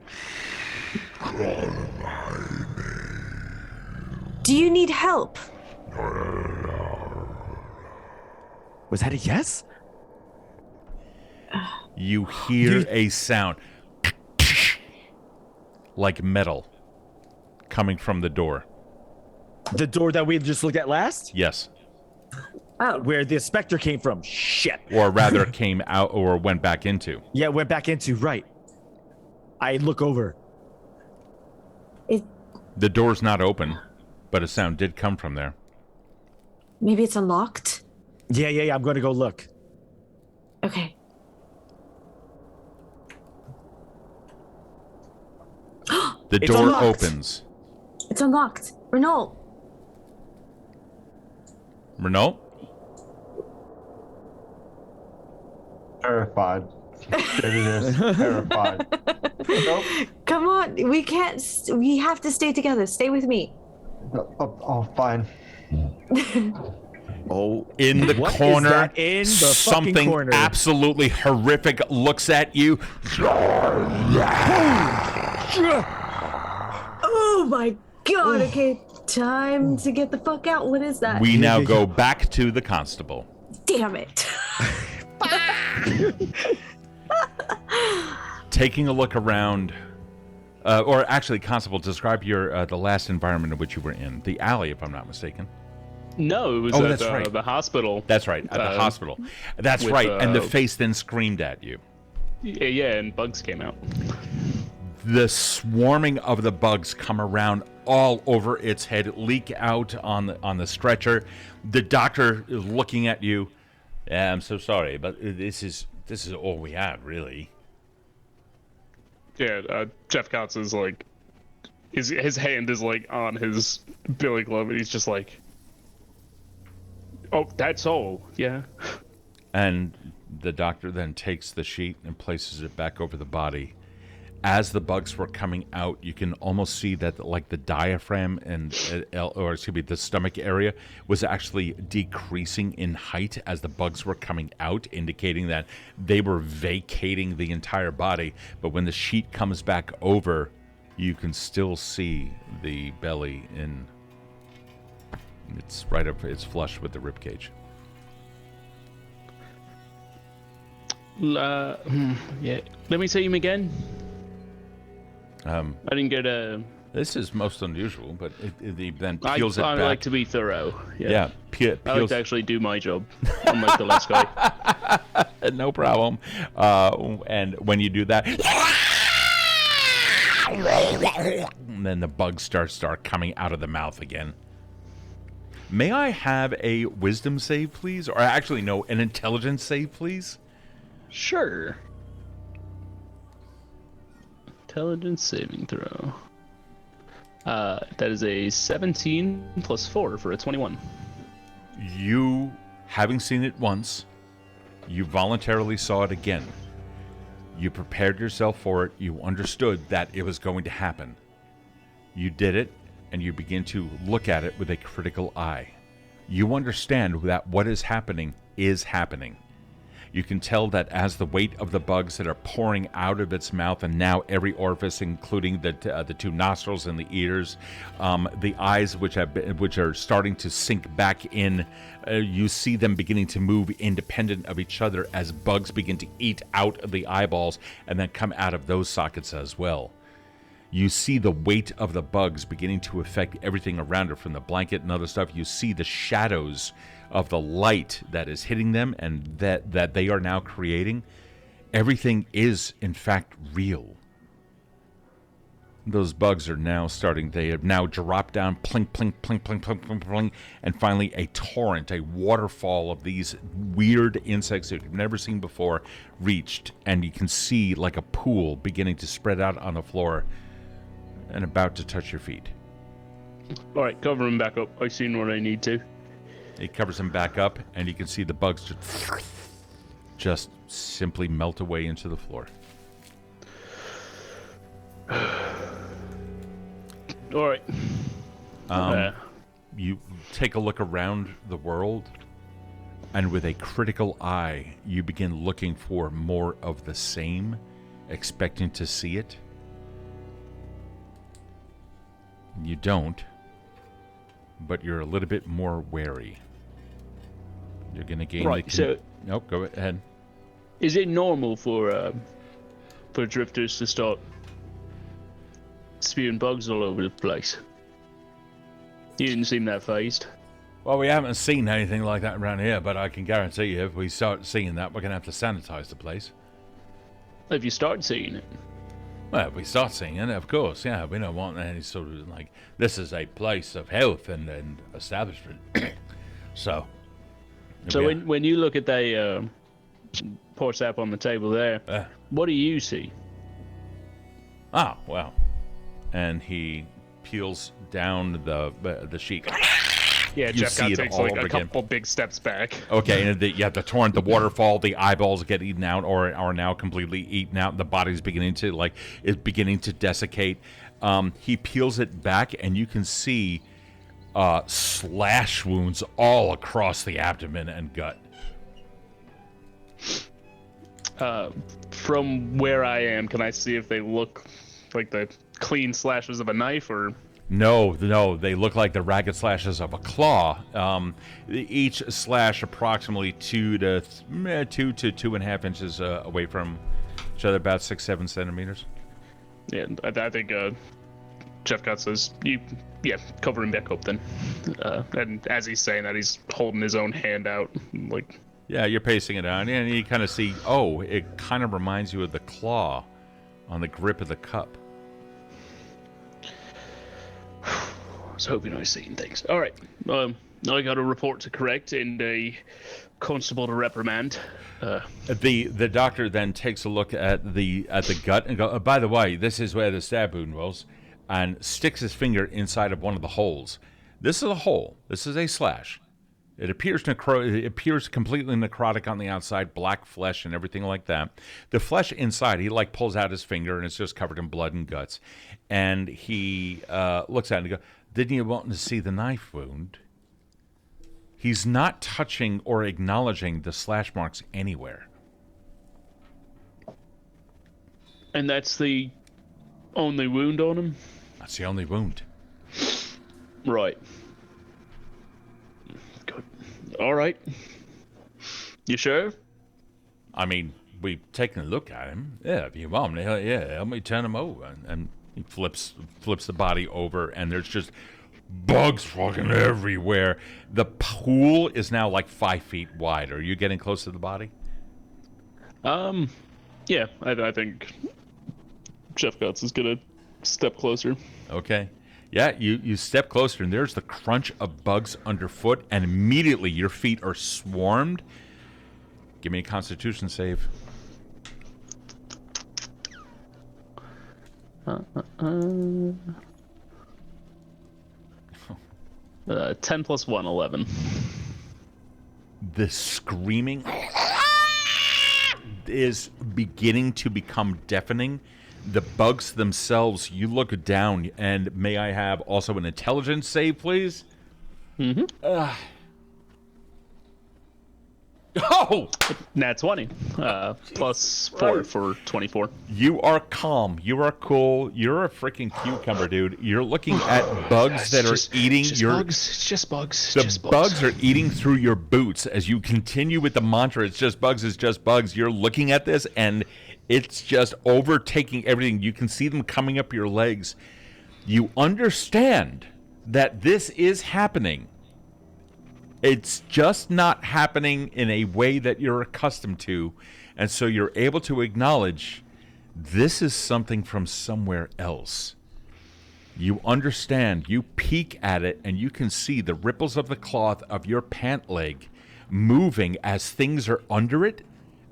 Do you need help? Was that a yes? You hear a sound like metal coming from the door. The door that we just looked at last? Yes. Oh, Where the specter came from. Shit. Or rather came out or went back into. Yeah, went back into, right. I look over. The door's not open, but a sound did come from there. maybe it's unlocked. Yeah, I'm going to go look. Okay. The It's door unlocked. opens. It's unlocked. Renault. Renault? Terrified. There it is. Terrified. Nope. Come on, we can't. We have to stay together. Stay with me. Oh, fine. Oh, In the what is corner, that in the fucking something corner? absolutely horrific looks at you. Oh my god. Okay, time to get the fuck out. What is that? We now go back to the constable. Damn it. Taking a look around, or actually, constable, describe your the last environment in which you were in. The alley, if I'm not mistaken. No, it was Oh, at that's right. the hospital. That's right, at the hospital. That's with, right, and the face then screamed at you. Yeah, and bugs came out. The swarming of the bugs come around all over its head, leak out on the stretcher. The doctor is looking at you. Yeah, I'm so sorry, but this is all we have, really. Yeah, Jephcots is like, his hand is like on his billy glove, and he's just like, oh, that's all, yeah. And the doctor then takes the sheet and places it back over the body. As the bugs were coming out, you can almost see that, like, the diaphragm and, the stomach area was actually decreasing in height as the bugs were coming out, indicating that they were vacating the entire body. But when the sheet comes back over, you can still see the belly it's right up, it's flush with the ribcage. Yeah. Let me see him again. I didn't get a. This is most unusual, but it then I peels it back. like to be thorough. Yeah. Peels. I like to actually do my job, unlike the last guy. No problem. And when you do that, and then the bugs start coming out of the mouth again. May I have a wisdom save, please? Or actually, no, an intelligence save, please? Sure. Intelligence saving throw. That is a 17 plus 4 for a 21. You, having seen it once, you voluntarily saw it again. You prepared yourself for it. You understood that it was going to happen. You did it, and you begin to look at it with a critical eye. You understand that what is happening is happening. You can tell that as the weight of the bugs that are pouring out of its mouth, and now every orifice, including the two nostrils and the ears, the eyes, which are starting to sink back in, you see them beginning to move independent of each other as bugs begin to eat out of the eyeballs and then come out of those sockets as well. You see the weight of the bugs beginning to affect everything around it, from the blanket and other stuff. You see the shadows of the light that is hitting them and that they are now creating. Everything is, in fact, real. those bugs are now starting. They have now dropped down, plink, plink, plink, plink, plink, plink, plink, and finally a torrent, a waterfall of these weird insects that you've never seen before reached, and you can see like a pool beginning to spread out on the floor and about to touch your feet. All right, cover him back up. I've seen what I need to. It covers him back up, and you can see the bugs just simply melt away into the floor. All right. You take a look around the world, and with a critical eye, you begin looking for more of the same, expecting to see it. You don't, but you're a little bit more wary. You're going to gain Nope, go ahead. Is it normal for drifters to start spewing bugs all over the place? You didn't seem that phased. Well, we haven't seen anything like that around here, but I can guarantee you if we start seeing that, we're going to have to sanitize the place. Have you started seeing it? Well, if we start seeing it, of course, yeah. We don't want any sort of, like, this is a place of health and establishment. So when you look at the pour sap on the table there, what do you see? Ah, well. And he peels down the sheet. Yeah, Jephcots takes like a couple big steps back. Okay, and the torrent, the waterfall, the eyeballs get eaten out or are now completely eaten out. The body's beginning to desiccate. He peels it back, and you can see slash wounds all across the abdomen and gut. From where I am, can I see if they look like the clean slashes of a knife, or? No, they look like the ragged slashes of a claw. Each slash approximately 2 to 2.5 inches away from each other, about 6-7 centimeters. Yeah, I think Jephcots says, cover him back up then. And as he's saying that, he's holding his own hand out, like. Yeah, you're pacing it out, and you kind of see, it kind of reminds you of the claw on the grip of the cup. I was hoping I was seeing things. All right. I got a report to correct and a constable to reprimand. The doctor then takes a look at the gut and go, by the way, this is where the stab wound was, and sticks his finger inside of one of the holes. This is a hole. This is a slash. It appears completely necrotic on the outside, black flesh and everything like that. The flesh inside, he pulls out his finger and it's just covered in blood and guts. And he looks at it and goes, "Didn't you want to see the knife wound?" He's not touching or acknowledging the slash marks anywhere. And that's the only wound on him? That's the only wound. Right. Good. All right. You sure? I mean, we've taken a look at him. Yeah, if you want, help me turn him over. And he flips the body over, and there's just bugs fucking everywhere. The pool is now 5 feet wide. Are you getting close to the body? Yeah, I think Jephcots is gonna step closer. Okay. Yeah, you step closer, and there's the crunch of bugs underfoot, and immediately your feet are swarmed. Give me a Constitution save. 10 plus 1, 11. The screaming is beginning to become deafening. The bugs themselves, you look down, and may I have also an intelligence save, please? Mm-hmm. Oh! Nat 20. Plus 4 for 24. You are calm. You are cool. You're a freaking cucumber, dude. You're looking at bugs that are eating your... bugs. It's just bugs. The bugs are eating through your boots as you continue with the mantra, it's just bugs, it's just bugs. You're looking at this, and it's just overtaking everything. You can see them coming up your legs. You understand that this is happening. It's just not happening in a way that you're accustomed to. And so you're able to acknowledge this is something from somewhere else. You understand. You peek at it, and you can see the ripples of the cloth of your pant leg moving as things are under it,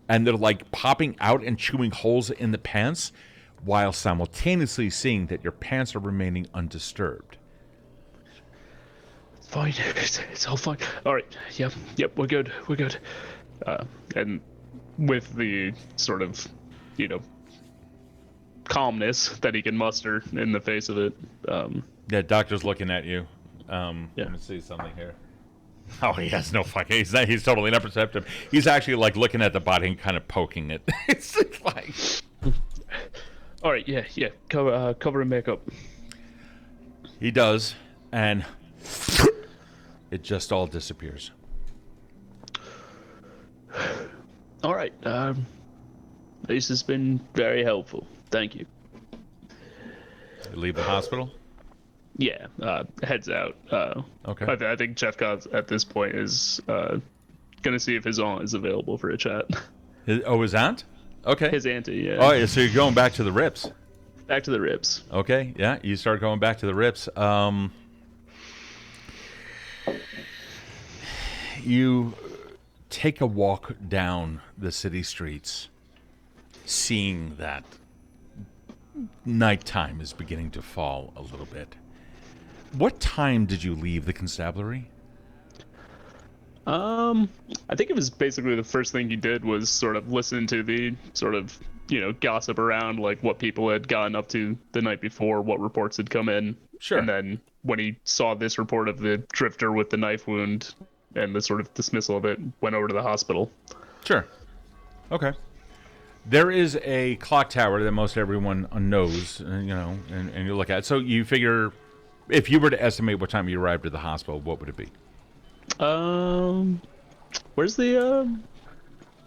and they're like popping out and chewing holes in the pants, while simultaneously seeing that your pants are remaining undisturbed. It's fine. It's all fine. All right. Yep. We're good. And with the sort of, calmness that he can muster in the face of it. Yeah, doctor's looking at you. Let me see something here. Oh, he has no fucking. He's totally not perceptive. He's actually like looking at the body and kind of poking it. It's like. All right. Yeah. Cover and makeup. He does, and it just all disappears. All right. This has been very helpful. Thank you. You leave the hospital? Yeah, heads out. Okay. I think Jephcots at this point is gonna see if his aunt is available for a chat. His aunt? Okay. His auntie, yeah. Oh, yeah, so you're going back to the Rips. Back to the Rips. Okay, yeah, you start going back to the Rips. You take a walk down the city streets, seeing that nighttime is beginning to fall a little bit. What time did you leave the constabulary? I think it was basically the first thing he did was sort of listen to the sort of, gossip around, like what people had gotten up to the night before, what reports had come in. Sure. And then when he saw this report of the drifter with the knife wound and the sort of dismissal of it, went over to the hospital. Sure. Okay. There is a clock tower that most everyone knows, and you look at it. So you figure, if you were to estimate what time you arrived at the hospital, what would it be? Where's the,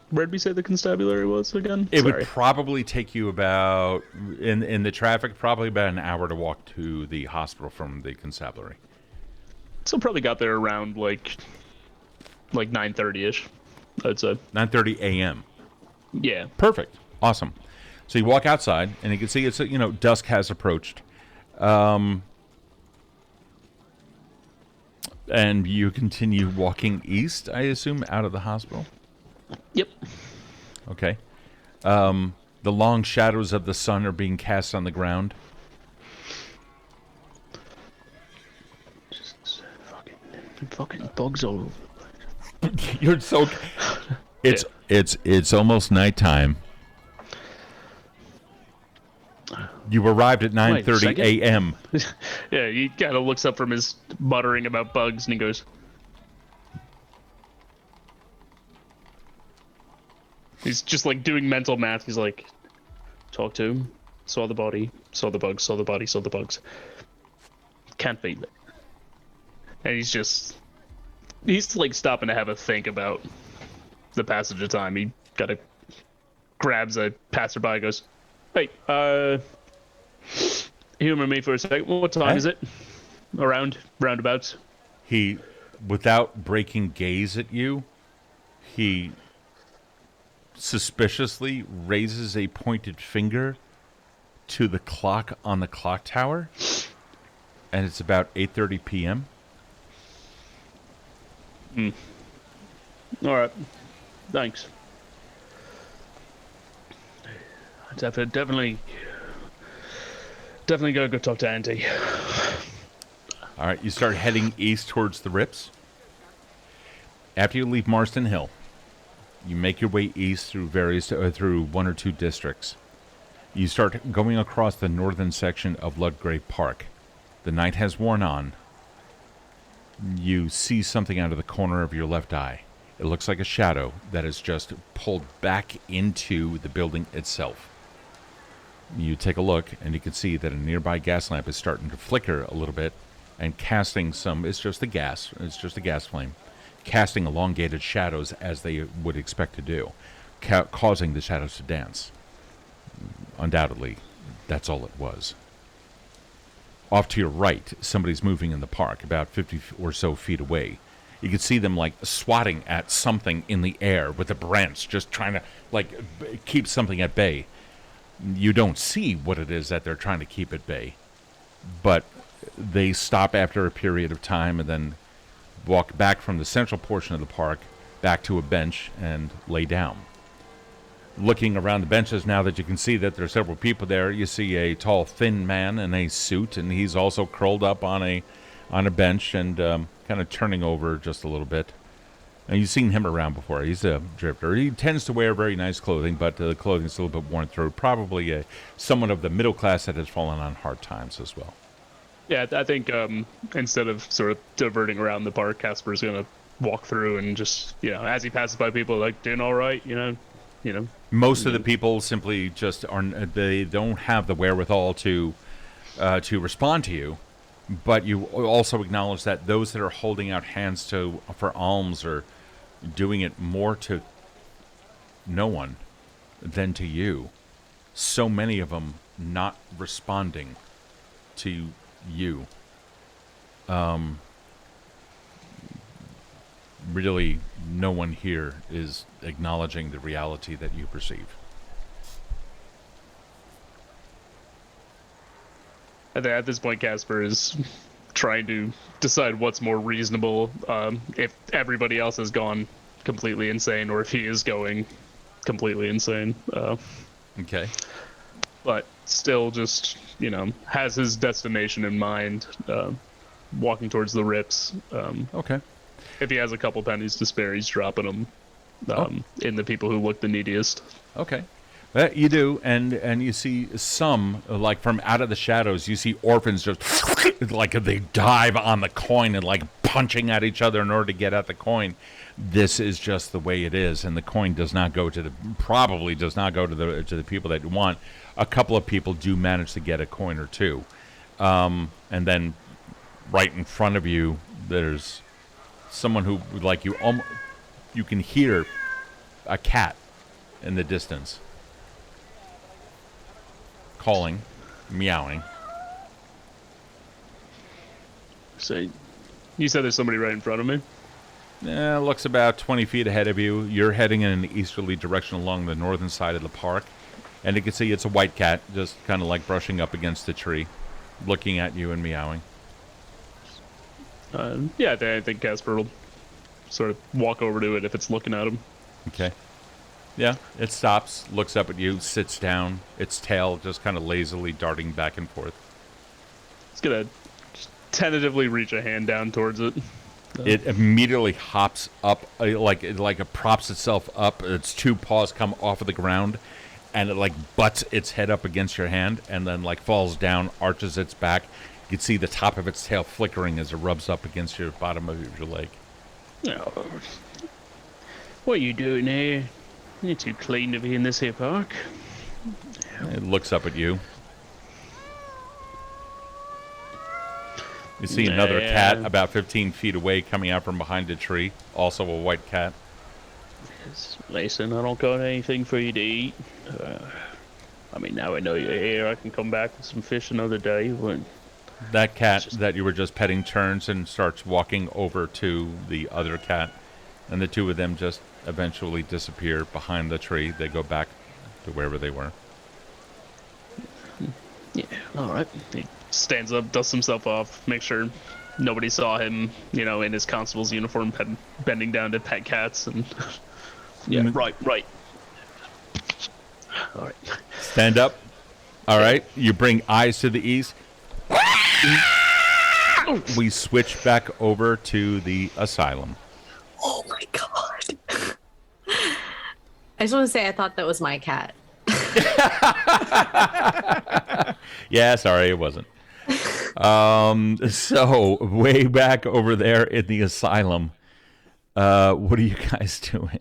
where did we say the constabulary was again? It would probably take you about, in the traffic, probably about an hour to walk to the hospital from the constabulary. So probably got there around, like 9:30ish, I'd say. 9:30 a.m. Yeah. Perfect. Awesome. So you walk outside, and you can see it's, dusk has approached. And you continue walking east, I assume, out of the hospital? Yep. Okay. The long shadows of the sun are being cast on the ground. Just fucking bugs all over. You're so... It's almost nighttime. You arrived at 9:30 a.m. Yeah, he kind of looks up from his muttering about bugs and he goes... He's just like doing mental math. He's like, talk to him, saw the body, saw the bugs, saw the body, saw the bugs. Can't feel it. And he's like stopping to have a think about the passage of time. He kind of grabs a passerby and goes, hey, humor me for a second. What time is it? Roundabouts. He, without breaking gaze at you, he suspiciously raises a pointed finger to the clock on the clock tower, and it's about 8:30 p.m. All right. Thanks. Definitely gotta go talk to Auntie. All right, you start heading east towards the Rips. After you leave Marston Hill, you make your way east through through one or two districts. You start going across the northern section of Ludgrave Park. The night has worn on. You see something out of the corner of your left eye. It looks like a shadow that is just pulled back into the building itself. You take a look, and you can see that a nearby gas lamp is starting to flicker a little bit, and casting some, it's just a gas flame, casting elongated shadows as they would expect to do, causing the shadows to dance. Undoubtedly, that's all it was. Off to your right, somebody's moving in the park, about 50 or so feet away. You can see them, like, swatting at something in the air with a branch, just trying to, like, keep something at bay. You don't see what it is that they're trying to keep at bay. but they stop after a period of time and then walk back from the central portion of the park back to a bench and lay down. Looking around the benches now that you can see that there are several people there, you see a tall, thin man in a suit, and he's also curled up on a bench and kind of turning over just a little bit. And you've seen him around before. He's a drifter. He tends to wear very nice clothing, but the clothing's a little bit worn through. Probably someone of the middle class that has fallen on hard times as well. Yeah, I think instead of sort of diverting around the park, Casper's gonna walk through and just, as he passes by people, like, doing all right, Most of the people simply just they don't have the wherewithal to respond to you, but you also acknowledge that those that are holding out hands for alms are doing it more to no one than to you. So many of them not responding to you. Really, no one here is acknowledging the reality that you perceive. At this point, Casper is trying to decide what's more reasonable, if everybody else has gone completely insane or if he is going completely insane. Okay. But still just, has his destination in mind, walking towards the rips. Okay. If he has a couple pennies to spare, he's dropping them in the people who look the neediest. Okay. You do, and you see some, like from out of the shadows, you see orphans just like they dive on the coin and like punching at each other in order to get at the coin. This is just the way it is, and the coin does not go to the people that you want. A couple of people do manage to get a coin or two, and then right in front of you, there's someone who, like, you can hear a cat in the distance calling, meowing. So, you said there's somebody right in front of me? Looks about 20 feet ahead of you. You're heading in an easterly direction along the northern side of the park, and you can see it's a white cat, just kind of like brushing up against the tree, looking at you and meowing. Yeah, I think Casper will sort of walk over to it if it's looking at him. Okay. Yeah, it stops, looks up at you, sits down, its tail just kind of lazily darting back and forth. It's gonna just tentatively reach a hand down towards it. It immediately hops up, like it props itself up. Its two paws come off of the ground, and it like butts its head up against your hand, and then like falls down, arches its back. You can see the top of its tail flickering as it rubs up against your bottom of your leg. Oh, what are you doing here? You're too clean to be in this here park. It looks up at you. You see another cat about 15 feet away coming out from behind a tree. Also a white cat. Listen, I don't got anything for you to eat. Now I know you're here. I can come back with some fish another day. But that cat that you were just petting turns and starts walking over to the other cat. And the two of them just eventually disappear behind the tree. They go back to wherever they were. Yeah, all right. He stands up, dusts himself off, make sure nobody saw him, in his constable's uniform, bending down to pet cats. And yeah, right. All right. Stand up. All right. You bring eyes to the east. We switch back over to the asylum. Oh my god. I just want to say I thought that was my cat. Yeah, sorry, it wasn't. So, way back over there in the asylum, what are you guys doing?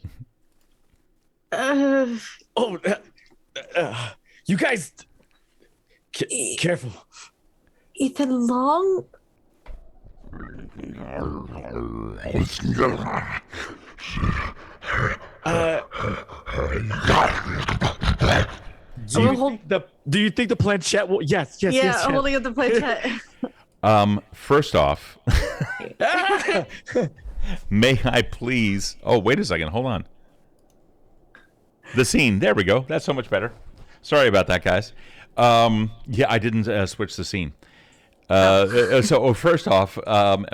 You guys... careful. Ethan Long? Do you think the planchette will... Yes. Yeah, I'm holding up the planchette. First off, may I please... Oh, wait a second. Hold on. The scene. There we go. That's so much better. Sorry about that, guys. Yeah, I didn't switch the scene. So first off,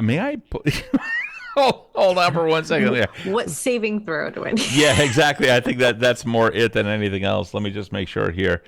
may I? Hold on for 1 second. Yeah. What saving throw do I need? Yeah, exactly. I think that's more it than anything else. Let me just make sure here.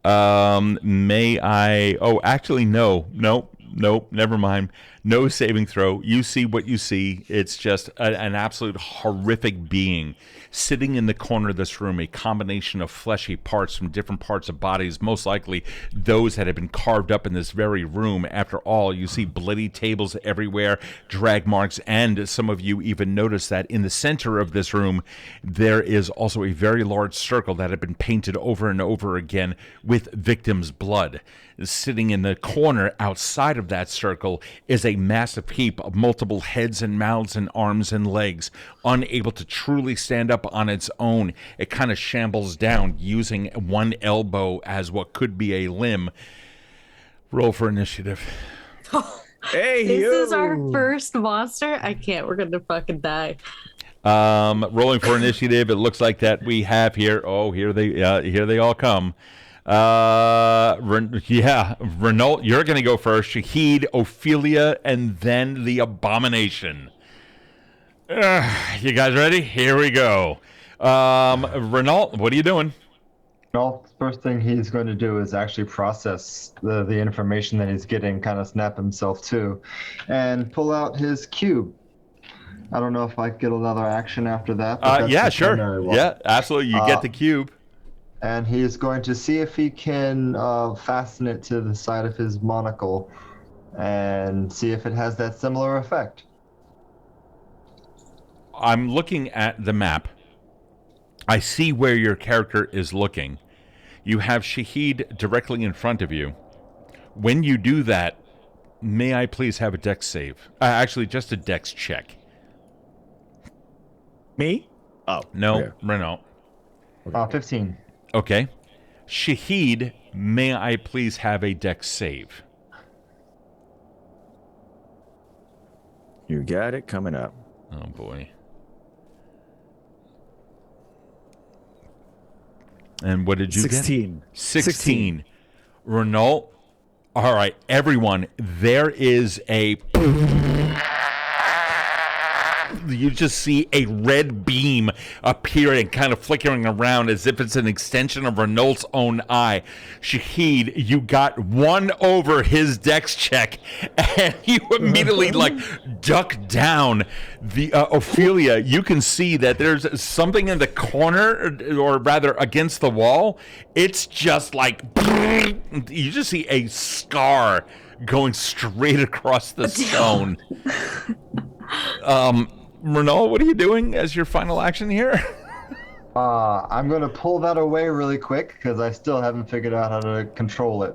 May I? Oh, actually, no. Nope. Never mind. No saving throw. You see what you see. It's just an absolute horrific being sitting in the corner of this room, a combination of fleshy parts from different parts of bodies, most likely those that have been carved up in this very room. After all, you see bloody tables everywhere, drag marks, and some of you even notice that in the center of this room, there is also a very large circle that had been painted over and over again with victims' blood. Sitting in the corner outside of that circle is a massive heap of multiple heads and mouths and arms and legs, unable to truly stand up on its own. It kind of shambles down, using one elbow as what could be a limb. Roll for initiative. Hey, This is our first monster. I can't. We're gonna fucking die. Rolling for initiative. It looks like that we have here. Oh, here they all come. Renault, you're going to go first. Shahid, Ophelia, and then the Abomination. You guys ready? Here we go. Renault, what are you doing? Well, first thing he's going to do is actually process the information that he's getting, kind of snap himself to, and pull out his cube. I don't know if I get another action after that. Yeah, sure. Yeah, absolutely. You get the cube. And he's going to see if he can fasten it to the side of his monocle and see if it has that similar effect. I'm looking at the map. I see where your character is looking. You have Shahid directly in front of you. When you do that, may I please have a dex save? Actually, just a dex check. Me? Oh. No, okay. Renault. 15. Okay. Shahid, may I please have a dex save? You got it coming up. Oh, boy. And what did you 16. get? 16. Renault. All right, everyone, there is a... You just see a red beam appearing, kind of flickering around as if it's an extension of Renault's own eye. Shahid, you got one over his dex check, and you immediately duck down. The Ophelia, you can see that there's something in the corner, or rather against the wall. It's just you just see a scar going straight across the stone. Renault, what are you doing as your final action here? I'm going to pull that away really quick because I still haven't figured out how to control it.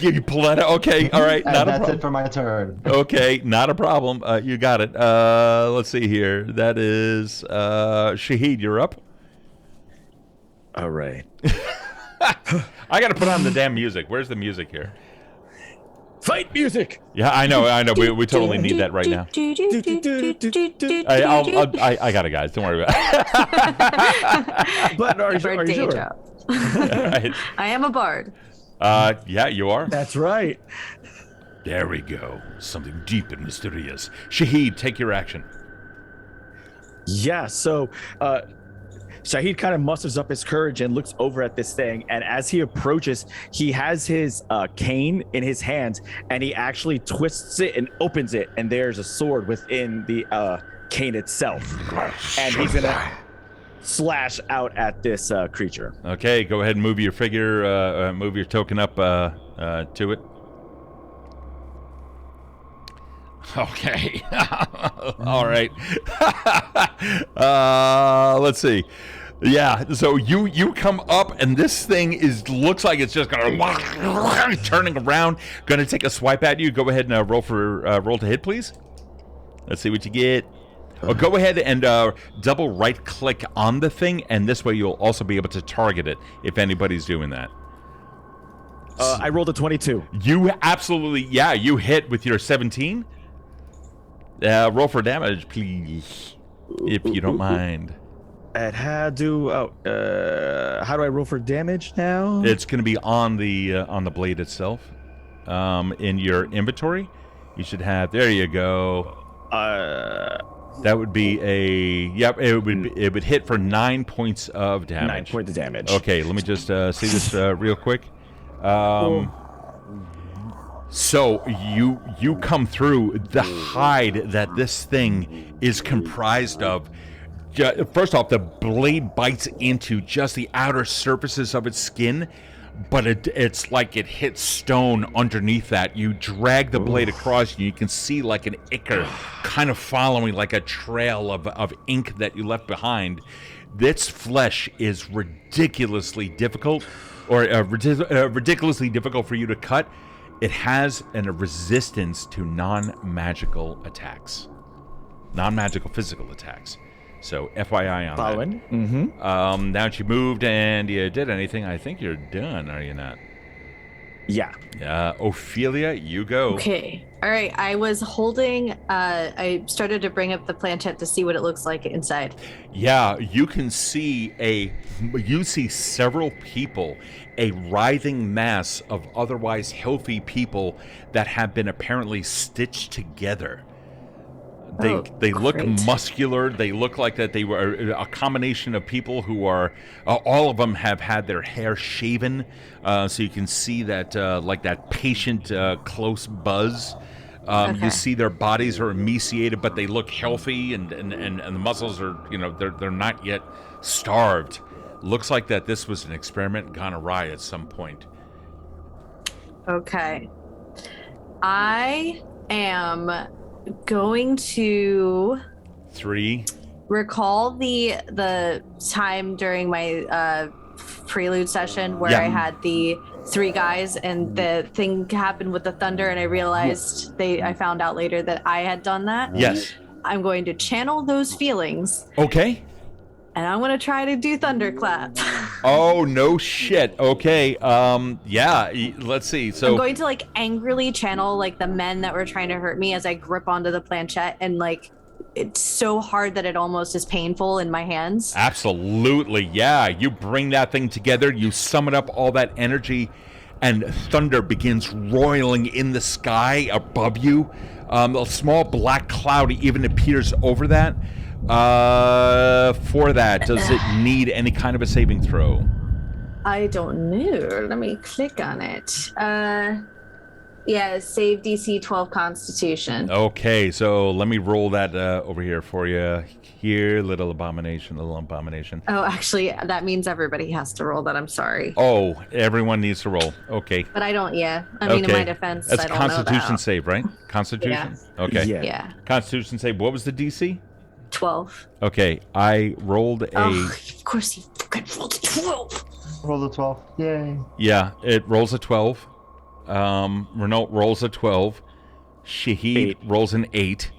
You pull that out? Okay, all right. And that's it for my turn. Okay, not a problem. You got it. Let's see here. That is Shahid, you're up. All right. I got to put on the damn music. Where's the music here? Fight music. Yeah, I know. We totally need that right now. I got it, guys. Don't worry about it. But are you sure? Job. I am a bard. Yeah, you are. That's right. There we go. Something deep and mysterious. Shahid, take your action. Yeah, so Shahid kind of musters up his courage and looks over at this thing, and as he approaches, he has his cane in his hands, and he actually twists it and opens it, and there's a sword within the cane itself, and he's gonna slash out at this creature. Okay, go ahead and move your figure, move your token up to it. Okay. All right. Let's see. Yeah, so you come up, and this thing looks like it's just gonna turning around, gonna take a swipe at you. Go ahead and roll to hit, please. Let's see what you get. Go ahead and double right click on the thing, and this way you'll also be able to target it if anybody's doing that. I rolled a 22. You absolutely, yeah, you hit with your 17. Roll for damage, please, if you don't mind. And how do I roll for damage now? It's going to be on the blade itself. in your inventory. You should have. There you go. That would be a. Yep. It would hit for 9 points of damage. 9 points of damage. Okay. Let me just see this real quick. So you come through. The hide that this thing is comprised of. First off, the blade bites into just the outer surfaces of its skin, but it's like it hits stone underneath that. You drag the blade across, and you can see like an ichor kind of following like a trail of ink that you left behind. Its flesh is ridiculously difficult, or ridiculously difficult for you to cut. It has a resistance to non-magical attacks, non-magical physical attacks. So FYI on Following. that. Mm-hmm. Now that you moved and you did anything, I think you're done, are you not? Yeah. Ophelia, you go. Okay. All right. I was holding. I started to bring up the planchette to see what it looks like inside. Yeah, you can see several people, a writhing mass of otherwise healthy people that have been apparently stitched together. They look muscular. They look like that they were a combination of people who are, all of them have had their hair shaven, so you can see that like that patient close buzz. You see their bodies are emaciated, but they look healthy, and the muscles are, they're not yet starved. Looks like that this was an experiment gone awry at some point. Okay. I am going to 3 recall the time during my prelude session where I had the 3 guys and the thing happened with the thunder, and I realized I found out later that I had done that. Yes. I'm going to channel those feelings. Okay. And I'm going to try to do thunderclap. Oh, no shit. Okay. Let's see. So I'm going to angrily channel the men that were trying to hurt me as I grip onto the planchette, and it's so hard that it almost is painful in my hands. Absolutely. Yeah. You bring that thing together, you summon up all that energy, and thunder begins roiling in the sky above you. A small black cloud even appears over that. For that, does it need any kind of a saving throw? I don't know. Let me click on it. Save DC 12 Constitution. Okay, so let me roll that over here for you. Here, little abomination. Oh, actually, that means everybody has to roll that. I'm sorry. Oh, everyone needs to roll. Okay. But I don't, in my defense, that's I don't Constitution know that. save, right? Constitution? Yeah. Okay. Yeah. Constitution save. What was the DC? 12. Okay, I rolled a... Oh, of course he fucking rolled a 12. Roll a 12. Yay. Yeah, it rolls a 12. Renault rolls a 12. Shahid rolls an 8.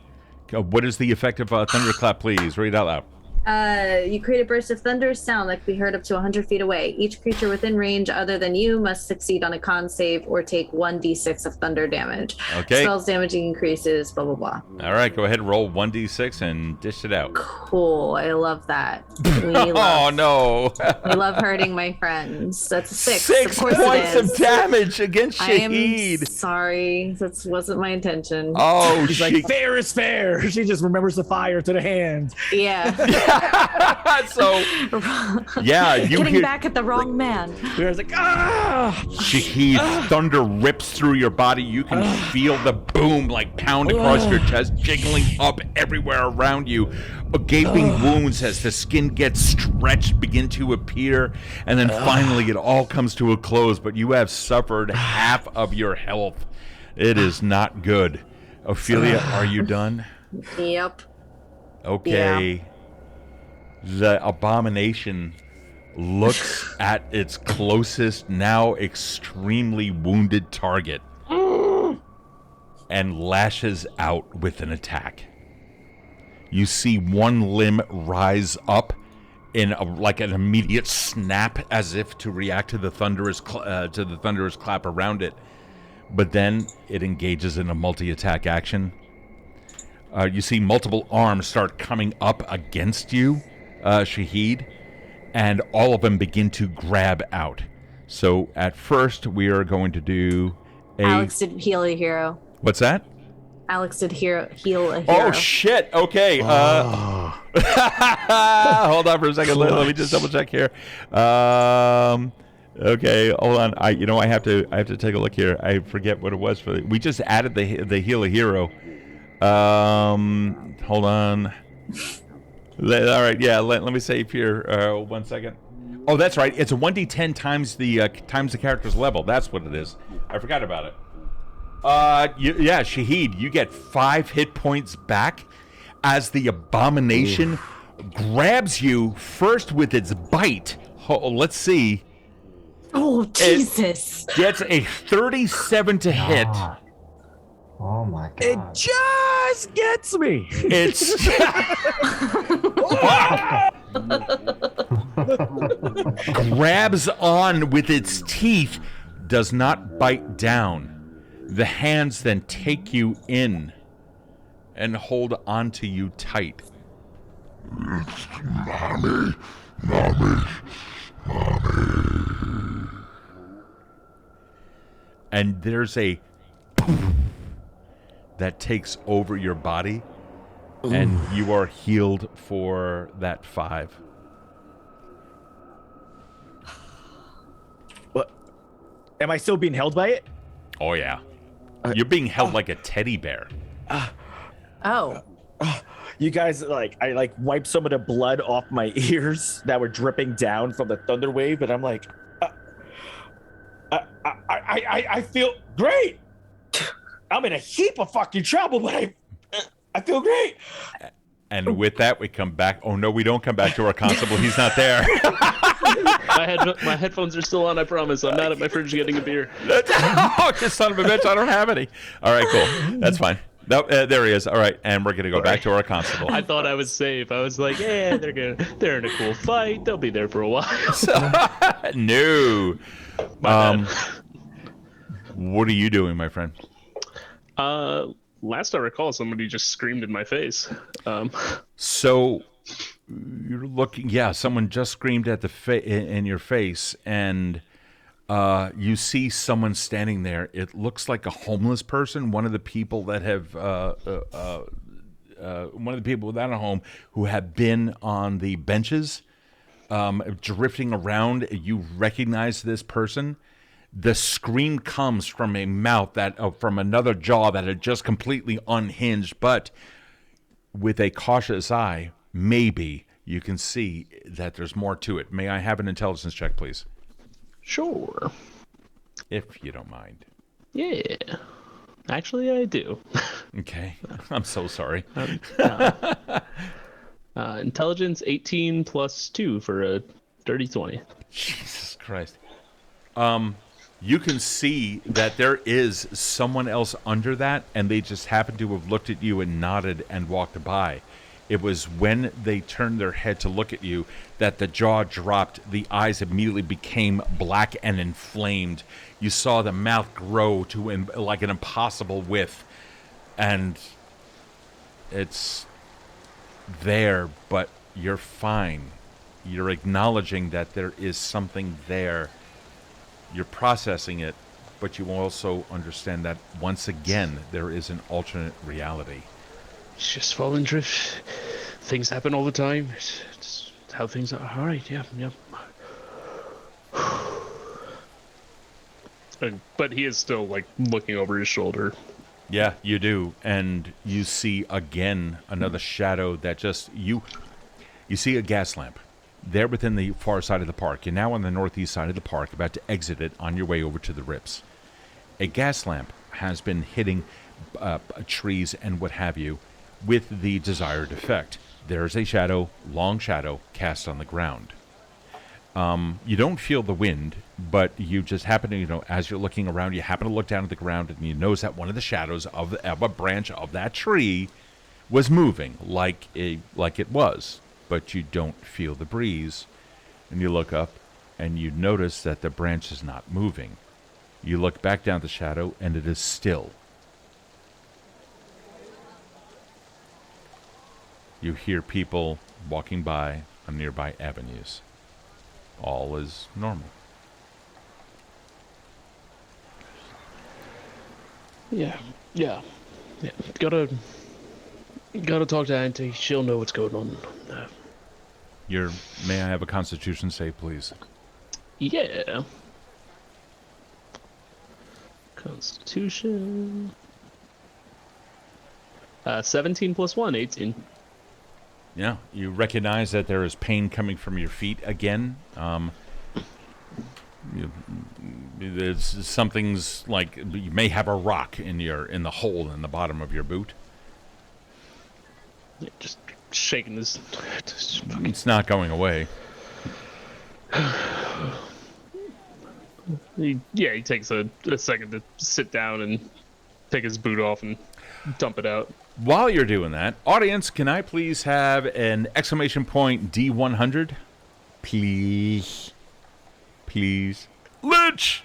What is the effect of thunderclap, please? Read it out loud. You create a burst of thunderous sound that can be heard up to 100 feet away. Each creature within range other than you must succeed on a con save or take 1d6 of thunder damage. Okay. Spells damaging increases, blah, blah, blah. All right, go ahead and roll 1d6 and dish it out. Cool. I love that. Oh, no. We love hurting my friends. That's a 6. 6 of course points it is. of damage against I Shahid. am sorry. That wasn't my intention. Oh, She's like, fair is fair. She just remembers the fire to the hand. Yeah. So, yeah, you Getting hear back at the wrong man. It's like, ah! Shahid, thunder rips through your body. You can feel the boom pound across your chest, jiggling up everywhere around you. Gaping wounds as the skin gets stretched begin to appear, and then finally it all comes to a close, but you have suffered half of your health. It is not good. Ophelia, are you done? Yep. Okay. Yeah. The abomination looks at its closest, now extremely wounded target and lashes out with an attack. You see one limb rise up in an immediate snap, as if to react to the thunderous clap around it. But then it engages in a multi-attack action. You see multiple arms start coming up against you, Shahid, and all of them begin to grab out. So at first we are going to do Alex did heal a hero. What's that? Alex did heal a hero. Oh shit! Okay. Hold on for a second. Let me just double check here. Okay, hold on. I have to take a look here. I forget what it was for. We just added the heal a hero. Hold on. All right. Yeah. Let me save here. 1 second. Oh, that's right. It's a 1d10 times the character's level. That's what it is. I forgot about it. Shahid, you get 5 hit points back as the abomination grabs you first with its bite. Let's see. Oh, Jesus. It gets a 37 to hit. Oh my god. It just gets me. It's grabs on with its teeth, does not bite down. The hands then take you in and hold onto you tight. Mommy. And there's a that takes over your body, and you are healed for that 5. What? Am I still being held by it? Oh yeah, you're being held like a teddy bear. Oh. You guys, I wiped some of the blood off my ears that were dripping down from the thunder wave, and I'm like, I feel great. I'm in a heap of fucking trouble, but I feel great. And with that, we come back. Oh no, we don't come back to our constable. He's not there. My headphones are still on, I promise. I'm not at my fridge getting a beer. Oh, you son of a bitch, I don't have any. All right, cool. That's fine. No, there he is. All right, and we're going to go back to our constable. I thought I was safe. I was like, yeah, they're in a cool fight. They'll be there for a while. No. My bad. What are you doing, my friend? Last I recall, somebody just screamed in my face. So you're looking. Yeah, someone just screamed at in your face, and you see someone standing there. It looks like a homeless person. One of the people that have one of the people without a home who have been on the benches, drifting around. You recognize this person. The scream comes from a mouth from another jaw that had just completely unhinged, but with a cautious eye, maybe you can see that there's more to it. May I have an intelligence check, please? Sure. If you don't mind. Yeah. Actually, I do. Okay. I'm so sorry. Intelligence 18 plus 2 for a dirty 20. Jesus Christ. You can see that there is someone else under that, and they just happened to have looked at you and nodded and walked by. It was when they turned their head to look at you that the jaw dropped, the eyes immediately became black and inflamed. You saw the mouth grow to like an impossible width, and it's there, but you're fine. You're acknowledging that there is something there. You're processing it, but you also understand that once again there is an alternate reality. It's just fallen drift. Things happen all the time. It's how things are. All right, yeah. But he is still like looking over his shoulder. Yeah, you do, and you see again another shadow that just you see a gas lamp. There within the far side of the park. You're now on the northeast side of the park, about to exit it on your way over to the Rips. A gas lamp has been hitting trees and what have you with the desired effect. There's a shadow, long shadow, cast on the ground. You don't feel the wind, but you just happen to, as you're looking around, you happen to look down at the ground and you notice that one of the shadows of a branch of that tree was moving like it was. But you don't feel the breeze, and you look up, and you notice that the branch is not moving. You look back down the shadow, and it is still. You hear people walking by on nearby avenues. All is normal. Yeah. Gotta talk to Auntie. She'll know what's going on. May I have a Constitution save, please? Yeah. Constitution. 17 plus 1, 18. Yeah, you recognize that there is pain coming from your feet again. Something's like you may have a rock in the hole in the bottom of your boot. Yeah, just shaking this. It's not going away. He takes a second to sit down and take his boot off and dump it out. While you're doing that, audience, can I please have an exclamation point D100? Please. Please. Lich!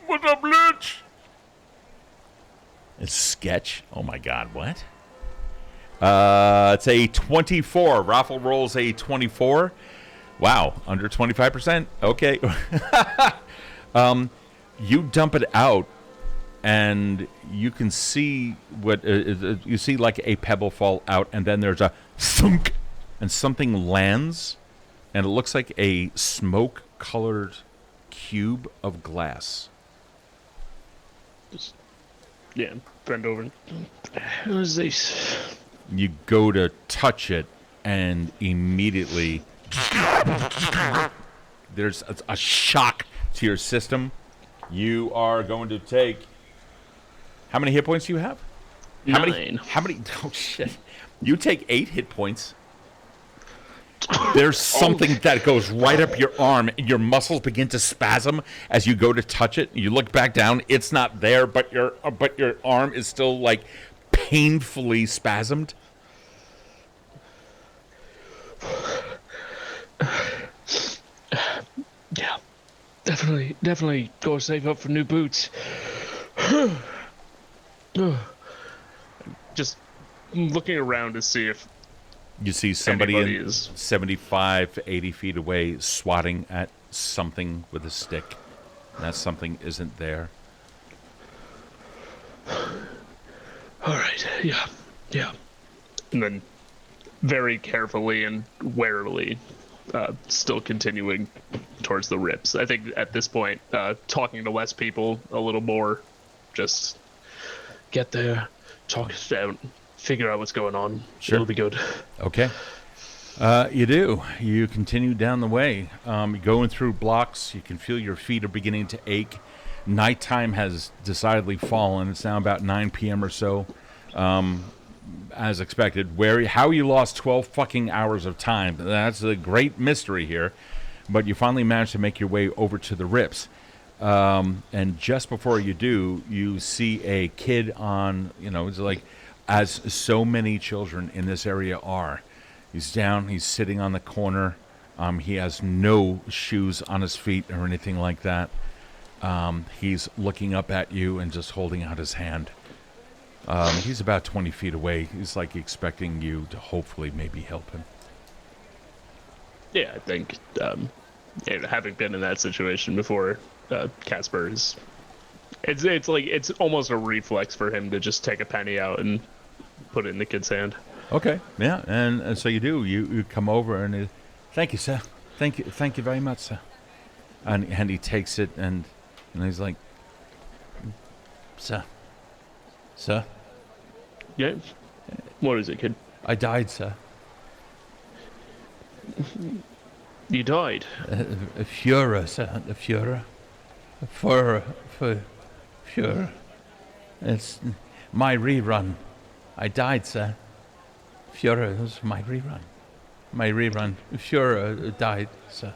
What's up, Lich? It's sketch. Oh my god, what? It's a 24. Raffle rolls a 24. Wow, under 25%. Okay. You dump it out, and you can see you see like a pebble fall out, and then there's a thunk, and something lands, and it looks like a smoke-colored cube of glass. Bend over. What is this? You go to touch it, and immediately there's a shock to your system. You are going to take... How many hit points do you have? 9. How many? Oh, shit. You take 8 hit points. There's something that goes right up your arm, and your muscles begin to spasm as you go to touch it. You look back down. It's not there, but your arm is still, like, painfully spasmed. Yeah. Definitely go save up for new boots. Just looking around to see if you see somebody anybody in is 75, 80 feet away swatting at something with a stick. And that something isn't there. All right. Yeah. And then very carefully and warily, still continuing towards the rips. I think at this point, talking to less people a little more, just get there, talk it out, figure out what's going on. Sure. It'll be good. Okay. You do. You continue down the way. Going through blocks, you can feel your feet are beginning to ache. Nighttime has decidedly fallen. It's now about 9 p.m. or so. As expected. How you lost 12 fucking hours of time. That's a great mystery here. But you finally managed to make your way over to the rips. And just before you do, you see a kid on, it's like, as so many children in this area are. He's down, he's sitting on the corner. He has no shoes on his feet or anything like that. He's looking up at you and just holding out his hand. He's about 20 feet away. He's like expecting you to hopefully maybe help him. Yeah, I think having been in that situation before, Casper is... It's like it's almost a reflex for him to just take a penny out and put it in the kid's hand. Okay, yeah, and so you do. You come over and thank you, sir. Thank you very much, sir. And he takes it and he's like, sir. Yeah. What is it, kid? I died, sir. You died. A Führer, sir. A Führer. For Führer. It's my rerun. I died, sir. Führer was my rerun. My rerun. Führer died, sir.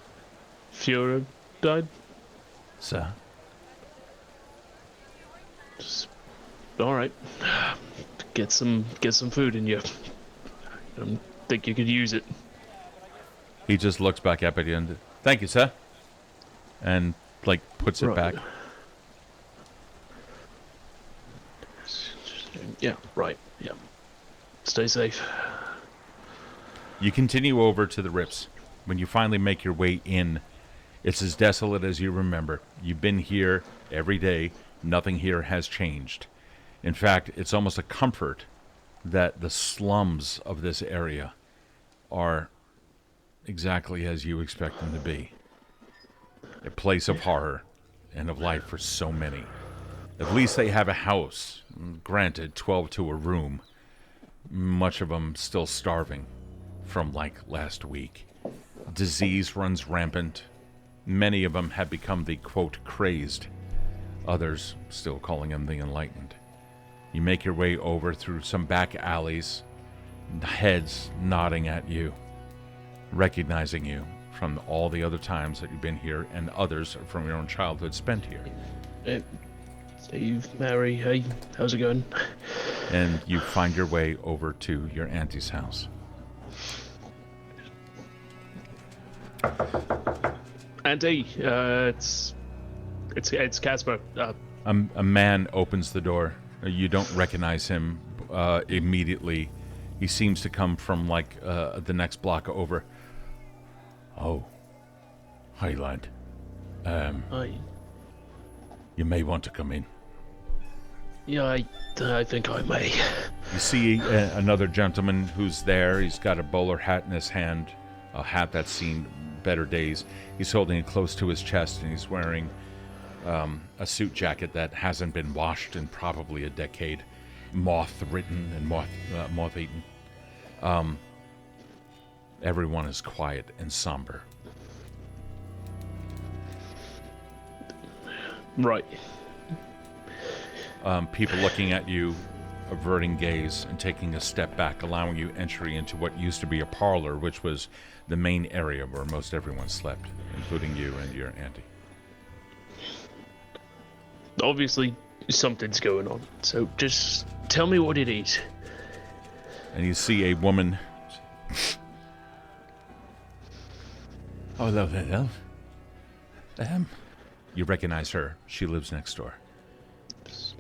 Führer died? Sir. All right. Get some food in you. I think you could use it. He just looks back up at you and thank you, sir. And like puts it back. Yeah, right. Yeah. Stay safe. You continue over to the rips. When you finally make your way in, it's as desolate as you remember. You've been here every day. Nothing here has changed. In fact, it's almost a comfort that the slums of this area are exactly as you expect them to be. A place of horror and of life for so many. At least they have a house, granted 12 to a room. Much of them still starving from like last week. Disease runs rampant. Many of them have become the, quote, crazed. Others still calling them the enlightened. You make your way over through some back alleys, heads nodding at you, recognizing you from all the other times that you've been here, and others from your own childhood spent here. Steve, Mary, hey, how's it going? And you find your way over to your auntie's house. Auntie, it's Casper. A man opens the door. You don't recognize him immediately. He seems to come from like the next block over. Oh, hi lad. Hi. You may want to come in. Yeah, I think I may. You see another gentleman who's there. He's got a bowler hat in his hand, a hat that's seen better days. He's holding it close to his chest, and he's wearing a suit jacket that hasn't been washed in probably a decade, moth-ridden and moth-eaten. Everyone is quiet and somber. Right. People looking at you, averting gaze and taking a step back, allowing you entry into what used to be a parlor, which was the main area where most everyone slept, including you and your auntie. Obviously, something's going on, so just tell me what it is. And you see a woman. Oh, hello there, Elf. You recognize her. She lives next door.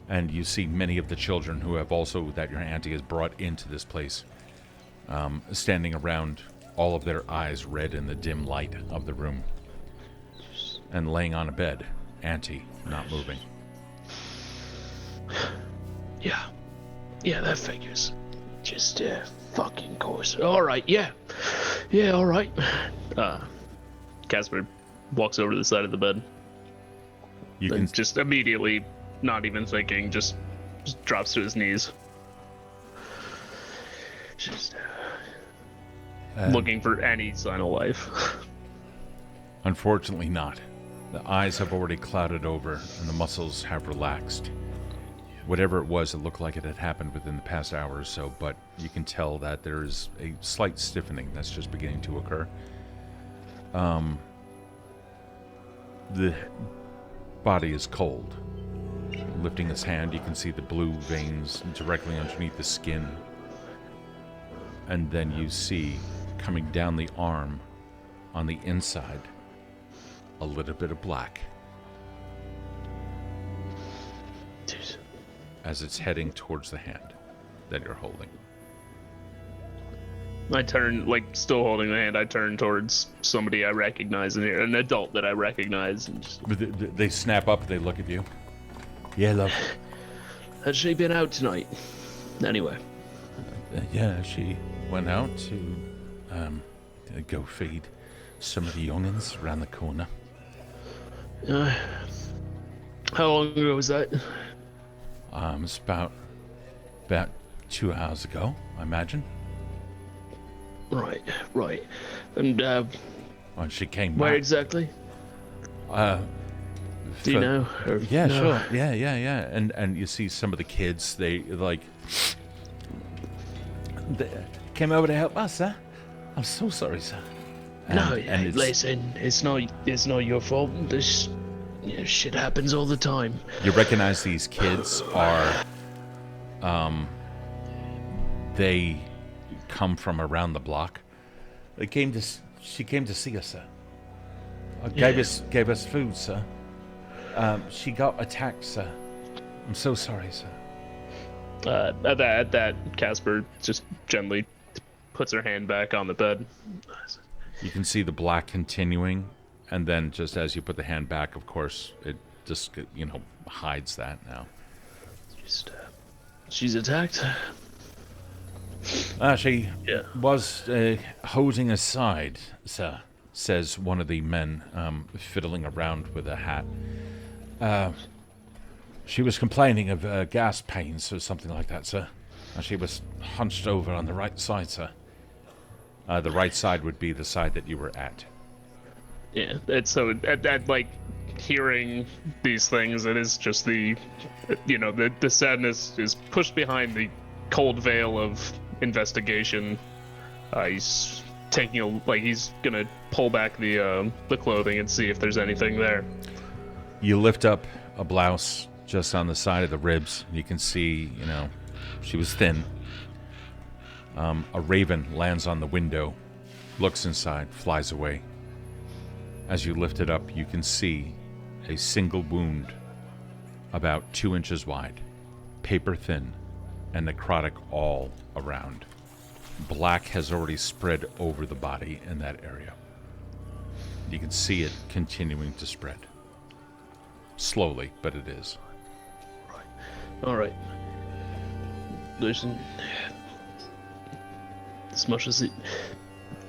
And you see many of the children who have also, that your auntie has brought into this place, standing around, all of their eyes red in the dim light of the room. And laying on a bed, auntie not moving. Yeah, that figures. Just, fucking course. Alright, yeah. Yeah, alright. Casper walks over to the side of the bed. You can just immediately, not even thinking, just drops to his knees. Just looking for any sign of life. Unfortunately not. The eyes have already clouded over and the muscles have relaxed. Whatever it was, it looked like it had happened within the past hour or so, but you can tell that there is a slight stiffening that's just beginning to occur. The body is cold. Lifting his hand, you can see the blue veins directly underneath the skin. And then you see, coming down the arm, on the inside, a little bit of black. As it's heading towards the hand that you're holding. I turn, like, still holding the hand, I turn towards somebody I recognize in here, an adult that I recognize. And just... They snap up, they look at you. Yeah, love. Has she been out tonight? Anyway. Yeah, she went out to go feed some of the youngins around the corner. How long ago was that? It's about 2 hours ago, I imagine. Right. And, When she came where back. exactly? Do you know? Or, yeah, no? sure. Yeah. And you see some of the kids, they came over to help us, sir. I'm so sorry, sir. And listen, it's not your fault. This shit happens all the time. You recognize these kids are, they come from around the block. She came to see us, sir. Gave us food, sir. She got attacked, sir. I'm so sorry, sir. At that, Casper just gently puts her hand back on the bed. You can see the black continuing, and then just as you put the hand back, of course, it just, hides that now. Just, She's attacked? She Yeah. was hosing aside, sir, says one of the men fiddling around with a hat. She was complaining of gas pains or something like that, sir. She was hunched over on the right side, sir. The right side would be the side that you were at. Yeah, it's so at like hearing these things, it is just the sadness is pushed behind the cold veil of investigation. He's taking he's gonna pull back the clothing and see if there's anything there. You lift up a blouse just on the side of the ribs. You can see, she was thin. A raven lands on the window, looks inside, flies away. As you lift it up, you can see a single wound about 2 inches wide, paper thin, and necrotic all around. Black has already spread over the body in that area. You can see it continuing to spread. Slowly, but it is. All right. Listen, as much as it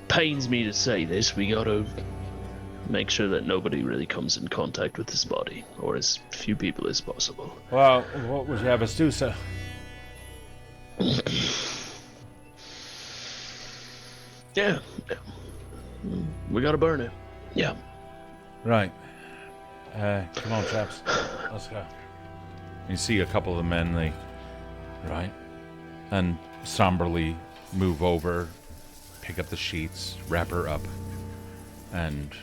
pains me to say this, we gotta make sure that nobody really comes in contact with this body, or as few people as possible. Well, what would you have us do, sir? Yeah. We gotta burn it. Yeah. Right. Come on, chaps. Let's go. You see a couple of the men, right? And somberly move over, pick up the sheets, wrap her up, and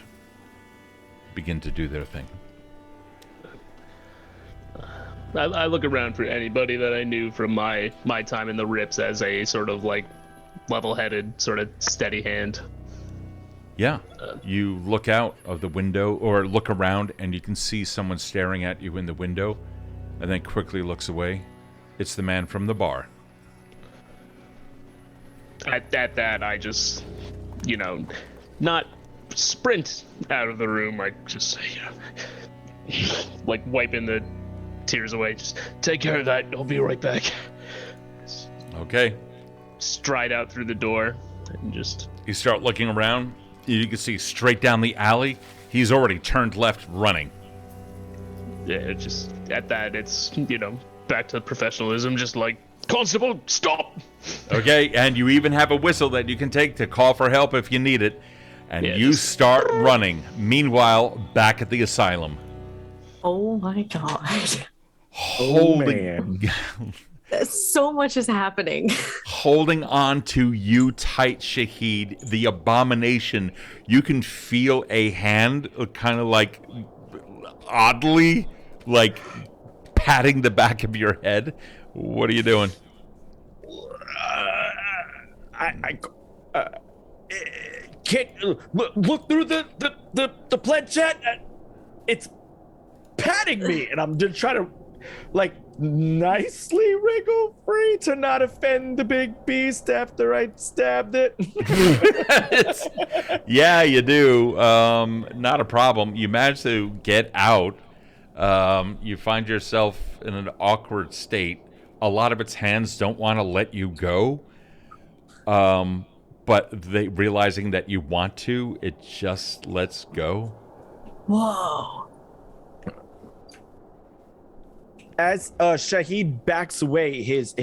begin to do their thing. I look around for anybody that I knew from my time in the Rips as a sort of level-headed, sort of steady hand. Yeah. You look out of the window, or look around, and you can see someone staring at you in the window, and then quickly looks away. It's the man from the bar. At that, I just, not sprint out of the room. I just, wiping the tears away. Just take care of that. I'll be right back. Okay. Stride out through the door and just... You start looking around. You can see straight down the alley. He's already turned left, running. Yeah, it's just, at that, it's, back to professionalism, just Constable, stop! Okay, and you even have a whistle that you can take to call for help if you need it. And Yeah, you just... start running. Meanwhile, back at the asylum. Oh my god. Holding, So much is happening. holding on to you tight, Shahid, the abomination. You can feel a hand kind of oddly, patting the back of your head. What are you doing? Can't look through the planchette. It's patting me, and I'm just trying to nicely wriggle free to not offend the big beast after I stabbed it. Yeah, you do. Not a problem. You manage to get out. You find yourself in an awkward state. A lot of its hands don't want to let you go. But they realizing that you want to, it just lets go. Whoa. As Shahid backs away, his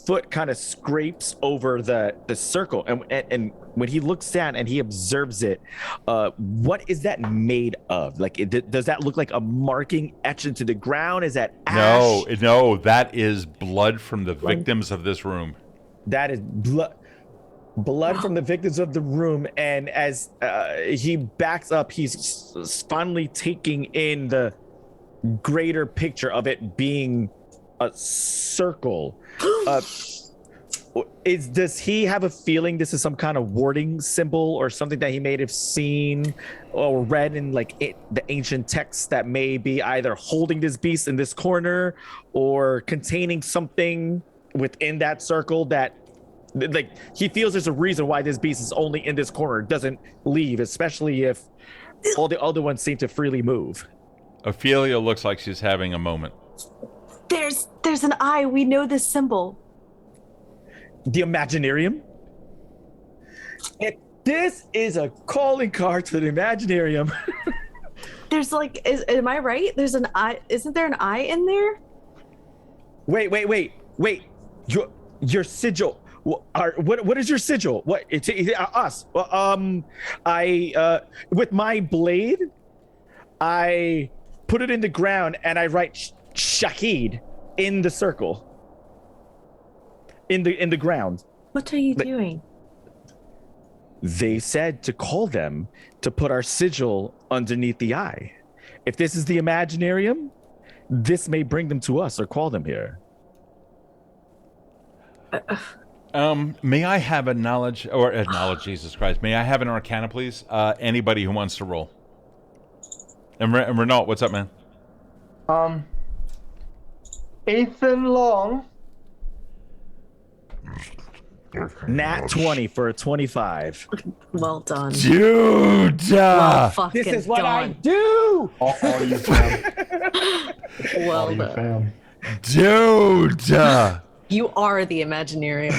foot kind of scrapes over the circle, and when he looks down and he observes it, what is that made of? Does that look like a marking etched into the ground? Is that ash? No, that is blood from the victims of this room. That is blood from the victims of the room, and as he backs up, he's finally taking in the greater picture of it being a circle. Does he have a feeling this is some kind of warding symbol or something that he may have seen or read in the ancient texts that may be either holding this beast in this corner or containing something within that circle that he feels there's a reason why this beast is only in this corner, doesn't leave, especially if all the other ones seem to freely move? Ophelia looks like she's having a moment. There's an eye. We know this symbol. The Imaginarium? This is a calling card to the Imaginarium. There's like, am I right? There's an eye. Isn't there an eye in there? Wait. Your sigil. What is your sigil? What? It's us. With my blade, I put it in the ground and I write Shahid in the circle. In the ground. What are you doing? They said to call them to put our sigil underneath the eye. If this is the Imaginarium, this may bring them to us or call them here. May I have a knowledge, Jesus Christ, may I have an Arcana, please? Anybody who wants to roll. And Renault, what's up, man? Ethan Long. Nat 20 for a 25. Well done. Dude! Well fucking This is what I done. do! All you fam. Well All you done. fam. Dude! You are the Imaginarium.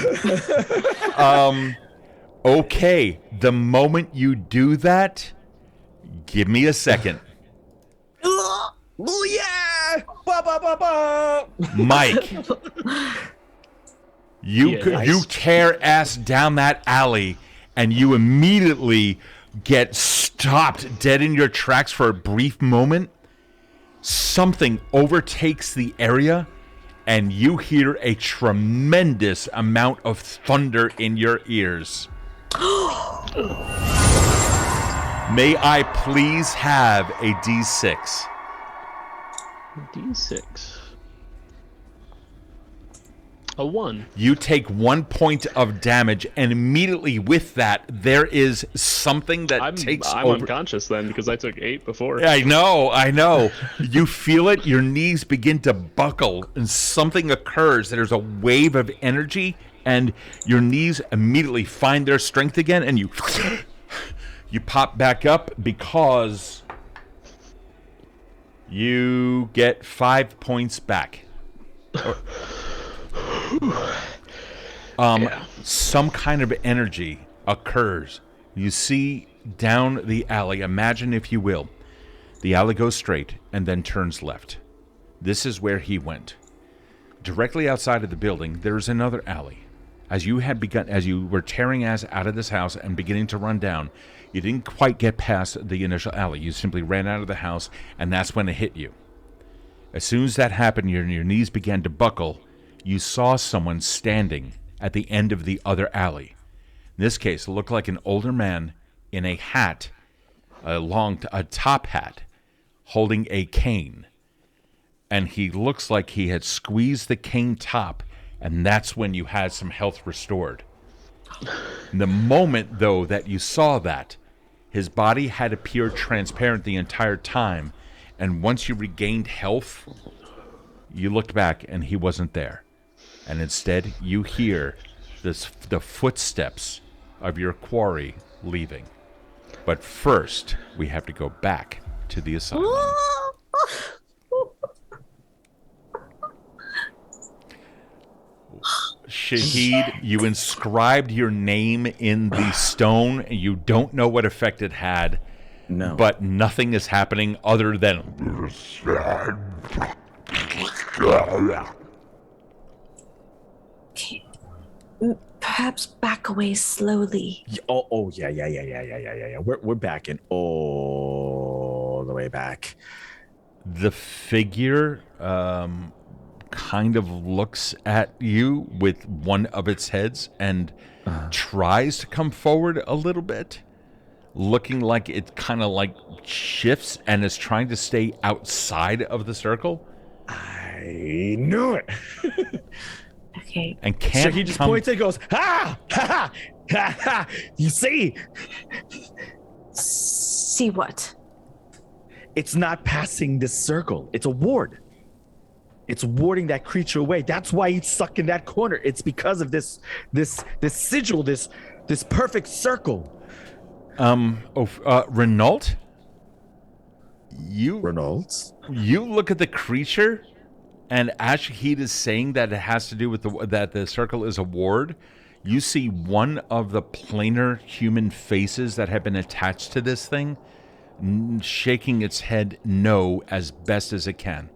Okay, the moment you do that, give me a second. Oh yeah! Ba, ba, ba, ba. Mike, you Yeah, you nice. tear ass down that alley, and you immediately get stopped dead in your tracks for a brief moment. Something overtakes the area, and you hear a tremendous amount of thunder in your ears. May I please have a D6? D6. A 1. You take 1 point of damage, and immediately with that, there is something that I'm over. unconscious then because I took 8 before. I know. You feel it, your knees begin to buckle, and something occurs. There's a wave of energy, and your knees immediately find their strength again, and you pop back up because you get 5 points back. Some kind of energy occurs. You see down the alley. Imagine, if you will, the alley goes straight and then turns left. This is where he went. Directly outside of the building, there is another alley. As you were tearing ass out of this house and beginning to run down, you didn't quite get past the initial alley. You simply ran out of the house, and that's when it hit you. As soon as that happened, your knees began to buckle. You saw someone standing at the end of the other alley. In this case, it looked like an older man in a hat, a top hat, holding a cane. And he looks like he had squeezed the cane top, and that's when you had some health restored. The moment, though, that you saw that, his body had appeared transparent the entire time, and once you regained health, you looked back and he wasn't there. And instead, you hear the footsteps of your quarry leaving. But first, we have to go back to the asylum. Shahid, you inscribed your name in the stone, and you don't know what effect it had. No. But nothing is happening other than... Okay. Perhaps back away slowly. Oh, yeah. We're backing all the way back. The figure kind of looks at you with one of its heads and tries to come forward a little bit, looking like it kind of like shifts and is trying to stay outside of the circle. I knew it. Okay. And can't So he just come... points and goes, ha, ha, ha, ha, ha. You see, See what? it's not passing this circle. It's a ward. It's warding that creature away. That's why he's stuck in that corner. It's because of this sigil, this perfect circle. Renault? Renault? You look at the creature, And as Shahid is saying that it has to do with that the circle is a ward, you see one of the planar human faces that have been attached to this thing shaking its head no as best as it can.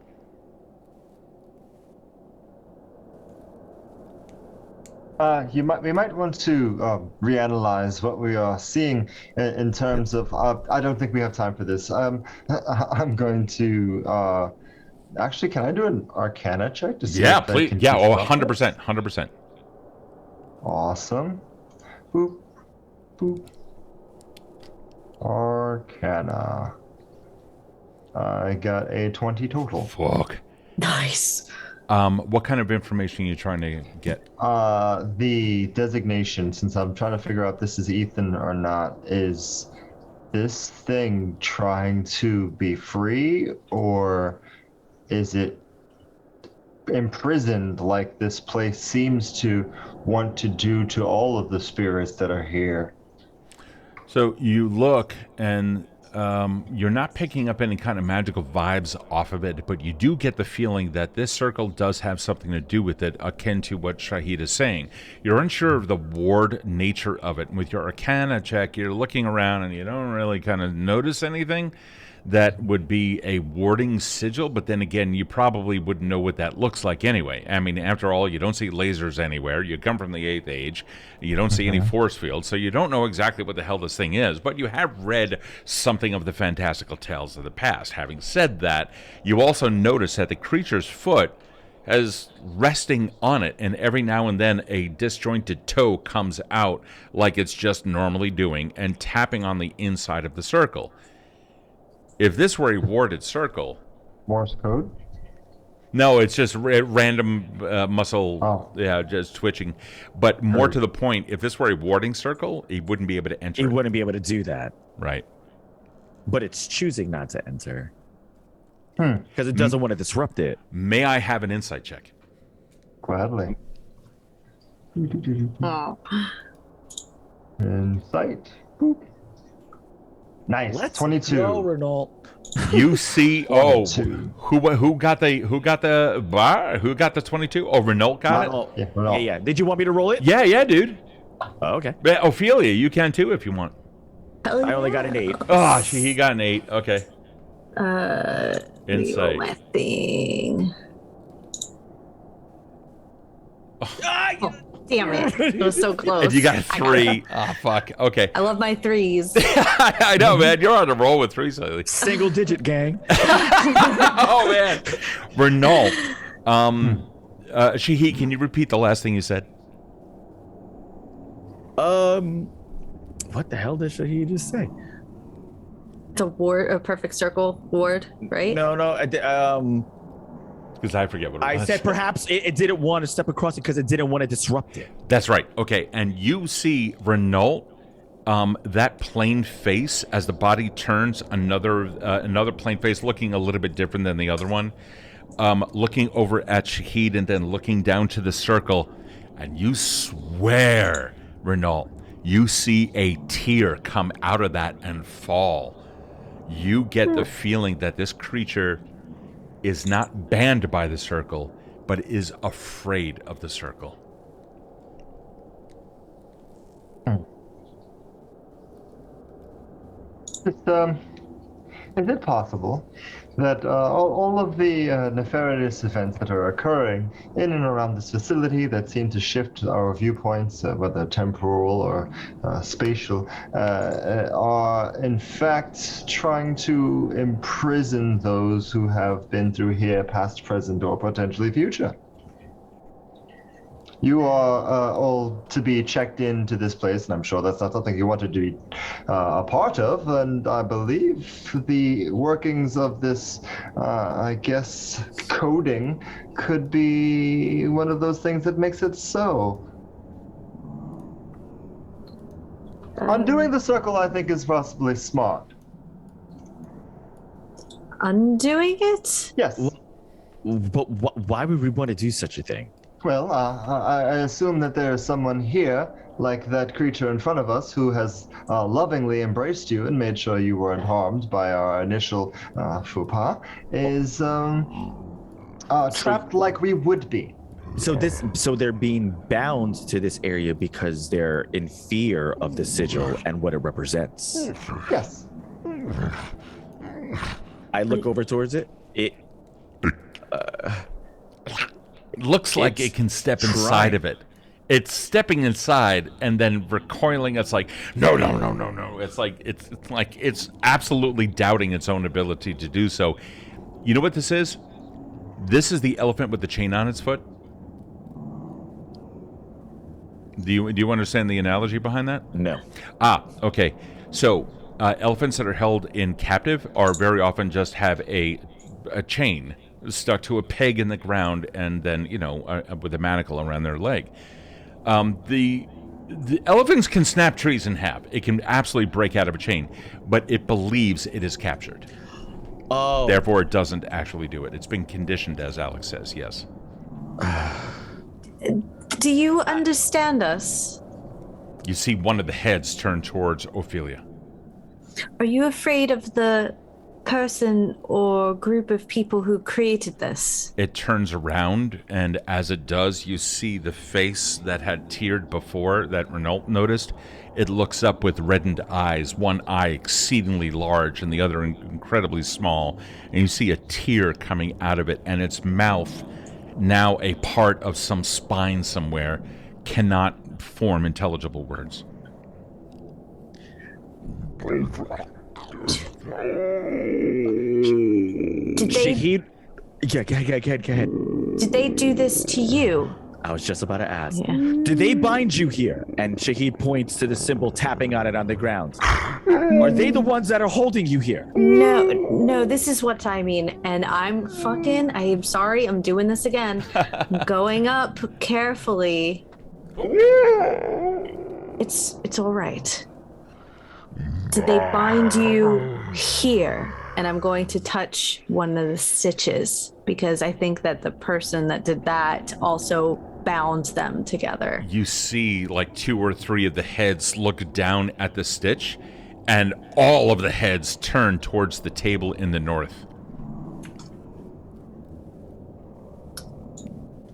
We might want to reanalyze what we are seeing in terms of. I don't think we have time for this. I'm going to. Actually, can I do an Arcana check to see? Yeah, if please. I can Yeah, disrupt 100%. 100%. Awesome. Boop, boop. Arcana. I got a 20 total. Fuck. Nice. What kind of information are you trying to get? The designation, since I'm trying to figure out if this is Ethan or not, is this thing trying to be free, or is it imprisoned like this place seems to want to do to all of the spirits that are here? So you look, and you're not picking up any kind of magical vibes off of it, but you do get the feeling that this circle does have something to do with it, akin to what Shahid is saying. You're unsure of the ward nature of it. And with your Arcana check, you're looking around and you don't really kind of notice anything that would be a warding sigil, but then again, you probably wouldn't know what that looks like anyway. I mean, after all, you don't see lasers anywhere. You come from the 8th Age. You don't see any force fields, so you don't know exactly what the hell this thing is, but you have read something of the fantastical tales of the past. Having said that, you also notice that the creature's foot is resting on it, and every now and then a disjointed toe comes out like it's just normally doing and tapping on the inside of the circle. If this were a warded circle... Morse code? No, it's just random muscle, just twitching. But more to the point, if this were a warding circle, he wouldn't be able to enter. He wouldn't be able to do that. Right. But it's choosing not to enter. Because it doesn't want to disrupt it. May I have an insight check? Gladly. Oh. Insight. Boop. Nice. Let's 22. go, Renault. You see, who got the 22? Oh, Renault got it? Yeah, Renault. Yeah. Did you want me to roll it? Yeah, dude. Oh, okay. Ophelia, you can too if you want. Hell I only got an 8. Oh, he got an 8. Okay. Insight. Insight. My thing. Oh, damn it. It was so close. And you got a 3. Oh, fuck. Okay. I love my 3s. I know, man. You're on a roll with 3s lately. Single digit gang. Oh, man. Renault. Shahid, can you repeat the last thing you said? What the hell did Shahid just say? It's a ward, a perfect circle ward, right? No. Because I forget what it was. I said perhaps it didn't want to step across it because it didn't want to disrupt it. That's right. Okay, and you see Renault, that plain face as the body turns another plain face, looking a little bit different than the other one, looking over at Shahid and then looking down to the circle, and you swear, Renault, you see a tear come out of that and fall. You get the feeling that this creature is not banned by the circle, but is afraid of the circle. Is it possible that all of the nefarious events that are occurring in and around this facility that seem to shift our viewpoints, whether temporal or spatial, are in fact trying to imprison those who have been through here, past, present, or potentially future? You are all to be checked into this place, and I'm sure that's not something you wanted to be a part of, and I believe the workings of this, I guess, coding could be one of those things that makes it so. Undoing the circle, I think, is possibly smart. Undoing it? Yes. But why would we want to do such a thing? Well, I assume that there is someone here, like that creature in front of us, who has lovingly embraced you and made sure you weren't harmed by our initial faux pas, is Trapped like we would be. So they're being bound to this area because they're in fear of the sigil and what it represents. Yes. I look over towards it. It looks like it can step inside of it. It's stepping inside and then recoiling. It's like no. It's like it's absolutely doubting its own ability to do so. You know what this is? This is the elephant with the chain on its foot. Do you understand the analogy behind that? No. Okay. So elephants that are held in captive are very often just have a chain stuck to a peg in the ground, and then with a manacle around their leg. The elephants can snap trees in half. It can absolutely break out of a chain, but it believes it is captured. Oh. Therefore, it doesn't actually do it. It's been conditioned, as Alex says. Yes. Do you understand us? You see one of the heads turn towards Ophelia. Are you afraid of the person or group of people who created this? It turns around, and as it does, you see the face that had teared before that Renault noticed. It looks up with reddened eyes, one eye exceedingly large and the other incredibly small, and you see a tear coming out of it, and its mouth, now a part of some spine somewhere, cannot form intelligible words. Shahid, yeah, go ahead. Did they do this to you? I was just about to ask. Yeah. Did they bind you here? And Shahid points to the symbol, tapping on it on the ground. Are they the ones that are holding you here? No, this is what I mean. And I am sorry, I'm doing this again. Going up carefully. It's all right. Did they bind you here? And I'm going to touch one of the stitches because I think that the person that did that also bound them together. You see like 2 or 3 of the heads look down at the stitch, and all of the heads turn towards the table in the north.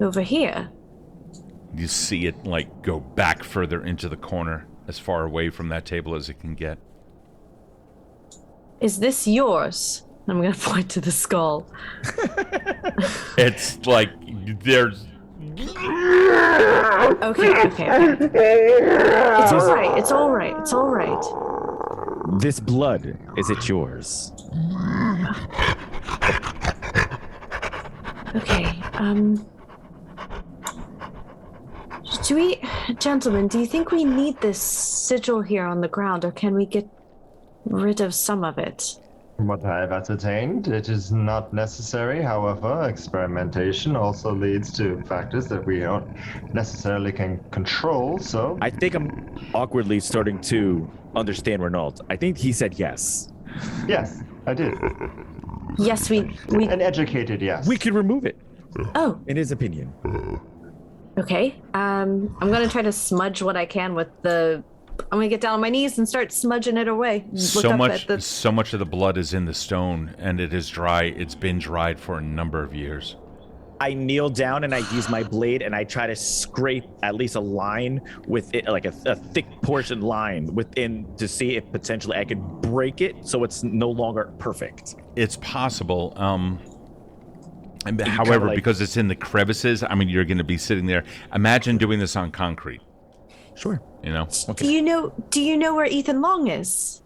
Over here. You see it like go back further into the corner, as far away from that table as it can get. Is this yours? I'm going to point to the skull. It's like there's... Okay. It's all right. This blood, is it yours? Okay, gentlemen, do you think we need this sigil here on the ground, or can we get rid of some of it? From what I have ascertained, it is not necessary. However, experimentation also leads to factors that we don't necessarily can control, so... I think I'm awkwardly starting to understand Renault. I think he said yes. Yes, I did. Yes, we... An educated yes. We could remove it. Oh. In his opinion. Okay. I'm going to try to smudge what I can with the... I'm going to get down on my knees and start smudging it away. So much of the blood is in the stone, and it is dry. It's been dried for a number of years. I kneel down and I use my blade and I try to scrape at least a line with it, like a thick portion line within, to see if potentially I could break it so it's no longer perfect. It's possible. However, because it's in the crevices, I mean, you're going to be sitting there. Imagine doing this on concrete. Sure. You know? Okay. Do you know where Ethan Long is?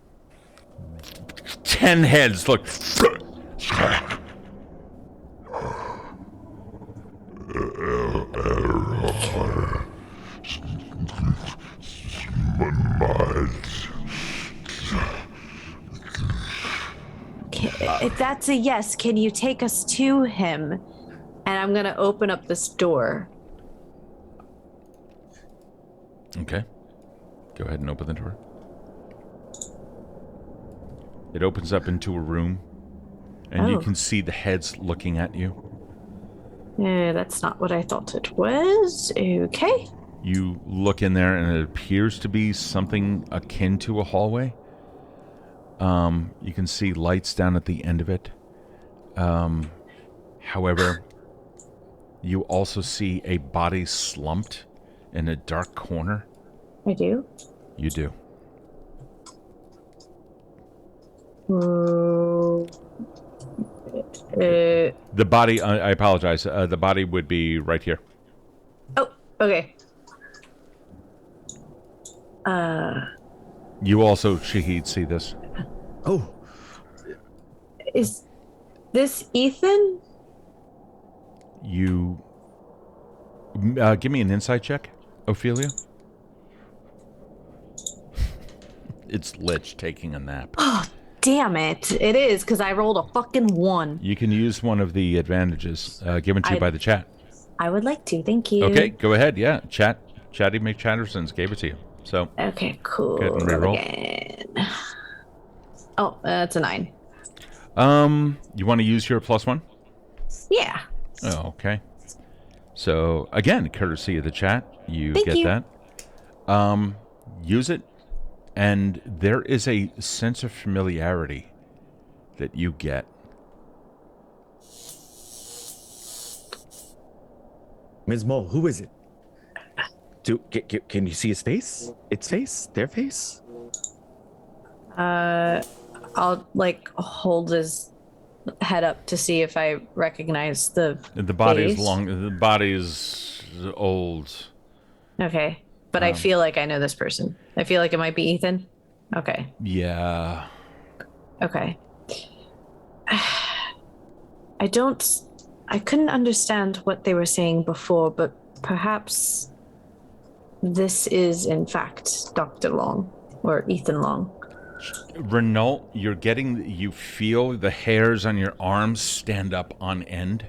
10 heads look. If that's a yes, can you take us to him? And I'm going to open up this door. Okay. Go ahead and open the door. It opens up into a room, and you can see the heads looking at you. That's not what I thought it was. Okay. You look in there, and it appears to be something akin to a hallway. You can see lights down at the end of it. However, You also see a body slumped in a dark corner. I do? You do. The body, I apologize, the body would be right here. Oh, okay. You also, Shahid, see this. Oh, Is this Ethan? You, give me an insight check, Ophelia. It's Lich taking a nap. Oh, damn it. It is, because I rolled a fucking 1. You can use one of the advantages given to you by the chat. I would like to, thank you. Okay, go ahead, yeah. Chatty McChattersons gave it to you. So. Okay, cool. Go ahead and reroll. Again. Oh, that's a 9. You want to use your +1? Yeah. Oh, okay. So, again, courtesy of the chat, you Thank get you. that. Use it, and there is a sense of familiarity that you get. Ms. Mo, who is it? Can you see his face? Its face? Their face? I'll hold his head up to see if I recognize the body's face. long. The body's old. Okay, but I feel like I know this person. I feel like it might be Ethan. Okay. Yeah. Okay. I couldn't understand what they were saying before, but perhaps this is in fact Dr. Long or Ethan Long. Renault, you feel the hairs on your arms stand up on end.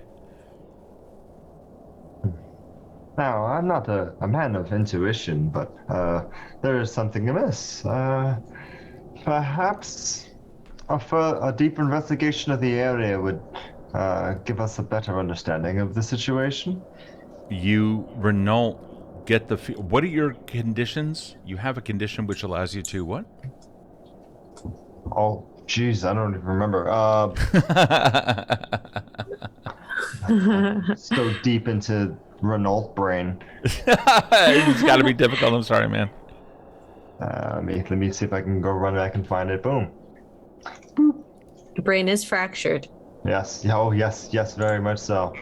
Now, I'm not a man of intuition, but there is something amiss. Perhaps a deep investigation of the area would give us a better understanding of the situation. You, Renault, get the... What are your conditions? You have a condition which allows you to what? Oh, jeez, I don't even remember. So deep into Renault brain. It's got to be difficult. I'm sorry, man. Let me see if I can go run back and find it. Boom. The brain is fractured. Yes. Oh, yes, very much so.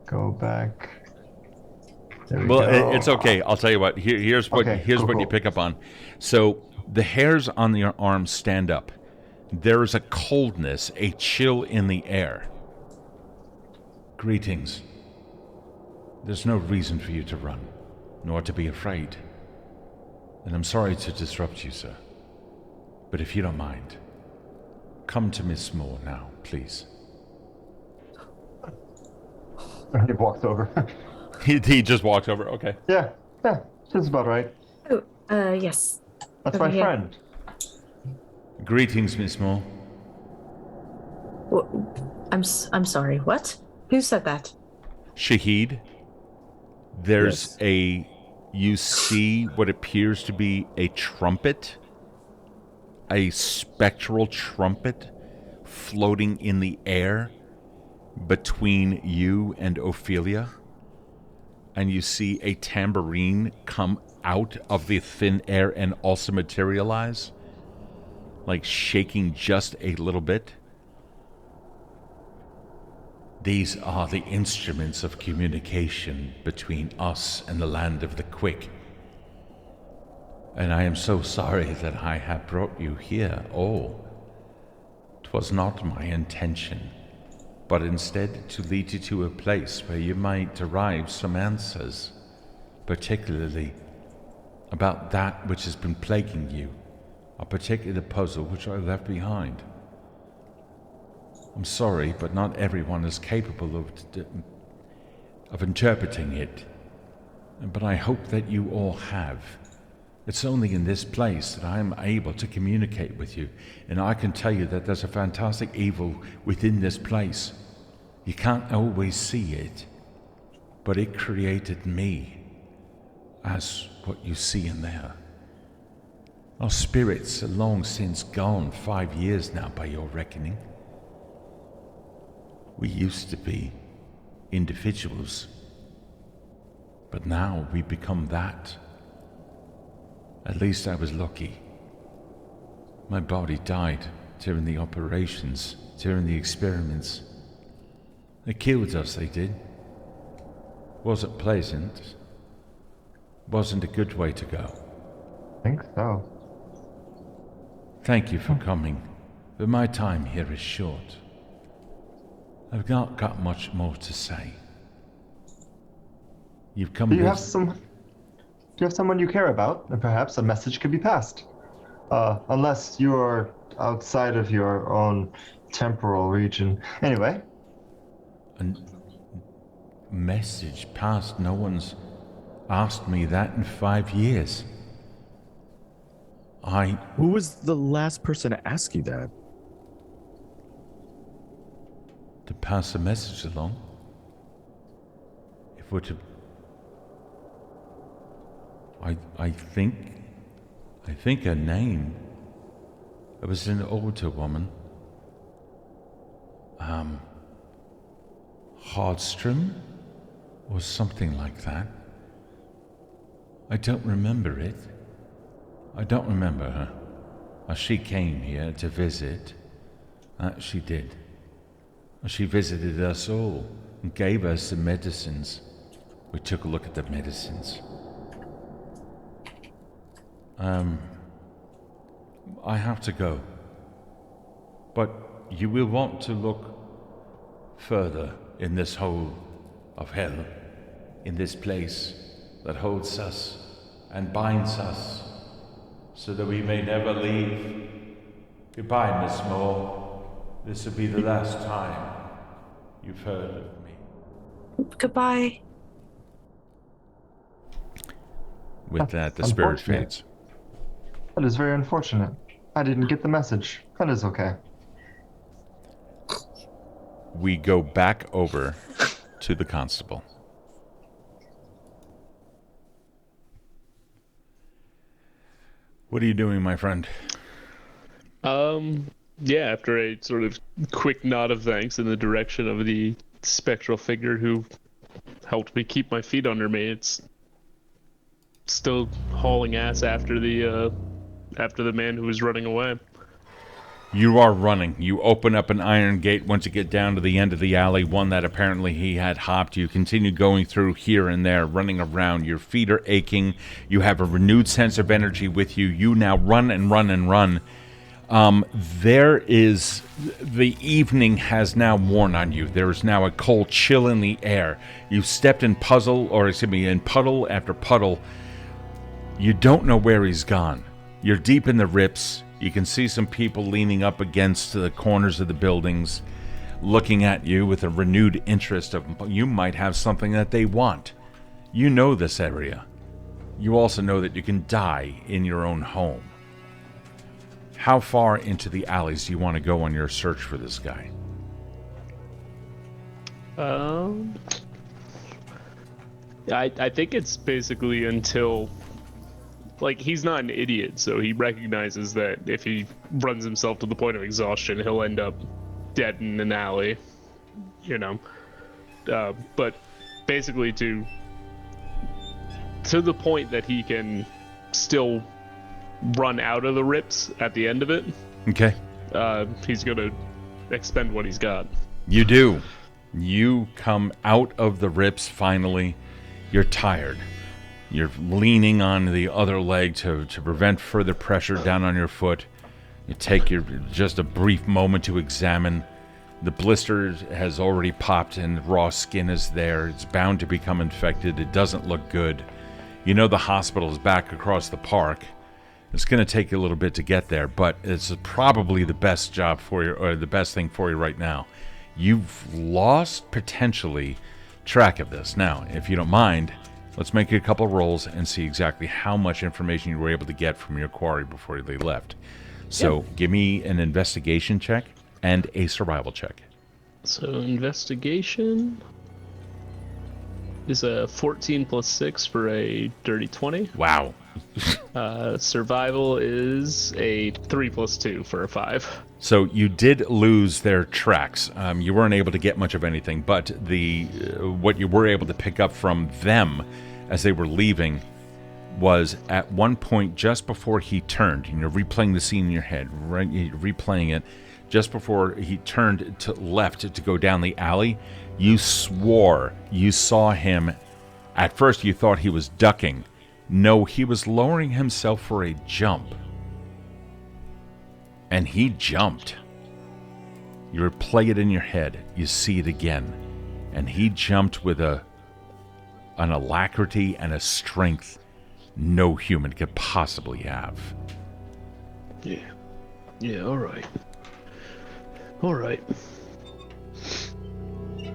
Go back. There we go. It's okay. I'll tell you what. Here's what cool. you pick up on. So the hairs on your arms stand up. There is a coldness, a chill in the air. Greetings. There's no reason for you to run, nor to be afraid. And I'm sorry to disrupt you, sir. But if you don't mind, come to Miss Moore now, please. He walked over. He just walked over. Okay. Yeah, that's about right. Oh, yes. That's Over my here. friend. Greetings, Miss Moore. I'm sorry. What? Who said that? Shahid. There's you see what appears to be a trumpet, a spectral trumpet floating in the air between you and Ophelia. And you see a tambourine come out of the thin air and also materialize, like shaking just a little bit. These are the instruments of communication between us and the land of the quick. And I am so sorry that I have brought you here. Oh, 'twas not my intention, but instead to lead you to a place where you might derive some answers, particularly about that which has been plaguing you, a particular puzzle which I left behind. I'm sorry, but not everyone is capable of interpreting it, but I hope that you all have. It's only in this place that I am able to communicate with you, and I can tell you that there's a fantastic evil within this place. You can't always see it, but it created me as what you see in there. Our spirits are long since gone, 5 years now by your reckoning. We used to be individuals, but now we become that. At least I was lucky. My body died during the operations, during the experiments. They killed us, they did. Wasn't pleasant. Wasn't a good way to go. I think so. Thank you for coming, but my time here is short. I've not got much more to say. You've come Do you have someone you care about, and perhaps a message could be passed? Unless you're outside of your own temporal region. Anyway. A message passed? No one's asked me that in 5 years. Who was the last person to ask you that? To pass a message along. If we're to... I think her name. It was an older woman. Hardstrom? Or something like that. I don't remember it. I don't remember her. She came here to visit. That she did. She visited us all and gave us some medicines. We took a look at the medicines. I have to go. But you will want to look further in this hole of hell, in this place that holds us and binds us, so that we may never leave. Goodbye, Miss Moore. This will be the last time you've heard of me. Goodbye. With that, the spirit fades. That is very unfortunate. I didn't get the message. That is okay. We go back over to the constable. What are you doing, my friend? Yeah, after a sort of quick nod of thanks in the direction of the spectral figure who helped me keep my feet under me, it's still hauling ass after the man who was running away. You are running. You open up an iron gate once you get down to the end of the alley, one that apparently he had hopped. You continue going through here and there, running around. Your feet are aching. You have a renewed sense of energy with you. You now run and run and run. The evening has now worn on you. There is now a cold chill in the air. You've stepped in in puddle after puddle. You don't know where he's gone. You're deep in the rips. You can see some people leaning up against the corners of the buildings, looking at you with a renewed interest of you might have something that they want. You know this area. You also know that you can die in your own home. How far into the alleys do you want to go on your search for this guy? I think it's basically until... Like, he's not an idiot, so he recognizes that if he runs himself to the point of exhaustion, he'll end up dead in an alley, you know. But basically to the point that he can still run out of the rips at the end of it. Okay. He's gonna expend what he's got. You do. You come out of the rips finally. You're tired. You're leaning on the other leg to prevent further pressure down on your foot. You take just a brief moment to examine. The blister has already popped and the raw skin is there. It's bound to become infected. It doesn't look good. You know the hospital is back across the park. It's going to take you a little bit to get there, but it's probably the best job for you, or the best thing for you right now. You've lost potentially track of this. Now, if you don't mind, let's make a couple rolls and see exactly how much information you were able to get from your quarry before they left. So give me an investigation check and a survival check. So investigation. is a 14 plus 6 for a dirty 20. Wow. Survival is a 3 plus 2 for a 5. So you did lose their tracks. You weren't able to get much of anything, but what you were able to pick up from them as they were leaving was at one point just before he turned, and you're replaying the scene in your head, right? You're replaying it just before he turned to left to go down the alley. You swore you saw him. At first you thought he was ducking. No, he was lowering himself for a jump. And he jumped. You replay it in your head. You see it again. And he jumped with an alacrity and a strength no human could possibly have. Yeah, alright. Alright.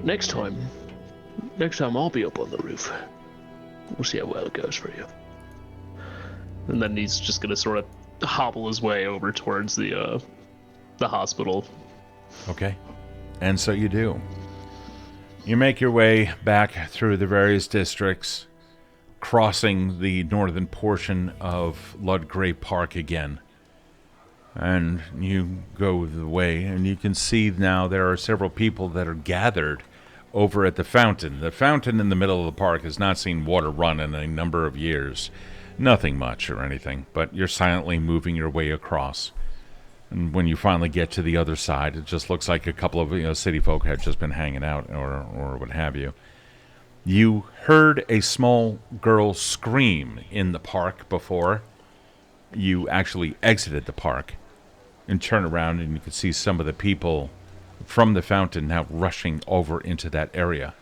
Next time I'll be up on the roof. We'll see how well it goes for you. And then he's just gonna sort of hobble his way over towards the hospital. Okay. And so you do. You make your way back through the various districts, crossing the northern portion of Ludgrave Park again. And you go the way, and you can see now there are several people that are gathered over at the fountain. The fountain in the middle of the park has not seen water run in a number of years. Nothing much or anything, but you're silently moving your way across. And when you finally get to the other side, it just looks like a couple of city folk had just been hanging out or what have you. You heard a small girl scream in the park before you actually exited the park and turn around, and you could see some of the people from the fountain now rushing over into that area.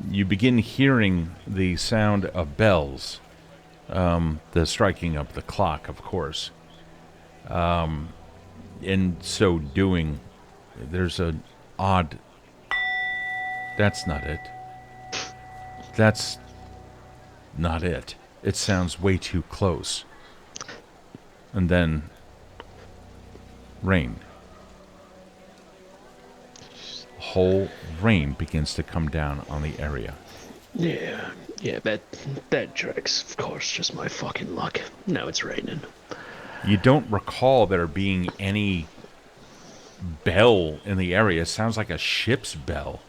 You begin hearing the sound of bells, the striking of the clock, of course. In so doing, there's an odd... That's not it. That's not it. It sounds way too close. And then... rain. Whole rain begins to come down on the area. Yeah, that tracks. Of course, just my fucking luck. Now it's raining. You don't recall there being any bell in the area. It sounds like a ship's bell.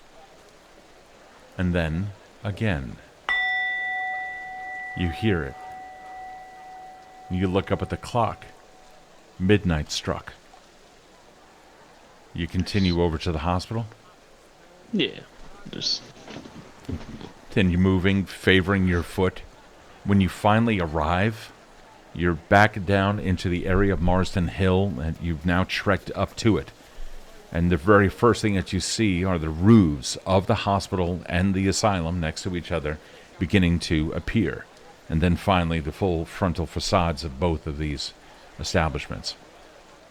And then, again, you hear it. You look up at the clock. Midnight struck. You continue over to the hospital? Yeah, just... Then you're moving, favoring your foot. When you finally arrive, you're back down into the area of Marsden Hill, and you've now trekked up to it. And the very first thing that you see are the roofs of the hospital and the asylum next to each other beginning to appear. And then finally the full frontal facades of both of these establishments.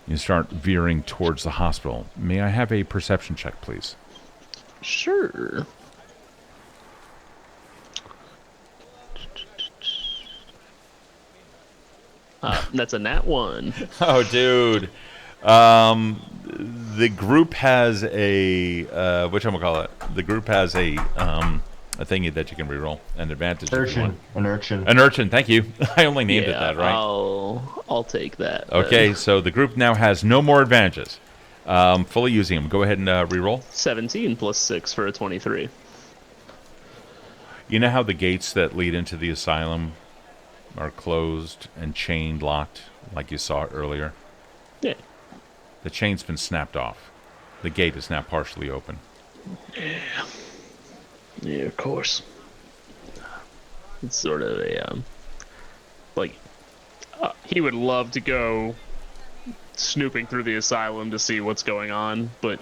You start veering towards the hospital. May I have a perception check, please? Sure. That's a nat 1. Oh, dude. The group has a whatchamacallit? The group has a thingy that you can reroll. An advantage. An urchin. An urchin, thank you. I only named it that, right? I'll take that. Okay, then. so the group now has no more advantages. Fully using them. Go ahead and reroll. 17 plus 6 for a 23. You know how the gates that lead into the asylum are closed and chained, locked, like you saw earlier? Yeah. The chain's been snapped off. The gate is now partially open. Yeah, of course. It's sort of a, he would love to go snooping through the asylum to see what's going on, but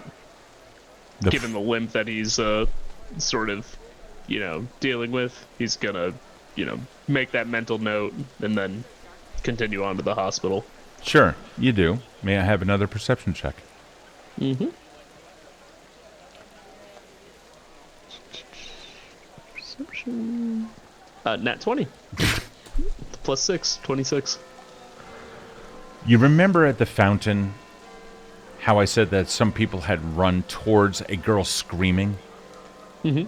given the limp that he's, sort of, dealing with, he's gonna, make that mental note and then continue on to the hospital. Sure, you do. May I have another perception check? Mm-hmm. Perception. Nat 20. Plus 6, 26. You remember at the fountain how I said that some people had run towards a girl screaming? Mm-hmm.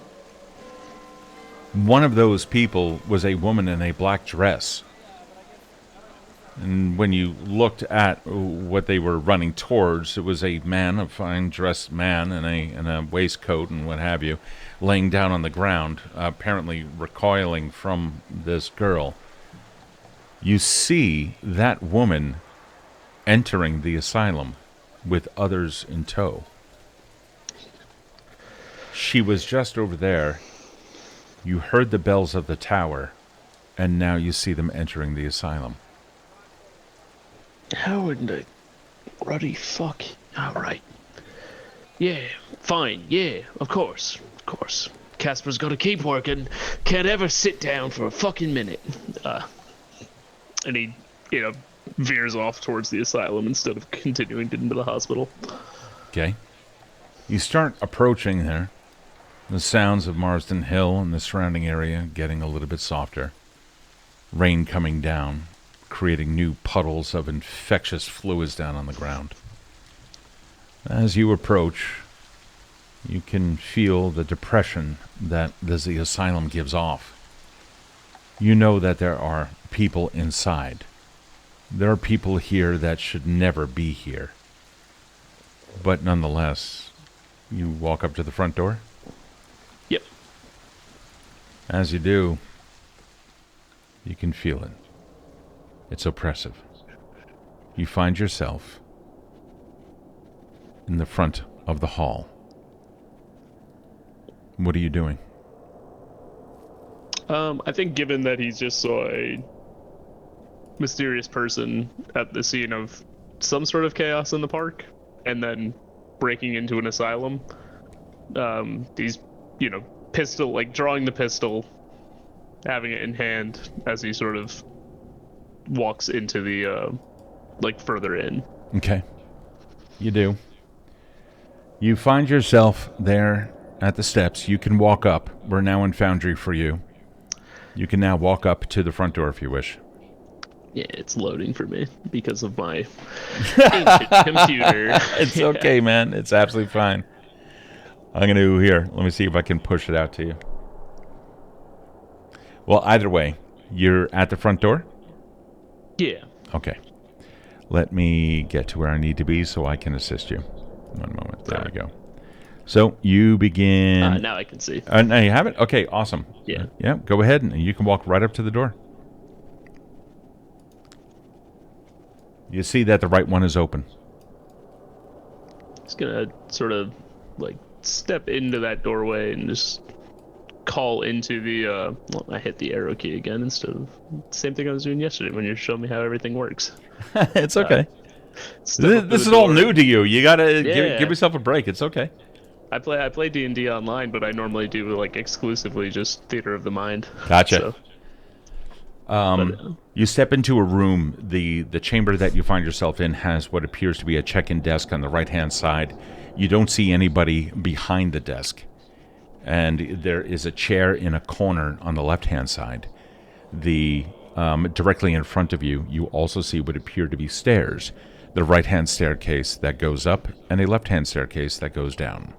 One of those people was a woman in a black dress. And when you looked at what they were running towards, it was a man, a fine-dressed man in a waistcoat and what have you, laying down on the ground, apparently recoiling from this girl. You see that woman entering the asylum with others in tow. She was just over there. You heard the bells of the tower, and now you see them entering the asylum. How in the ruddy fuck? Alright. Yeah, fine, yeah, of course. Casper's gotta keep working. Can't ever sit down for a fucking minute. And he, veers off towards the asylum instead of continuing into the hospital. Okay. You start approaching there. The sounds of Marsden Hill and the surrounding area getting a little bit softer. Rain coming down, creating new puddles of infectious fluids down on the ground. As you approach, you can feel the depression that the asylum gives off. You know that there are people inside. There are people here that should never be here. But nonetheless, you walk up to the front door. Yep. As you do, you can feel it. It's oppressive. You find yourself in the front of the hall. What are you doing? I think given that he just saw a mysterious person at the scene of some sort of chaos in the park, and then breaking into an asylum, he's, drawing the pistol, having it in hand as he sort of walks into the, further in. Okay. You do. You find yourself there at the steps. You can walk up. We're now in Foundry for you. You can now walk up to the front door if you wish. Yeah, it's loading for me because of my ancient computer. It's okay, man. It's absolutely fine. I'm going to here. Let me see if I can push it out to you. Well, either way, you're at the front door? Yeah. Okay. Let me get to where I need to be so I can assist you. One moment. There we go. So you begin... now I can see. Now you have it? Okay, awesome. Yeah. Yeah, go ahead and you can walk right up to the door. You see that the right one is open. Just gonna sort of, step into that doorway and just call into the, I hit the arrow key again instead of... Same thing I was doing yesterday when you showed me how everything works. It's okay. This is all new to you. You gotta give yourself a break. It's okay. I play D&D online, but I normally do exclusively just Theater of the Mind. Gotcha. You step into a room. The chamber that you find yourself in has what appears to be a check-in desk on the right-hand side. You don't see anybody behind the desk. And there is a chair in a corner on the left-hand side. Directly in front of you, you also see what appear to be stairs. The right-hand staircase that goes up and a left-hand staircase that goes down.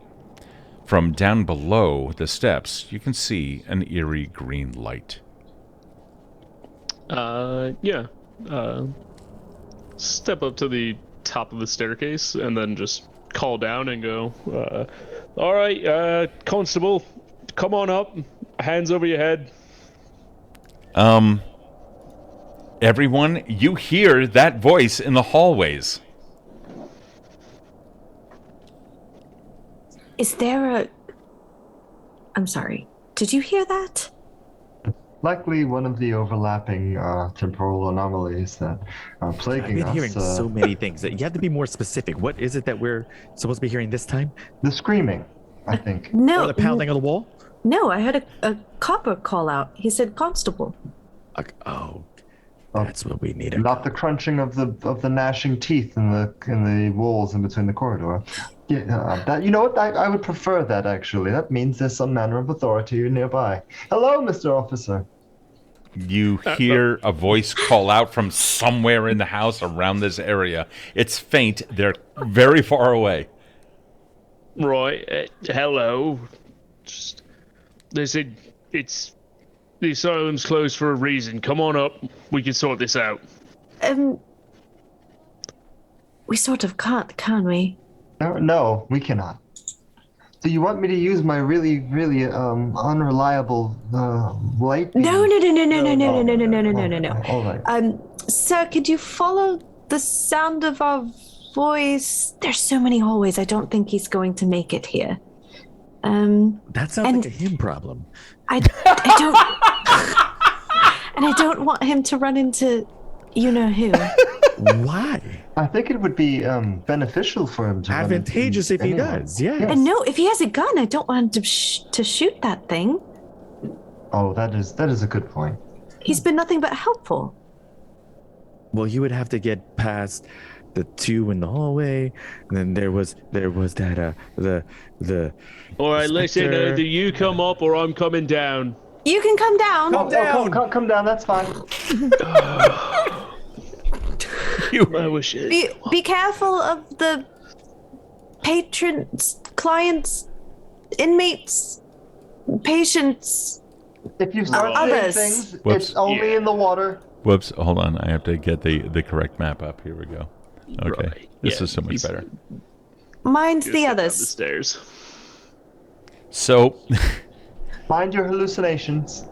From down below the steps, you can see an eerie green light. Step up to the top of the staircase and then just call down and go, all right, Constable, come on up. Hands over your head. Everyone, you hear that voice in the hallways. Is there a... I'm sorry. Did you hear that? Likely one of the overlapping temporal anomalies that are plaguing us. I've been hearing so many things. You have to be more specific. What is it that we're supposed to be hearing this time? The screaming, I think. No. Or the pounding on the wall? No, I heard a copper call out. He said Constable. That's what we need. Not the crunching of the gnashing teeth in the walls in between the corridor. Yeah, you know what? I would prefer that, actually. That means there's some manner of authority nearby. Hello, Mr. Officer. You hear a voice call out from somewhere in the house around this area. It's faint. They're very far away. Right. Hello. They said it's the asylum's closed for a reason. Come on up. We can sort this out. We sort of can't, can we? No, we cannot. Do you want me to use my really, really unreliable light beam? No. All right. Sir, could you follow the sound of our voice? There's so many hallways. I don't think he's going to make it here. That sounds like a him problem. I don't, and I don't want him to run into you know who. Why? I think it would be beneficial for him to advantageous if he does. Yeah. And no, if he has a gun, I don't want him to shoot that thing. Oh, that is a good point. He's been nothing but helpful. Well, you would have to get past the two in the hallway, and then there was that the. All right, listen. Inspector. Either you come up or I'm coming down. You can come down. Come down. That's fine. I wish it. Be careful of the patrons, clients, inmates, patients. If you start Others. saying things, Whoops. it's only in the water. Whoops, hold on. I have to get the correct map up. Here we go. Okay. Right. This Yeah, is so much he's- better. Mind Just the up The others. stairs. So, Mind your hallucinations.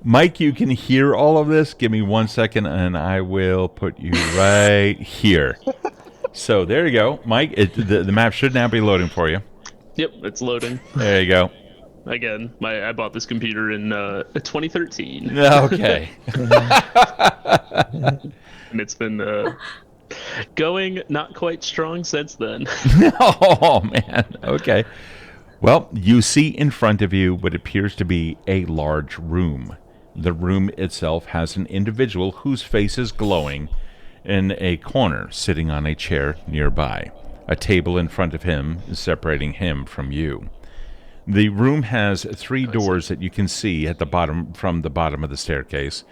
Mike, you can hear all of this. Give me 1 second, and I will put you right here. So there you go, Mike. The map should now be loading for you. Yep, it's loading. There you go. Again, I bought this computer in 2013, Okay. and it's been going not quite strong since then. Oh, man. Okay. Well, you see in front of you what appears to be a large room. The room itself has an individual whose face is glowing in a corner, sitting on a chair nearby. A table in front of him is separating him from you. The room has 3 doors that you can see at the bottom, from the bottom of the staircase.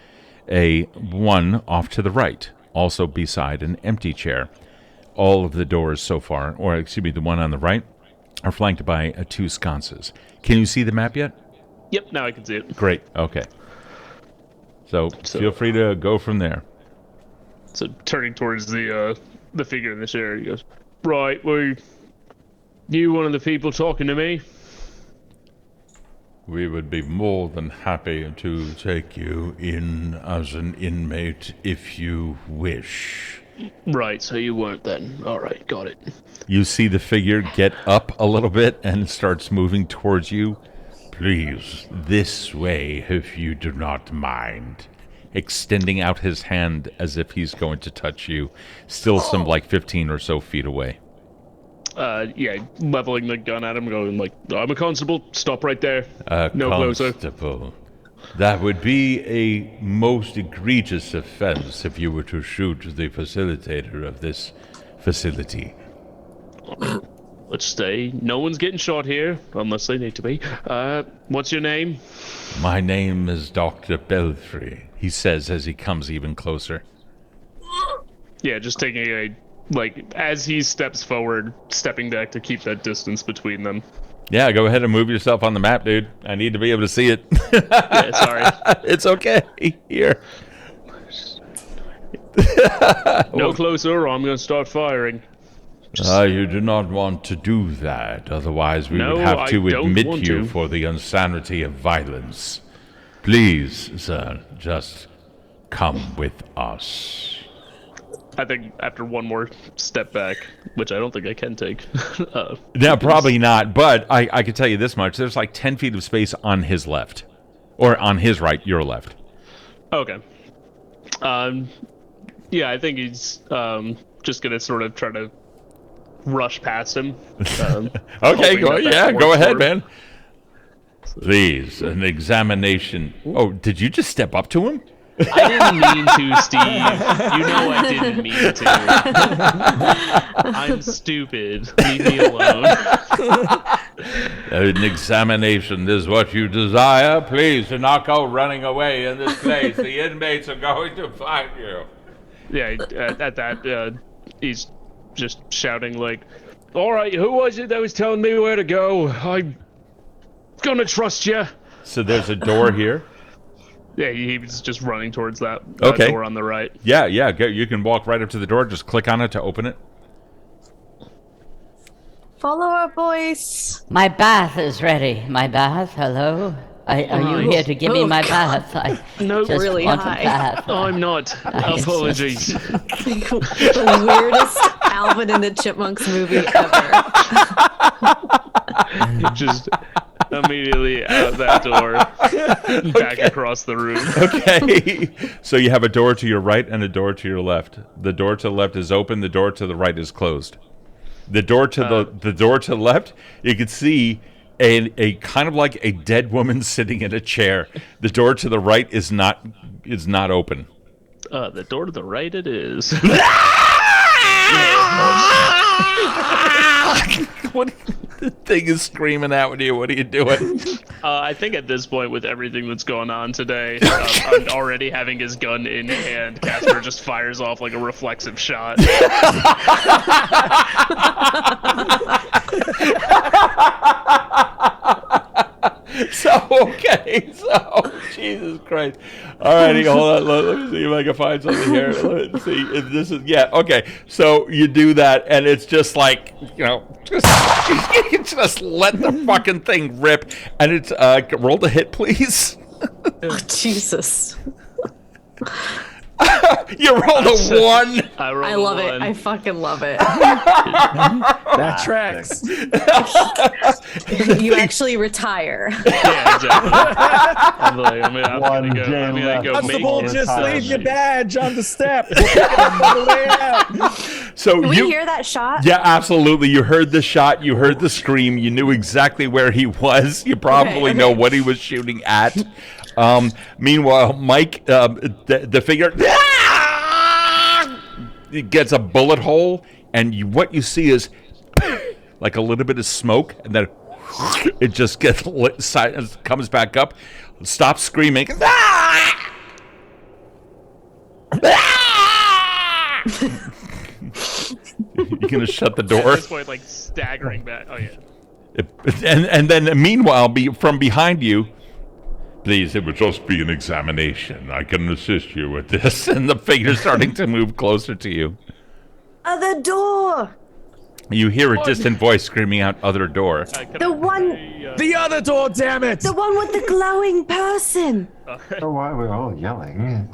One off to the right, also beside an empty chair. All of the doors so far, or excuse me, the one on the right, are flanked by 2 sconces. Can you see the map yet? Yep, now I can see it. Great. Okay. So feel free to go from there. So turning towards the figure in the chair, he goes, "Right, were you one of the people talking to me?" We would be more than happy to take you in as an inmate if you wish. Right, so you weren't then. All right, got it. You see the figure get up a little bit and starts moving towards you. Please, this way, if you do not mind. Extending out his hand as if he's going to touch you. Still some 15 or so feet away. Yeah, leveling the gun at him, going like, "I'm a constable. Stop right there. No closer." Constable. That would be a most egregious offense if you were to shoot the facilitator of this facility. Let's stay. No one's getting shot here, unless they need to be. What's your name? My name is Dr. Belfry, he says as he comes even closer. Yeah, just taking as he steps forward, stepping back to keep that distance between them. Yeah, go ahead and move yourself on the map, dude. I need to be able to see it. Yeah, sorry. It's okay. Here. No closer, or I'm going to start firing. You do not want to do that. Otherwise, we No, would have I to don't admit want you to. for the insanity of violence. Please, sir, just come with us. I think after one more step back, which I don't think I can take. No, probably not, but I can tell you this much. There's 10 feet of space on his left. Or on his right, your left. Okay. Yeah, I think he's just going to sort of try to rush past him. Okay, hoping go, that yeah, that go works ahead, for him. man. Please, an examination. Oh, did you just step up to him? I didn't mean to, Steve. You know I didn't mean to. I'm stupid. Leave me alone. An examination is what you desire. Please do not go running away in this place. The inmates are going to find you. Yeah, at that, he's just shouting like, "All right, who was it that was telling me where to go? I'm gonna trust you." So there's a door here. Yeah, he was just running towards that Okay. door on the right. Yeah. You can walk right up to the door. Just click on it to open it. Follow our voice. My bath is ready. My bath, hello? Are you here to give me my bath? I No, just really want high. a bath. I'm not. It's Apologies. The weirdest Alvin and the Chipmunks movie ever. Just immediately out that door, back across the room. Okay. So you have a door to your right and a door to your left. The door to the left is open. The door to the right is closed. The door to the door to the left, you can see a kind of like a dead woman sitting in a chair. The door to the right is not open. The door to the right it is. What? The thing is screaming at you. What are you doing? I think at this point, with everything that's going on today, I'm already having his gun in hand. Casper just fires off like a reflexive shot. So Jesus Christ. Alrighty, hold on. Let me see if I can find something here. Let's see if this is okay. So you do that, and it's just like just let the fucking thing rip, and it's roll the hit, please. Oh, Jesus. You rolled a 1. I love it. I fucking love it. That tracks. You actually retire. Yeah, exactly. I'm One gonna day go left. make Constable, it. just leave your badge on the step. We'll pick it up on the way out. So Did we hear that shot? Yeah, absolutely. You heard the shot. You heard the scream. You knew exactly where he was. You probably know what he was shooting at. Meanwhile, Mike, the figure gets a bullet hole, and what you see is like a little bit of smoke, and then it just gets lit, comes back up, stops screaming. You gonna shut the door? At this point, like staggering back. Oh yeah. And then meanwhile, from behind you, please, it would just be an examination. I can assist you with this. And the figure's starting to move closer to you. Other door. You hear a distant voice screaming out, "Other door." The one. The other door, damn it! The one with the glowing person. So why we're all yelling?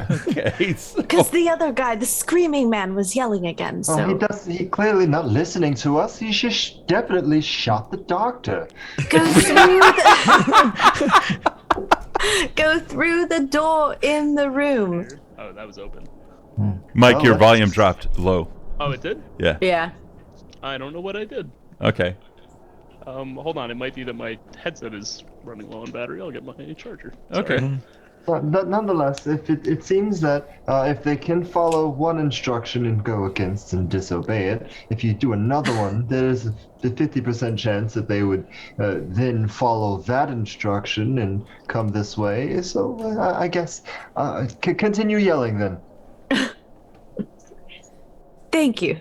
Okay. Because the other guy, the screaming man, was yelling again. So He clearly not listening to us. He just definitely shot the doctor. go through the door in the room. Oh, that was open. Mike, your let's volume just- dropped low. Oh, it did? Yeah. Yeah. I don't know what I did. Okay. Hold on. It might be that my headset is running low on battery. I'll get my charger. Okay. But nonetheless, if it seems that if they can follow one instruction and go against and disobey it, if you do another one, there's a 50% chance that they would then follow that instruction and come this way. So I guess continue yelling then. Thank you.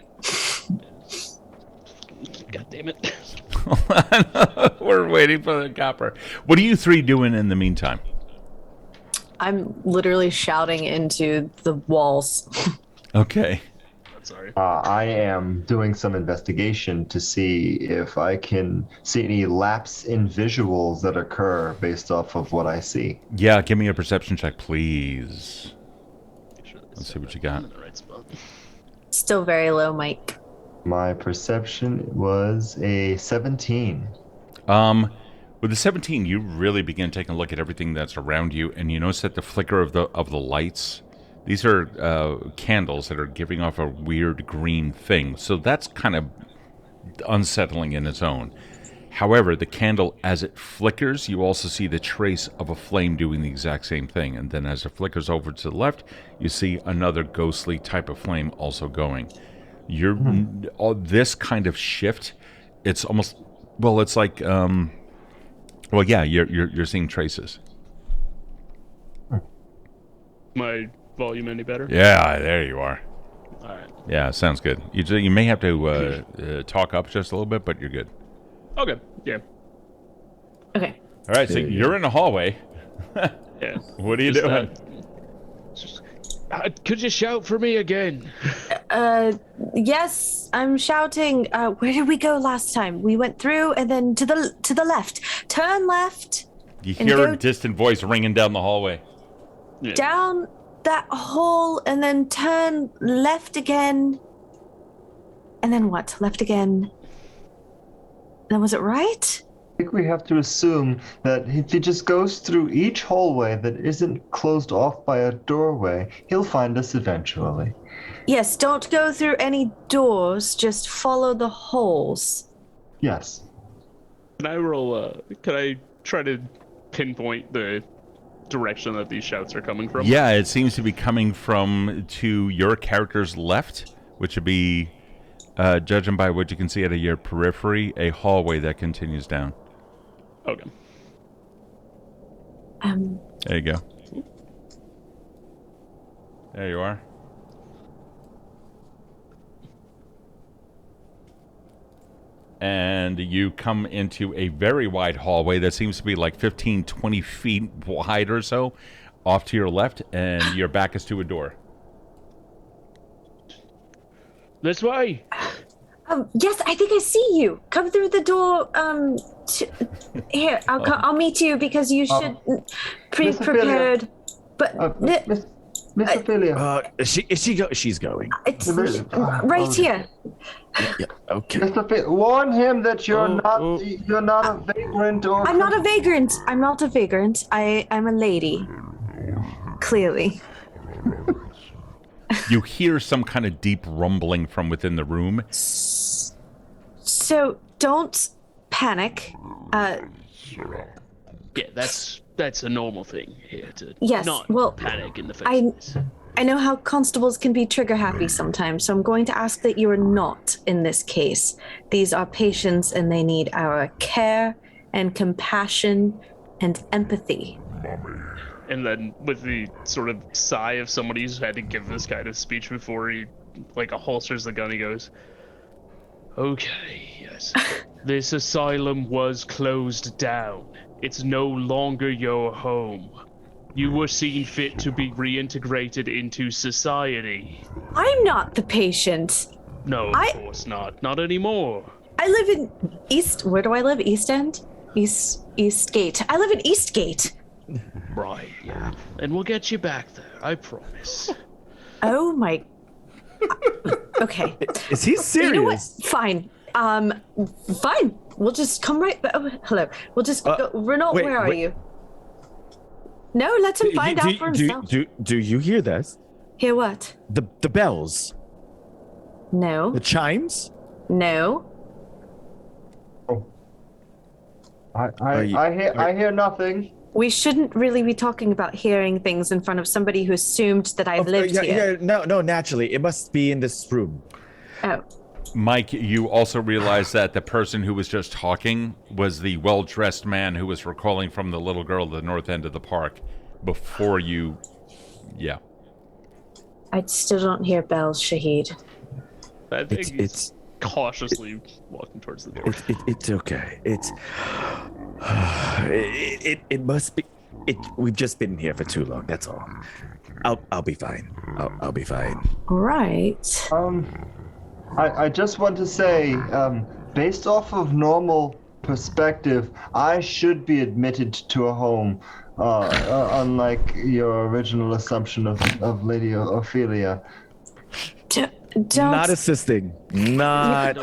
God damn it. We're waiting for the copper. What are you three doing in the meantime? I'm literally shouting into the walls. Okay. I'm sorry. I am doing some investigation to see if I can see any lapse in visuals that occur based off of what I see. Yeah, give me a perception check, please. Let's see what you got. I'm in the right spot. Still very low, Mike. My perception was a 17. With the 17, you really begin taking a look at everything that's around you, and you notice that the flicker of the lights, these are candles that are giving off a weird green thing. So that's kind of unsettling in its own. However, the candle, as it flickers, you also see the trace of a flame doing the exact same thing. And then as it flickers over to the left, you see another ghostly type of flame also going. This kind of shift, it's almost, well, it's like, well, yeah, you're seeing traces. My volume any better? Yeah, there you are. All right. Yeah, sounds good. You may have to talk up just a little bit, but you're good. Okay. Yeah. Okay. All right, so you're in the hallway. Yeah. What are you doing? Could you shout for me again? Yes, I'm shouting. Where did we go last time? We went through and then to the left. Turn left. You hear a distant voice ringing down the hallway. Yeah. Down that hall and then turn left again. And then what? Left again. Then was it right? I think we have to assume that if he just goes through each hallway that isn't closed off by a doorway, he'll find us eventually. Yes, don't go through any doors, just follow the holes. Yes. Can I roll? Can I try to pinpoint the direction that these shouts are coming from? Yeah, it seems to be coming from to your character's left, which would be, judging by what you can see out of your periphery, a hallway that continues down. Okay. There you go. There you are. And you come into a very wide hallway that seems to be like 15, 20 feet wide or so off to your left, and your back is to a door. This way. Yes, I think I see you. Come through the door. Here, I'll meet you because you should be prepared. But Miss Ophelia. She's going. it's right here. Yeah, okay. Mr. Ophelia, warn him that you're not a vagrant or. I'm not a vagrant. I'm not a vagrant. I'm a lady. Clearly. You hear some kind of deep rumbling from within the room. So don't panic. Yeah, that's a normal thing here to Yes, not well, panic in the face. I know how constables can be trigger happy sometimes, so I'm going to ask that you are not in this case. These are patients and they need our care and compassion and empathy. And then with the sort of sigh of somebody who's had to give this kind of speech before he holsters the gun, he goes, "Okay, yes. This asylum was closed down. It's no longer your home. You were seen fit to be reintegrated into society." I'm not the patient. No, of course not. Not anymore. I live in where do I live? East End? Eastgate. I live in Eastgate. Right, yeah. And we'll get you back there, I promise. Oh my. Okay. Is he serious? You know what? Fine. Fine. We'll just come right back. Oh, hello. We'll just go. Renault, where are you? No, let him find out for himself. Do you hear this? Hear what? The bells. No. The chimes? No. I hear nothing. We shouldn't really be talking about hearing things in front of somebody who assumed that I've lived here. Yeah, no, naturally. It must be in this room. Oh. Mike, you also realize that the person who was just talking was the well-dressed man who was recalling from the little girl at the north end of the park before you... Yeah. I still don't hear bells, Shahid. I think he's cautiously walking towards the door. It's okay. It must be. We've just been here for too long. That's all. I'll be fine. I'll be fine. Right. I just want to say, based off of normal perspective, I should be admitted to a home, unlike your original assumption of Lady Ophelia. Don't. Not assisting. Not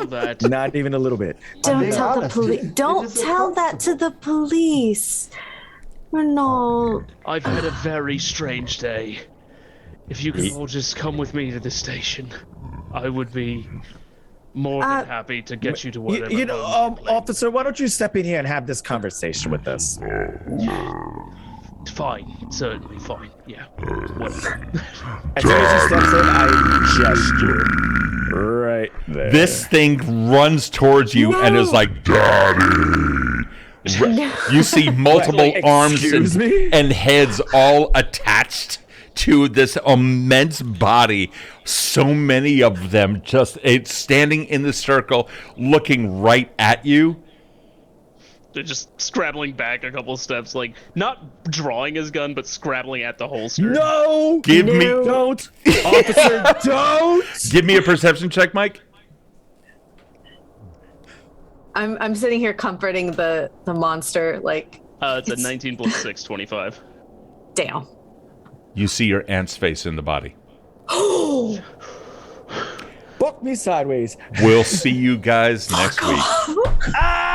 even a little bit. Don't tell the police. Don't tell that to the police. Renault. I've had a very strange day. If you could all just come with me to the station, I would be more than happy to get you to whatever. Officer, why don't you step in here and have this conversation with us? Fine, certainly fine. Yeah, whatever. As soon as he steps in, I gesture right there. This thing runs towards you and is like, "Daddy!" You see multiple arms and heads all attached to this immense body. So many of them just standing in the circle, looking right at you. They're just scrabbling back a couple steps, like not drawing his gun, but scrabbling at the holster. No! Don't! Officer, don't! Give me a perception check, Mike. I'm sitting here comforting the monster, like... It's a 19 plus 6, 25. Damn. You see your aunt's face in the body. Book me sideways. We'll see you guys next week. Ah!